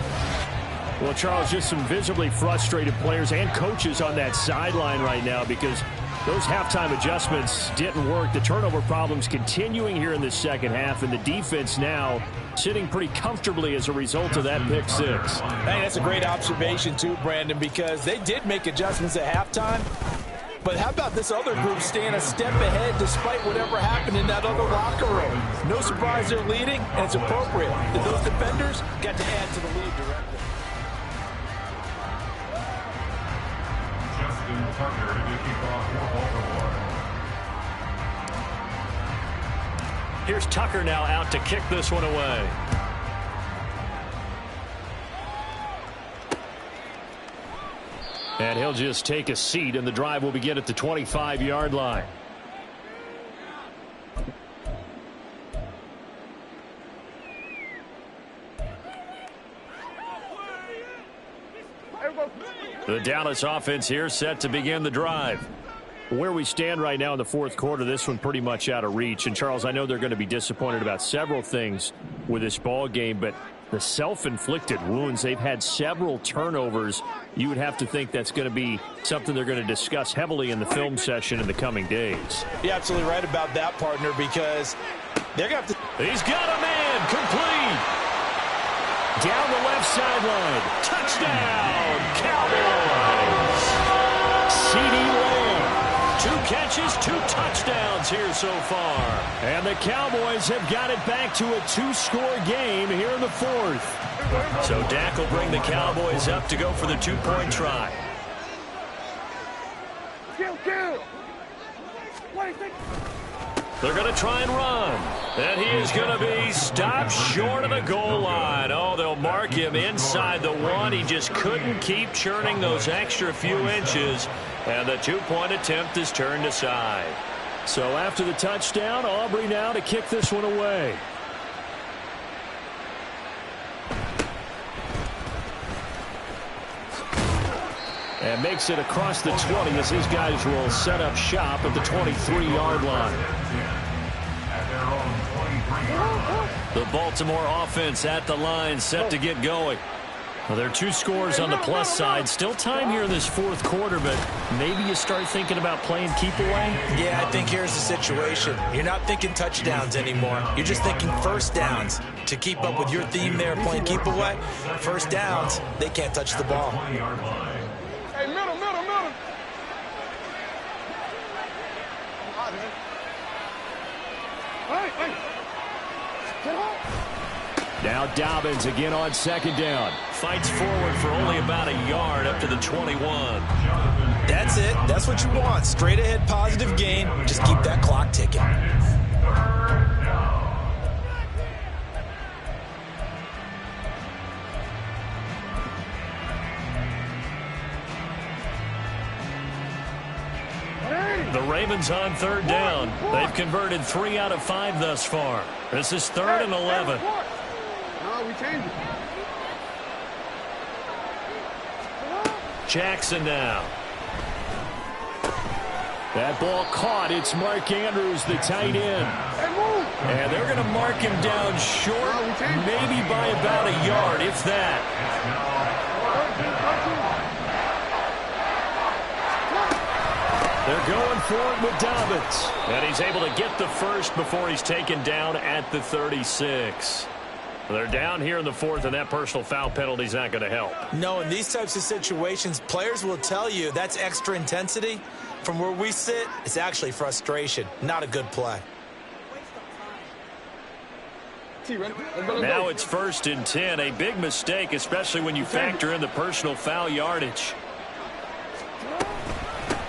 B: Well, Charles, just some visibly frustrated players and coaches on that sideline right now because those halftime adjustments didn't work. The turnover problems continuing here in the 2nd half, and the defense now sitting pretty comfortably as a result of that pick 6.
F: I think that's a great observation too, Brandon, because they did make adjustments at halftime. But how about this other group staying a step ahead despite whatever happened in that other locker room? No surprise they're leading, and it's appropriate that those defenders got to add to the lead directly.
E: Justin Tucker to kick off for Baltimore.
A: Here's Tucker now out to kick this one away.
B: And he'll just take a seat, and the drive will begin at the 25-yard line. The Dallas offense here set to begin the drive. Where we stand right now in the 4th quarter, this one pretty much out of reach. And, Charles, I know they're going to be disappointed about several things with this ball game, but The self-inflicted wounds. They've had several turnovers. You would have to think that's going to be something they're going to discuss heavily in the film session in the coming days.
C: You're absolutely right about that, partner, because they're going to have to...
A: He's got a man complete.
B: Down the left sideline.
A: Touchdown, Cowboys.
B: CeeDee Lamb.
A: 2 catches, 2 touchdowns here so far.
B: And the Cowboys have got it back to a 2-score game here in the 4th.
A: So Dak will bring the Cowboys up to go for the 2-point try. They're going to try and run. And he is going to be stopped short of the goal line. Oh, they'll mark him inside the 1. He just couldn't keep churning those extra few inches. And the 2-point attempt is turned aside.
B: So after the touchdown, Aubrey now to kick this one away. And makes it across the 20 as his guys will set up shop at the 23-yard line.
A: The Baltimore offense at the line, set to get going. Well, there are 2 scores on the plus side. Still time here in this 4th quarter, but maybe you start thinking about playing keep away?
C: Yeah, I think here's the situation. You're not thinking touchdowns anymore. You're just thinking first downs. To keep up with your theme there, playing keep away, first downs, they can't touch the ball.
D: Hey, middle. Hey.
B: Now Dobbins again on 2nd down.
A: Fights forward for only about a yard up to the 21.
C: That's it. That's what you want. Straight ahead positive gain. Just keep that clock ticking.
A: The Ravens on 3rd down. They've converted 3 out of 5 thus far. This is 3rd and 11.
D: No, we changed it.
A: Jackson now.
B: That ball caught. It's Mark Andrews, the tight end. And they're going to mark him down short, maybe by about a yard, if that. They're going for it with Dobbins.
A: And he's able to get the first before he's taken down at the 36. They're down here in the 4th, and that personal foul penalty is not going to help.
C: No, in these types of situations, players will tell you that's extra intensity. From where we sit, it's actually frustration. Not a good play.
A: Now it's 1st and 10. A big mistake, especially when you factor in the personal foul yardage.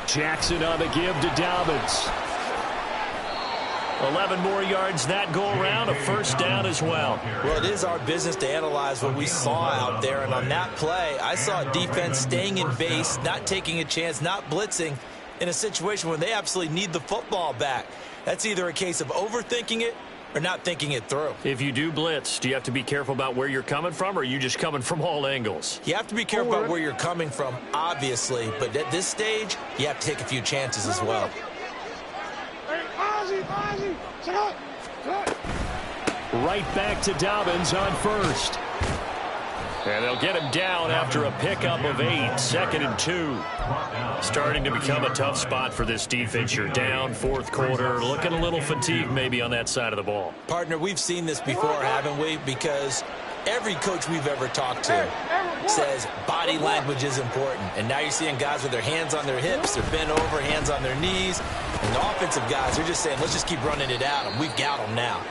B: Jackson on the give to Dobbins.
A: 11 more yards that go around, a first down as well.
C: Well, it is our business to analyze what we saw out there, and on that play, I saw a defense staying in base, not taking a chance, not blitzing in a situation where they absolutely need the football back. That's either a case of overthinking it or not thinking it through.
A: If you do blitz, do you have to be careful about where you're coming from, or are you just coming from all angles?
C: You have to be careful about where you're coming from, obviously, but at this stage, you have to take a few chances as well.
B: Right back to Dobbins on 1st.
A: And they'll get him down after a pickup of 8, 2nd and 2. Starting to become a tough spot for this defense. You're down, 4th quarter, looking a little fatigued maybe on that side of the ball.
C: Partner, we've seen this before, haven't we? Because every coach we've ever talked to says body language is important. And now you're seeing guys with their hands on their hips, they're bent over, hands on their knees. And the offensive guys are just saying, let's just keep running it at them. We've got them now.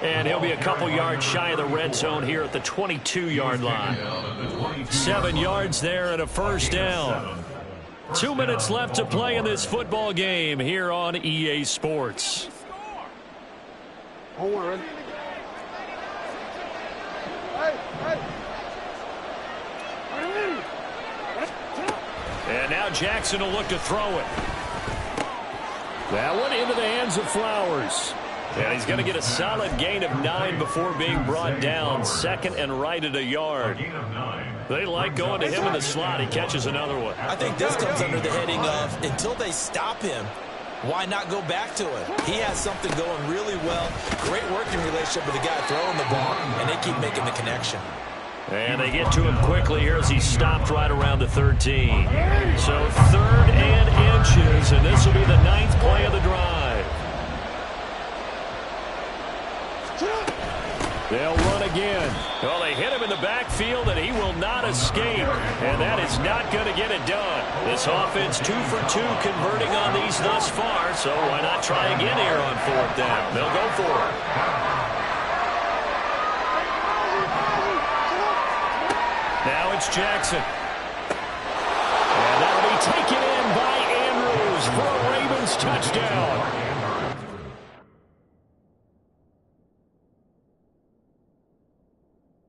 A: And he'll be a couple yards shy of the red zone here at the 22-yard line. 7 yards there and a first down. 2 minutes left to play in this football game here on EA Sports.
D: And
A: now Jackson will look to throw it.
B: That one into the hands of Flowers.
A: And he's going to get a solid gain of 9 before being brought down. 2nd and right at a yard. They like going to him in the slot. He catches another one.
C: I think this comes under the heading of until they stop him, Why not go back to it? He has something going really well. Great working relationship with the guy throwing the ball, and they keep making the connection.
A: And they get to him quickly here as he stopped right around the 13. So 3rd and inches, and this will be the 9th play of the drive. They'll run again. Well, they hit him in the backfield, and he will not escape. And that is not going to get it done. This offense 2 for 2 converting on these thus far, so why not try again here on 4th down? They'll go for it. Now it's Jackson. And that'll be taken in by Andrews for a Ravens touchdown.